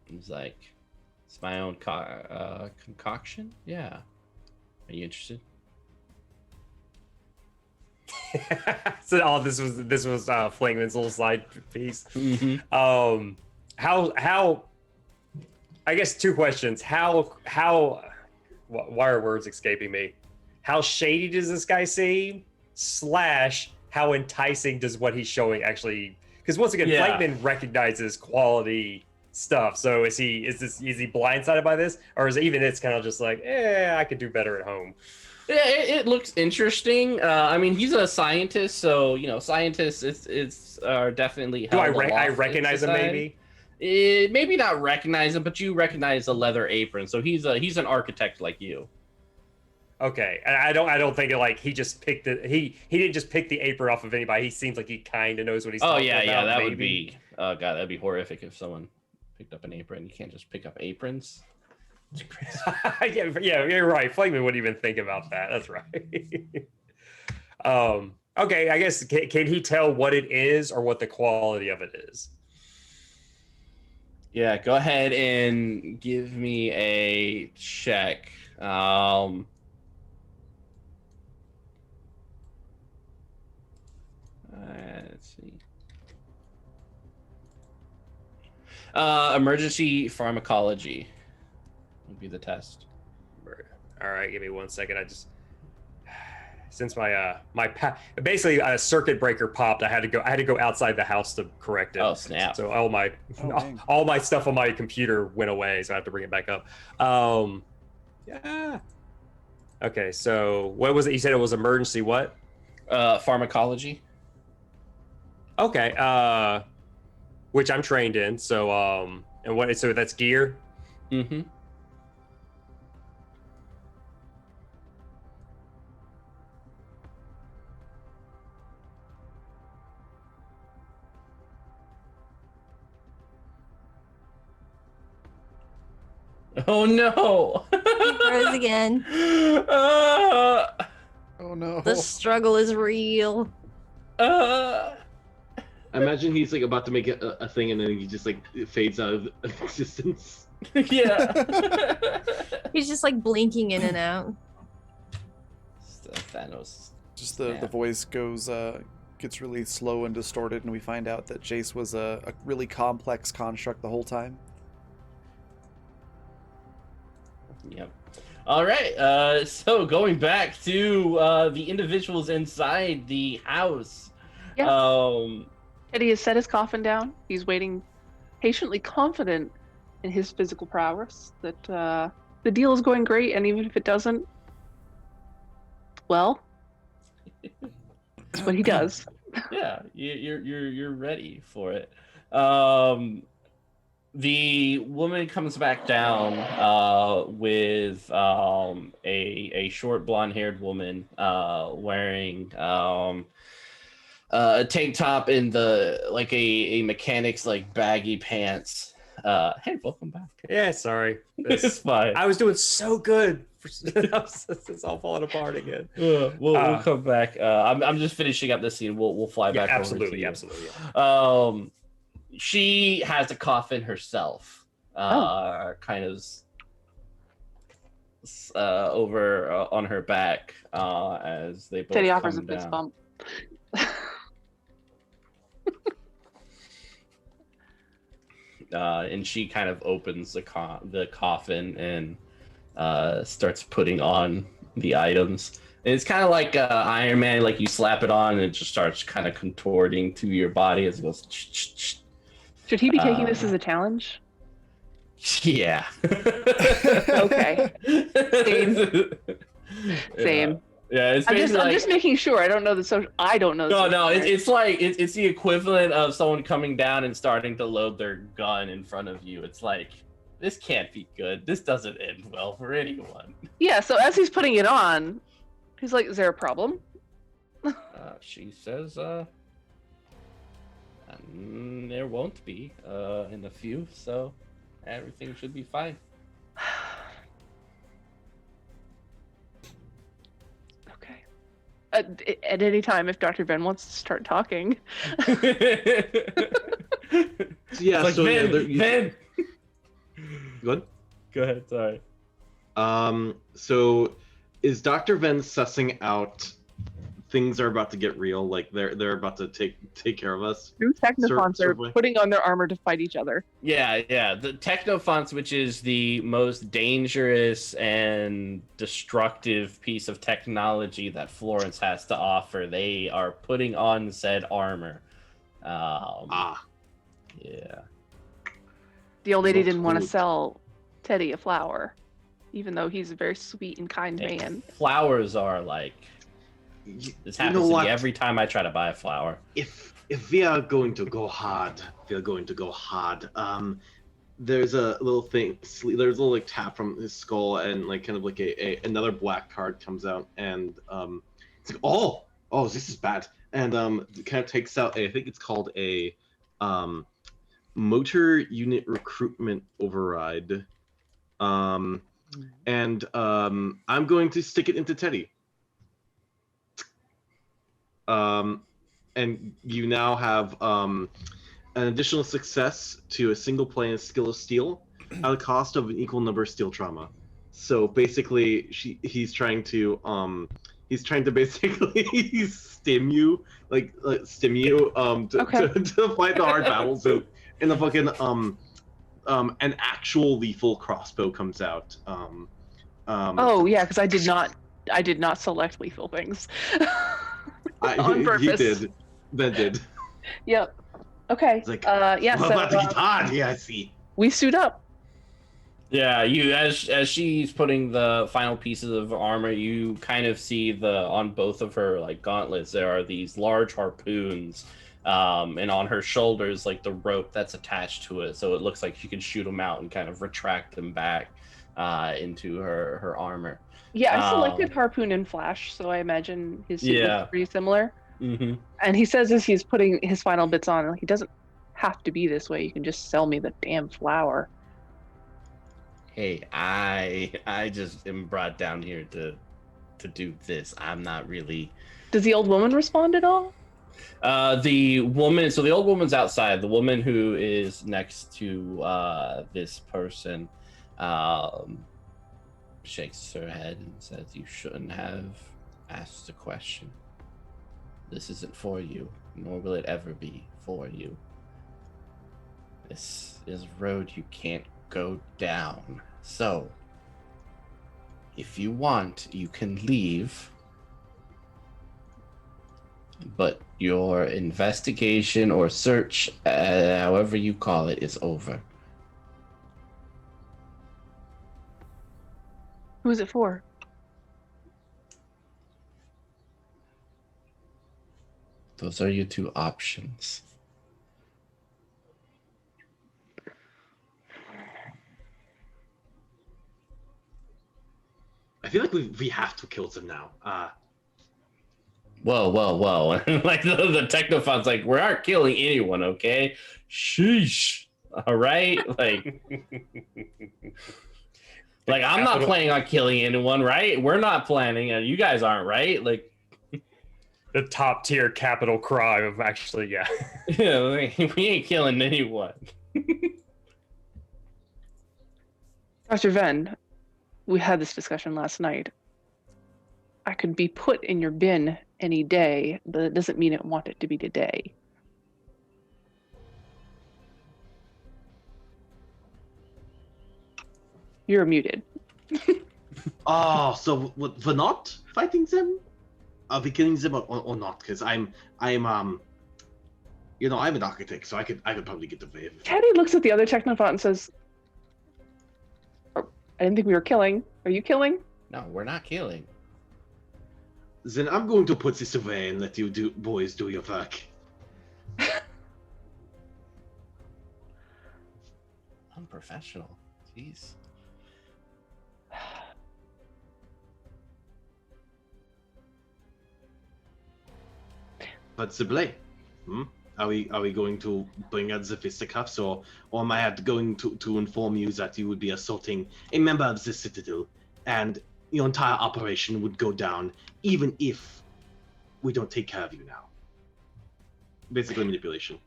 He's like, it's my own concoction. Yeah, are you interested? So this was Flingman's little side piece. Mm-hmm. How I guess 2 questions. Why are words escaping me? How shady does this guy seem? / how enticing does what he's showing actually? Because once again, Yeah. Flagman recognizes quality stuff. So is he blindsided by this, or is it's kind of just like, I could do better at home? Yeah, it looks interesting. I mean, he's a scientist, so scientists are definitely. Do I held aloft in recognize him? society. Maybe. Maybe not recognize him, but you recognize the leather apron. So he's an architect like you. Okay, and I don't think he just picked he didn't just pick the apron off of anybody. He seems like he kind of knows what he's. Oh talking yeah, about, that maybe. would be. Oh god, that'd be horrific if someone picked up an apron. You can't just pick up aprons. It's crazy. yeah, you're right. Flagman wouldn't even think about that. That's right. Okay, I guess can he tell what it is or what the quality of it is? Yeah, go ahead and give me a check. Let's see. Emergency pharmacology would be the test. All right, give me 1 second. I just since basically a circuit breaker popped, I had to go outside the house to correct it. Oh snap! So all my stuff on my computer went away, so I have to bring it back up. Yeah. Okay, so what was it? You said it was emergency what? Pharmacology. Okay, which I'm trained in. So and what? So that's gear. Mm-hmm. Oh no! He froze again. Oh no. The struggle is real. I imagine he's like about to make a thing, and then he just like fades out of existence. Yeah. He's just like blinking in and out. Thanos. Just the voice gets really slow and distorted, and we find out that Jace was a really complex construct the whole time. Yep. All right. So going back to the individuals inside the house. Yeah. Eddie has set his coffin down. He's waiting, patiently confident in his physical prowess that the deal is going great, and even if it doesn't, well, it's what he does. Yeah, you're ready for it. The woman comes back down with a short blonde-haired woman wearing a tank top and a mechanic's baggy pants. Hey, welcome back. Yeah, sorry. It's fine. I was doing so good. It's all falling apart again. We'll come back. I'm just finishing up this scene. We'll fly back. Absolutely, over to you. absolutely. She has a coffin herself. Kind of. over on her back as they both Teddy offers a come fist down. bump. And she kind of opens the coffin and starts putting on the items. And it's kind of like Iron Man, like you slap it on and it just starts kind of contorting to your body as it goes. Should he be taking this as a challenge? Yeah. Okay. Same. Yeah, it's I'm basically just making sure. I don't know the social. I don't know. No, it's like it's the equivalent of someone coming down and starting to load their gun in front of you. It's like, this can't be good. This doesn't end well for anyone. Yeah. So as he's putting it on, he's like, "Is there a problem?" She says, there won't be in a few, so everything should be fine." Okay. At any time, if Dr. Ben wants to start talking. Yeah, Like, so Ben. Good. Go ahead. Sorry. So is Dr. Venn sussing out things are about to get real? Like they're about to take care of us? Two technophants Sort are of way. putting on their armor to fight each other. Yeah. The Technophants, which is the most dangerous and destructive piece of technology that Florence has to offer, they are putting on said armor. Yeah. The old lady Not didn't want to good. sell Teddy a flower, even though he's a very sweet and kind man. Flowers are like, this You happens know to what? me every time I try to buy a flower. If we are going to go hard, there's a little thing. There's a little like tap from his skull, and like kind of like another black card comes out, and it's like, oh, this is bad, and it kind of takes out. I think it's called a motor unit recruitment override. And I'm going to stick it into Teddy. And you now have an additional success to a single plane skill of steel at a cost of an equal number of steel trauma. So basically, he's trying to basically stim you to fight the hard battles. And the fucking an actual lethal crossbow comes out. Oh yeah, because I did not select lethal things. On purpose. He did. Ben did. Yep. Okay. It's like, yeah. we're So about to get hard. Yeah, I see. we suit up. Yeah, you as she's putting the final pieces of armor, you kind of see on both of her like gauntlets there are these large harpoons, and on her shoulders like the rope that's attached to it, so it looks like she can shoot them out and kind of retract them back into her armor. Yeah, I selected harpoon and flash, so I imagine his suit Yeah. looks pretty similar. Mm-hmm. And he says as he's putting his final bits on, he doesn't have to be this way. You can just sell me the damn flower. Hey, I just am brought down here to do this. I'm not really. Does the old woman respond at all? The woman. So the old woman's outside. The woman who is next to this person shakes her head and says, "You shouldn't have asked the question. This isn't for you, nor will it ever be for you. This is a road you can't go down. So, if you want, you can leave. But your investigation or search, however you call it, is over." Who is it for? Those are your two options. I feel like we have to kill them now. Whoa. Like the Technophant's like, we aren't killing anyone, okay? Sheesh. All right? Like, like I'm not planning on killing anyone, right? We're not planning, and you guys aren't, right? Like, The top tier capital crime of actually, yeah. we ain't killing anyone. Dr. Venn, we had this discussion last night. I could be put in your bin any day, but it doesn't mean I want it to be today. You're muted. Oh, so we're not fighting them? Are we killing them or not? Because I'm I'm an architect, so I could probably get away with it. Teddy looks at the other Technobot and says, "Oh, I didn't think we were killing. Are you killing?" No, we're not killing. Then I'm going to put this away and let you boys do your work. Unprofessional. Jeez. But Ziblay, are we going to bring out the fisticuffs, or am I going to inform you that you would be assaulting a member of the Citadel, and your entire operation would go down, even if we don't take care of you now? Basically manipulation.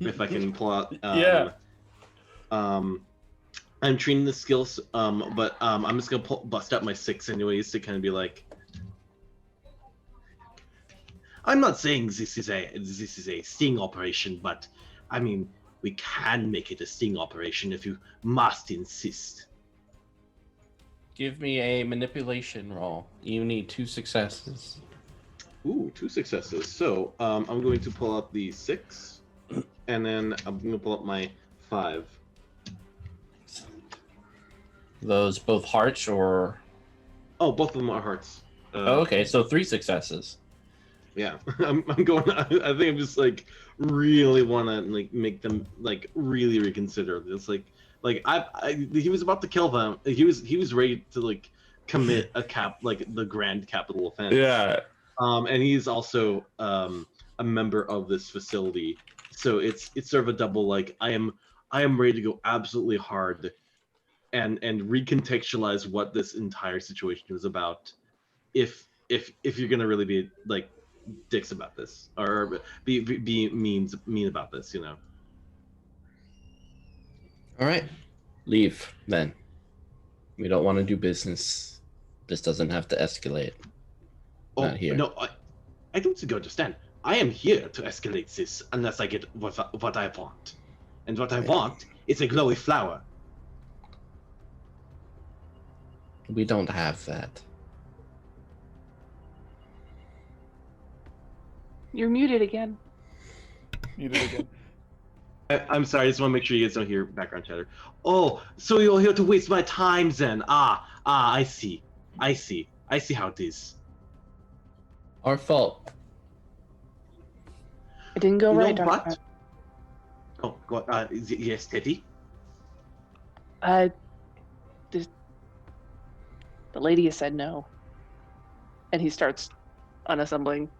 If I can pull out. Yeah. I'm training the skills, but I'm just gonna bust out my 6 anyways to kind of be like. I'm not saying this is a sting operation, but I mean we can make it a sting operation if you must insist. Give me a manipulation roll. You need 2 successes. Ooh, 2 successes. So I'm going to pull out the 6, and then I'm going to pull up my 5. Those both hearts or? Oh, both of them are hearts. Okay, so 3 successes. Yeah, I'm going. I think I'm just like really want to like make them like really reconsider. It's like he was about to kill them. He was ready to like commit the grand capital offense. Yeah. And he's also a member of this facility, so it's sort of a double like I am ready to go absolutely hard, and recontextualize what this entire situation is about. If you're gonna really be like dicks about this, or be mean about this, All right. Leave, then. We don't want to do business. This doesn't have to escalate. Oh Not here. no, I don't think you understand. I am here to escalate this unless I get what I want, and what I want is a glowy flower. We don't have that. You're muted again. Muted again. I'm sorry, I just want to make sure you guys don't hear background chatter. Oh, so you're here to waste my time then? I see how it is. Our fault. It didn't go You right, know Dr. what? Oh, God, yes, Teddy. The lady has said no. And he starts unassembling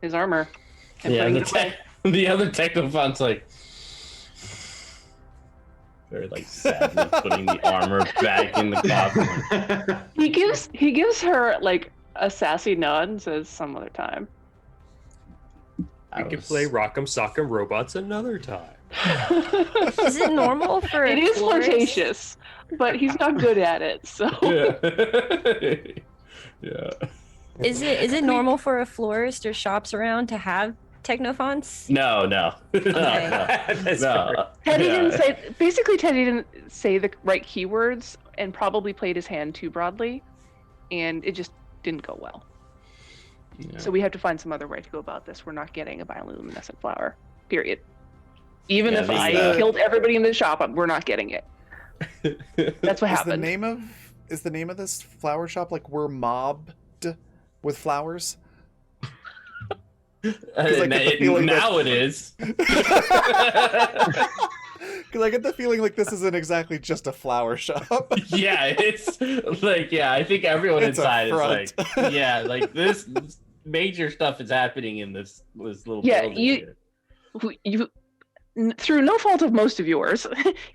his armor and putting it away. The other Technophant's like very like sadly putting the armor back in the coffin. He gives her like a sassy nod and says some other time. We can play Rock'em Sock'em Robots another time. Is it normal for It is florists- flirtatious, but he's not good at it, so Yeah. Is it normal for a florist or shops around to have technophants? No. Okay. No. Teddy didn't say the right keywords and probably played his hand too broadly, and it just didn't go well. Yeah. So we have to find some other way to go about this. We're not getting a bioluminescent flower. Period. Even if I killed everybody in the shop, we're not getting it. That's what happened. Is the name of this flower shop like we're mobbed with flowers? I get the feeling now it is. Because I get the feeling like this isn't exactly just a flower shop. Yeah, it's like I think everyone It's a inside is front. like like this major stuff is happening in this little building here. You through no fault of most of yours,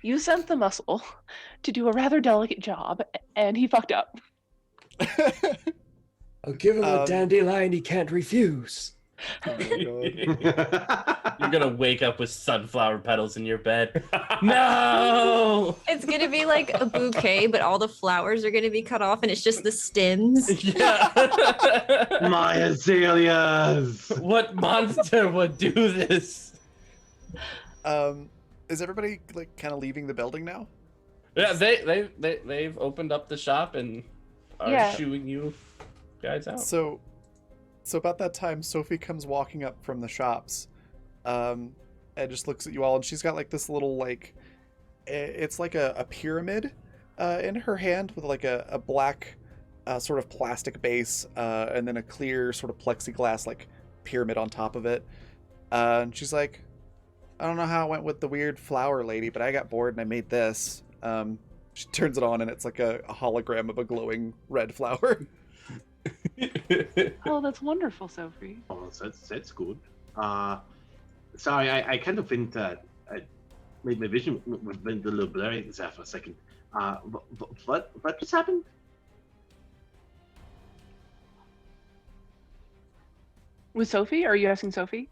you sent the muscle to do a rather delicate job, and he fucked up. I'll give him a dandelion he can't refuse. Oh my god. You're gonna wake up with sunflower petals in your bed. No. It's gonna be like a bouquet, but all the flowers are gonna be cut off, and it's just the stems. Yeah. My azaleas. What monster would do this? Is everybody like kind of leaving the building now? Yeah, they've opened up the shop and are Yeah. shooing you guys out. So about that time, Sophie comes walking up from the shops, and just looks at you all, and she's got like this little like, it's like a pyramid, in her hand with like a black, sort of plastic base, and then a clear sort of plexiglass like pyramid on top of it. And she's like, I don't know how it went with the weird flower lady, but I got bored and I made this. She turns it on and it's like a hologram of a glowing red flower. Oh, that's wonderful, Sophie. Oh, that's good. Sorry, I kind of went. My vision went a little blurry there for a second. What just happened? With Sophie? Are you asking Sophie?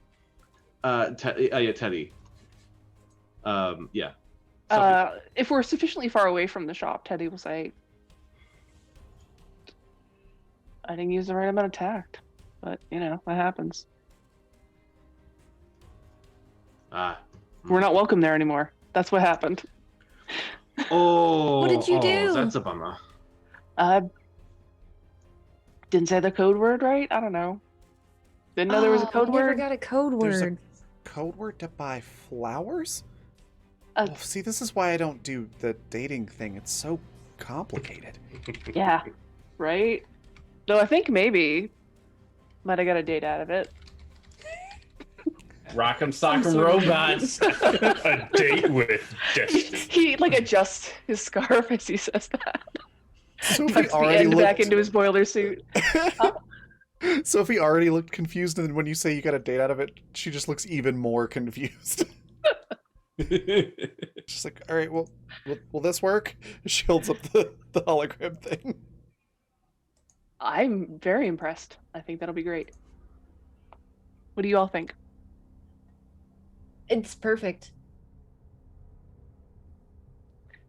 Yeah, Teddy. Yeah. If we're sufficiently far away from the shop, Teddy will say, I didn't use the right amount of tact. But, that happens. We're not welcome there anymore. That's what happened. Oh. What did you do? That's a bummer. Didn't say the code word right? I don't know. Didn't know there was a code I never word? got a code There's a word. code word to buy flowers? Uh, Oh, see, this is why I don't do the dating thing. It's so complicated. Yeah. Right? Though I think maybe might have got a date out of it. Rock'em sock'em sort of- robots. A date with destiny. He adjusts his scarf as he says that. Sophie Tucks the already end back looked. into his boiler suit. Sophie already looked confused, and then when you say you got a date out of it, she just looks even more confused. She's like, "All right, well, will this work?" She holds up the hologram thing. I'm very impressed. I think that'll be great. What do you all think? It's perfect.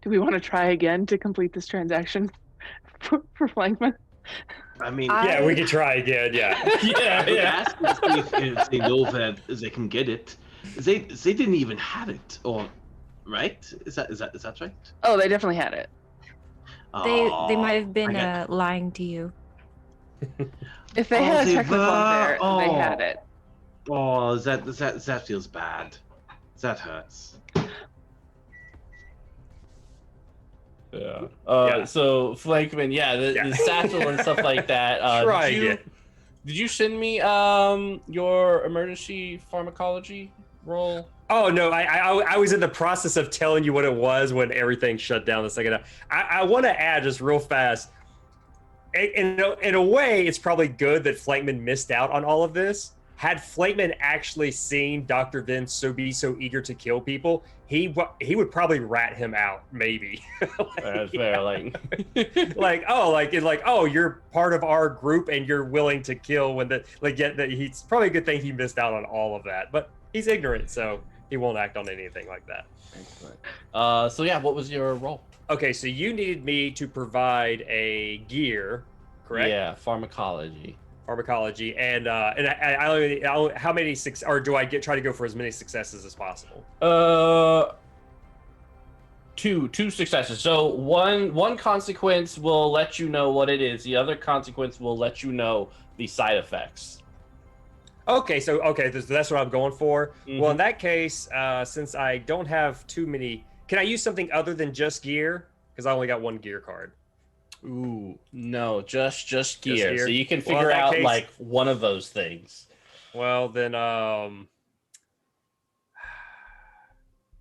Do we want to try again to complete this transaction for Flankman? I mean, Yeah, we could try again. Yeah. Yeah, I would yeah. ask them to see if they know that they can get it. They didn't even have it, or right? Is that right? Oh, they definitely had it. They might have I been got- lying to you. If they Oh, had a they technical there, they were. had it. Oh, that feels bad. That hurts. Yeah. Yeah. So Flankman, the satchel and stuff like that. Try did you, again. did you send me your emergency pharmacology roll? Oh no, I was in the process of telling you what it was when everything shut down the second. I want to add just real fast. In a way, it's probably good that Flankman missed out on all of this. Had Flankman actually seen Dr. Vin be so eager to kill people, he would probably rat him out, maybe. That's fair. Oh, you're part of our group and you're willing to kill when he's probably a good thing he missed out on all of that. But he's ignorant, so he won't act on anything like that. Excellent. So yeah, what was your roll? Okay, so you needed me to provide a gear, correct? Yeah, pharmacology. Pharmacology, and I only how many or do I try to go for as many successes as possible? Two successes. So one consequence will let you know what it is. The other consequence will let you know the side effects. Okay, so that's what I'm going for. Well, in that case, since I don't have too many, can I use something other than just gear? Because I only got one gear card. Ooh, no, just gear. gear? So you can Well, in figure that out case- like one of those things. Well, then,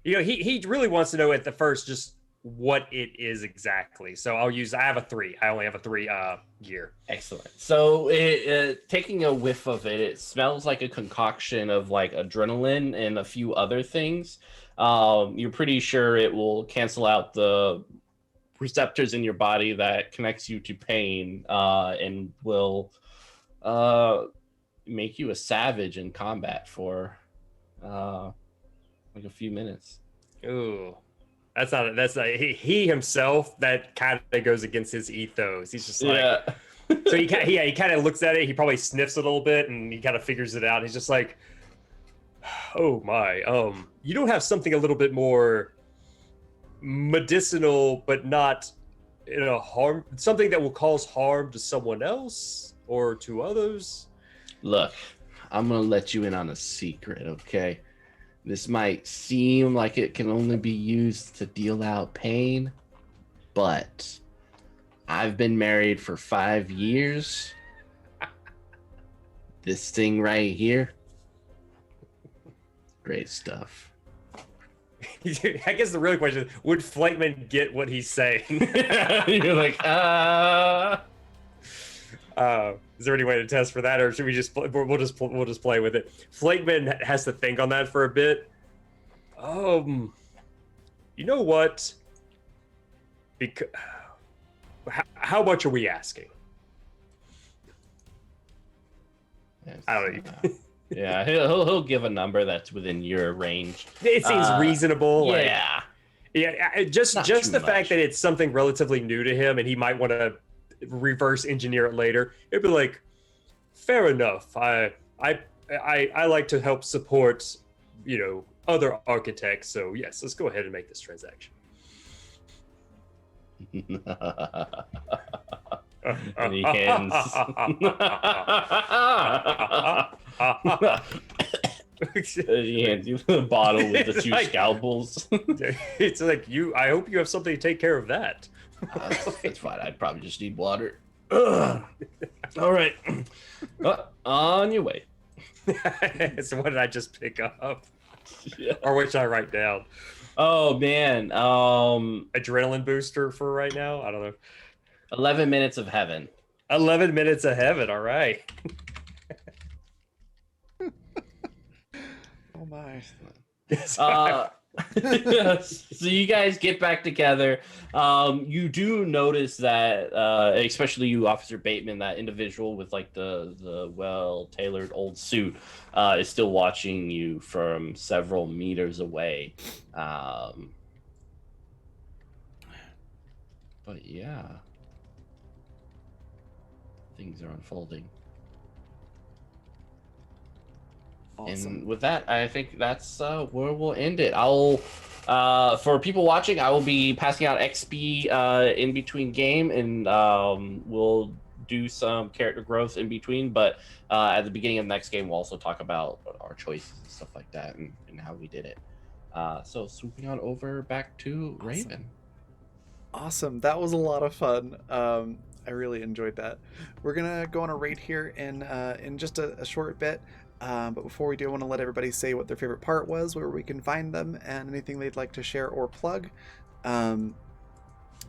he really wants to know at the first just what it is exactly. So I have a 3. I only have a 3 gear. Excellent. So taking a whiff of it, it smells like a concoction of like adrenaline and a few other things. You're pretty sure it will cancel out the receptors in your body that connects you to pain, and will make you a savage in combat for like a few minutes. Ooh. That's not he himself, that kind of goes against his ethos. He's just like, Yeah. so he kind of looks at it, he probably sniffs a little bit and he kind of figures it out. He's just like, oh my, you don't have something a little bit more medicinal, but not in a harm, something that will cause harm to someone else or to others? Look, I'm gonna let you in on a secret, okay? This might seem like it can only be used to deal out pain, but I've been married for 5 years. This thing right here, great stuff. I guess the real question is, would Flakeman get what he's saying? You're like, is there any way to test for that, or should we just we'll just play with it? Flakeman has to think on that for a bit. You know what? Because how much are we asking? I don't know. Yeah, he'll give a number that's within your range. It seems reasonable. Yeah. Just Not the too fact much. that it's something relatively new to him and he might want to reverse engineer it later. It'd be like, fair enough. I like to help support, other architects. So yes, let's go ahead and make this transaction. And he hands. He hands you the bottle with the two scalpels. It's like, I hope you have something to take care of that. That's fine. I'd probably just need water. All right. On your way. So what did I just pick up? Yeah. Or what should I write down? Oh man. Adrenaline booster for right now? I don't know. 11 minutes of heaven. 11 minutes of heaven. All right. Oh my. So you guys get back together. You do notice that, especially you, Officer Bateman, that individual with like the well-tailored old suit, is still watching you from several meters away. But yeah, things are unfolding. Awesome. And with that, I think that's where we'll end it. For people watching, I will be passing out XP in between game, and we'll do some character growth in between. But at the beginning of the next game, we'll also talk about our choices and stuff like that, and how we did it. So swooping on over back to Raven. Awesome. That was a lot of fun. I really enjoyed that. We're gonna go on a raid here in just a short bit. But before we do, I want to let everybody say what their favorite part was, where we can find them, and anything they'd like to share or plug. And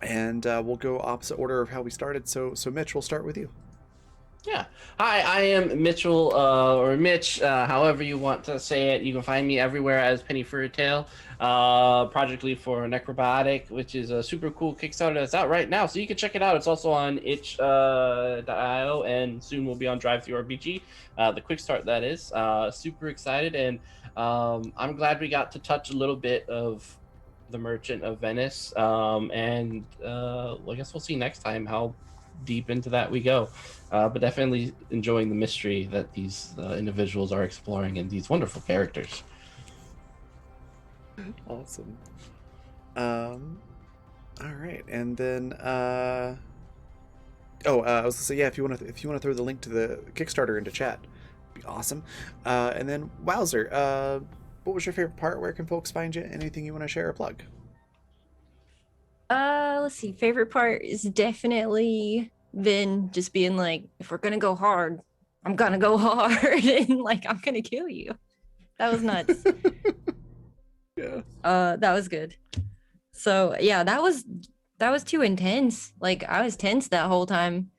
we'll go opposite order of how we started. So Mitch, we'll start with you. Yeah. Hi, I am Mitchell, or Mitch, however you want to say it. You can find me everywhere as Penny for a Tale. Project lead for Necrobiotic, which is a super cool Kickstarter that's out right now, so you can check it out. It's also on itch.io, and soon will be on DriveThruRPG. The quick start, that is. Super excited, and I'm glad we got to touch a little bit of the Merchant of Venice. And I guess we'll see next time how deep into that we go. But definitely enjoying the mystery that these individuals are exploring, and these wonderful characters. Awesome. All right, and then I was gonna say, yeah, if you want to throw the link to the Kickstarter into chat, it'd be awesome. And then Wowzer, what was your favorite part? Where can folks find you? Anything you want to share or plug? Let's see. Favorite part is definitely been just being like, if we're gonna go hard, I'm gonna go hard, and like I'm gonna kill you. That was nuts. Yeah. That was good. So yeah, that was too intense. Like I was tense that whole time.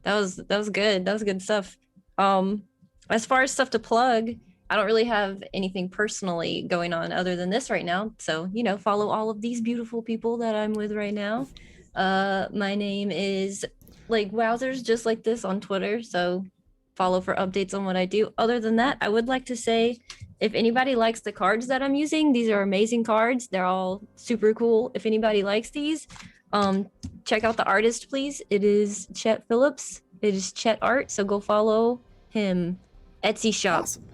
That was good. That was good stuff. As far as stuff to plug, I don't really have anything personally going on other than this right now. So, follow all of these beautiful people that I'm with right now. My name is like Wowzers, just like this on Twitter. So follow for updates on what I do. Other than that, I would like to say, if anybody likes the cards that I'm using, these are amazing cards. They're all super cool. If anybody likes these, check out the artist, please. It is Chet Phillips. It is Chet Art. So go follow him. Etsy shop. Awesome.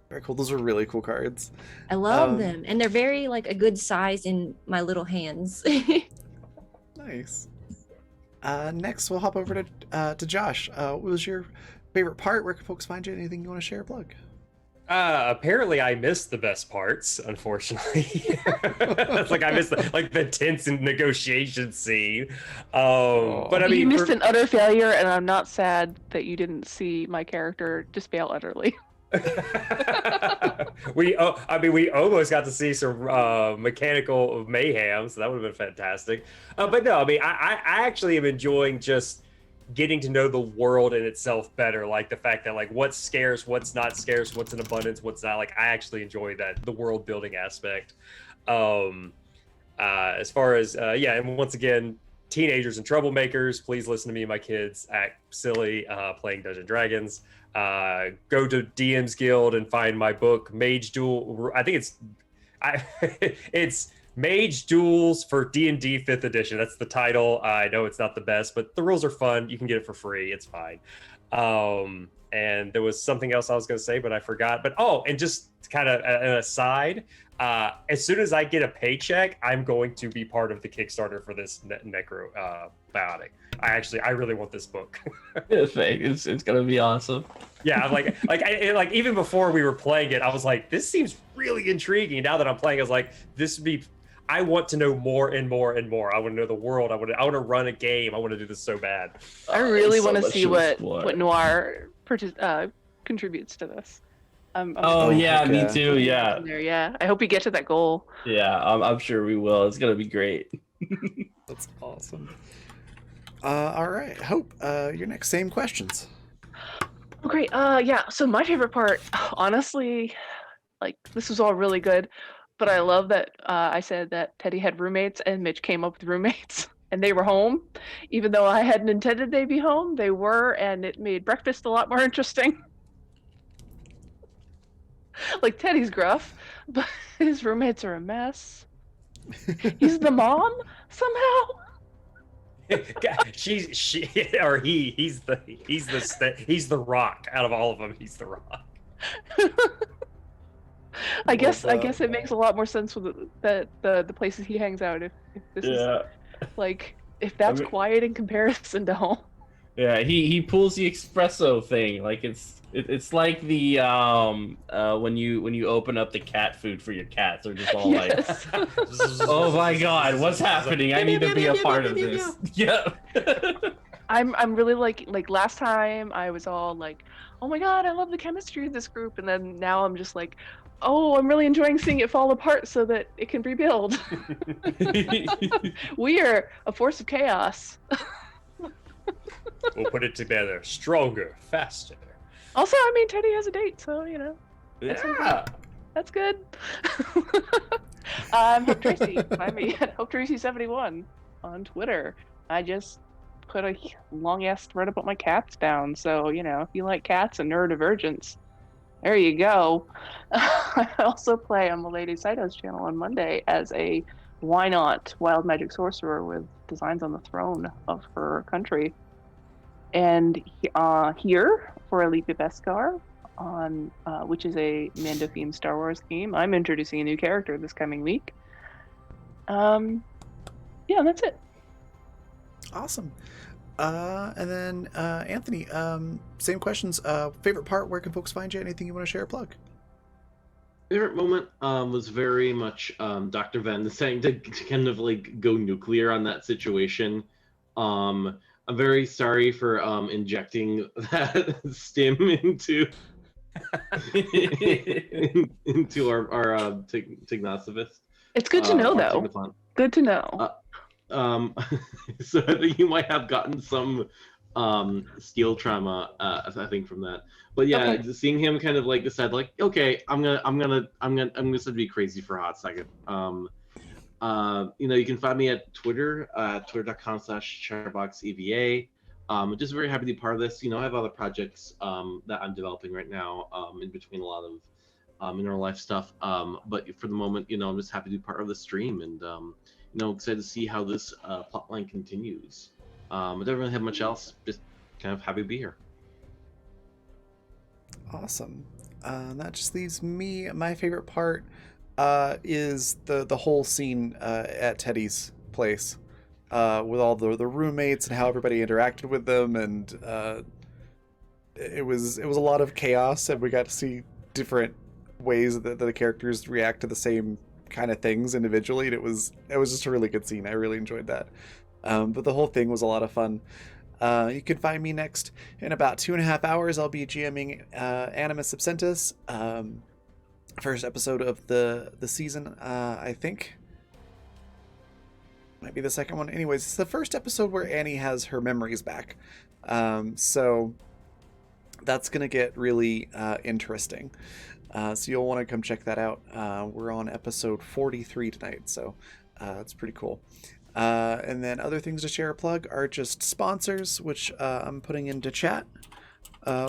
Very cool. Those are really cool cards. I love them, and they're very like a good size in my little hands. Nice. Next, we'll hop over to Josh. What was your favorite part? Where can folks find you? Anything you want to share or plug? Apparently I missed the best parts, unfortunately. It's like I missed the tense and negotiation scene. But I mean, you missed an utter failure, and I'm not sad that you didn't see my character just fail utterly. we almost got to see some mechanical mayhem, so that would have been fantastic. But no, I mean, I actually am enjoying just getting to know the world in itself better, like the fact that like what's scarce, what's not scarce, what's in abundance, what's not. Like I actually enjoy that, the world building aspect. As far as and once again, teenagers and troublemakers, please listen to me and my kids act silly playing Dungeons and Dragons. Go to DM's Guild and find my book Mage Duel. I think it's Mage Duels for D&D 5th edition. That's the title. I know it's not the best, but the rules are fun. You can get it for free. It's fine. And there was something else I was going to say, but I forgot. But and just kind of an aside, as soon as I get a paycheck, I'm going to be part of the Kickstarter for this Necrobiotic. I really want this book. It's gonna be awesome. Yeah, I'm like even before we were playing it, I was like, this seems really intriguing. Now that I'm playing, I was like, this would be. I want to know more and more and more. I want to know the world. I want to run a game. I want to do this so bad. I really want to see what Noir contributes to this. Me too. Yeah. Yeah, I hope we get to that goal. Yeah, I'm sure we will. It's gonna be great. That's awesome. All right, Hope, you're next. Same questions. Oh, great. Yeah. So my favorite part, honestly, like this was all really good, but I love that I said that Teddy had roommates and Mitch came up with roommates and they were home, even though I hadn't intended they'd be home. They were, and it made breakfast a lot more interesting. Like Teddy's gruff, but his roommates are a mess. He's the mom somehow. He's the rock out of all of them. He's the rock. I guess it makes a lot more sense with the places he hangs out. If this is like if that's quiet in comparison to home. Yeah, he pulls the espresso thing. Like it's like the when you open up the cat food for your cats, they're just all like, oh my god, what's happening? I need to be a part of this. Yeah. I'm really like last time I was all like, oh my god, I love the chemistry of this group, and then now I'm just like, oh, I'm really enjoying seeing it fall apart so that it can rebuild. We are a force of chaos. We'll put it together stronger, faster. Also, I mean, Teddy has a date, so you know. Yeah. That's good. I'm Hope Tracy. Find me at Hope Tracy 71 on Twitter. I just put a long ass thread about my cats down, so you know, if you like cats and neurodivergence, there you go. I also play on Milady Saito's channel on Monday as a why not wild magic sorcerer with designs on the throne of her country. And here for Elite Beskar, on which is a Mando-themed Star Wars game, I'm introducing a new character this coming week. Yeah, that's it. Awesome. And then Anthony, same questions. Favorite part? Where can folks find you? Anything you want to share or plug? Favorite moment was very much Dr. Venn deciding to kind of like go nuclear on that situation. I'm very sorry for injecting that stim into our Tignosivist. It's good to know, though. Good to know. So I think you might have gotten some steel trauma, I think, from that. But yeah, okay. Seeing him kind of like decide, like, okay, I'm gonna be crazy for a hot second. You know, you can find me at Twitter, twitter.com/chatterboxeva. I'm just very happy to be part of this. I have other projects that I'm developing right now, in between a lot of inner life stuff. But for the moment, I'm just happy to be part of the stream, and excited to see how this plotline continues. I don't really have much else. Just kind of happy to be here. Awesome. That just leaves me. My favorite part is the whole scene at Teddy's place, with all the roommates and how everybody interacted with them, and it was a lot of chaos, and we got to see different ways that the characters react to the same kind of things individually, and it was just a really good scene. I really enjoyed that. But the whole thing was a lot of fun. You can find me next in about 2.5 hours. I'll be GMing Animus Absentus, first episode of the season. I think might be the second one. Anyways, it's the first episode where Annie has her memories back, so that's gonna get really interesting. So you'll want to come check that out. We're on episode 43 tonight, so it's pretty cool. And then other things to share or plug are just sponsors, which I'm putting into chat.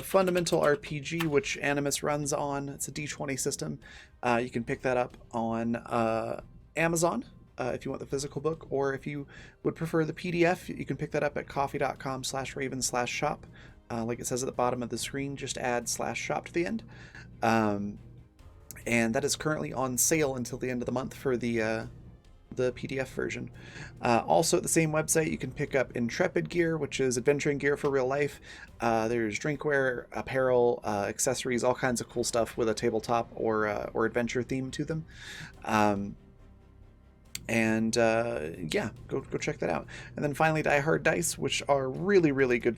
Fundamental RPG, which Animus runs on. It's a D20 system. You can pick that up on Amazon if you want the physical book, or if you would prefer the PDF, you can pick that up at coffee.com/raven/shop. Like it says at the bottom of the screen, just add /shop to the end. And that is currently on sale until the end of the month for the PDF version. Also at the same website, you can pick up Intrepid gear, which is adventuring gear for real life. There's drinkware, apparel, accessories, all kinds of cool stuff with a tabletop or adventure theme to them. Yeah, go check that out. And then finally, Die Hard Dice, which are really, really good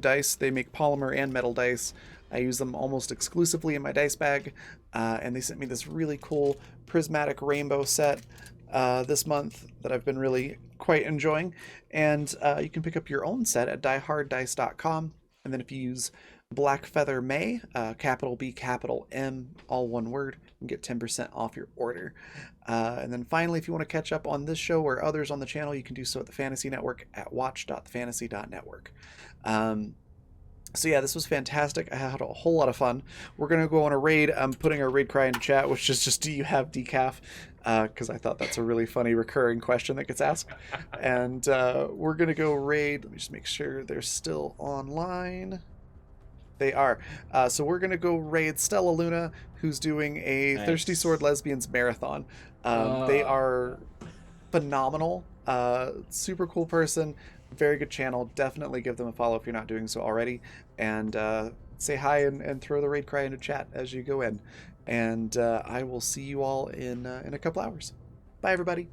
dice. They make polymer and metal dice. I use them almost exclusively in my dice bag, and they sent me this really cool prismatic rainbow set this month that I've been really quite enjoying. And you can pick up your own set at dieharddice.com, and then if you use Black Feather May, capital B, capital M, all one word, and get 10% off your order. And then finally, if you want to catch up on this show or others on the channel, you can do so at the Fantasy Network at watch.thefantasy.network. So yeah, this was fantastic. I had a whole lot of fun. We're going to go on a raid. I'm putting our raid cry into chat, which is just, do you have decaf? Because I thought that's a really funny recurring question that gets asked. And we're going to go raid. Let me just make sure they're still online. They are. So we're going to go raid Stella Luna, who's doing a Nice. Thirsty Sword Lesbians marathon. They are phenomenal. Super cool person. Very good channel. Definitely give them a follow if you're not doing so already. And say hi and throw the raid cry into chat as you go in. And I will see you all in a couple hours. Bye, everybody.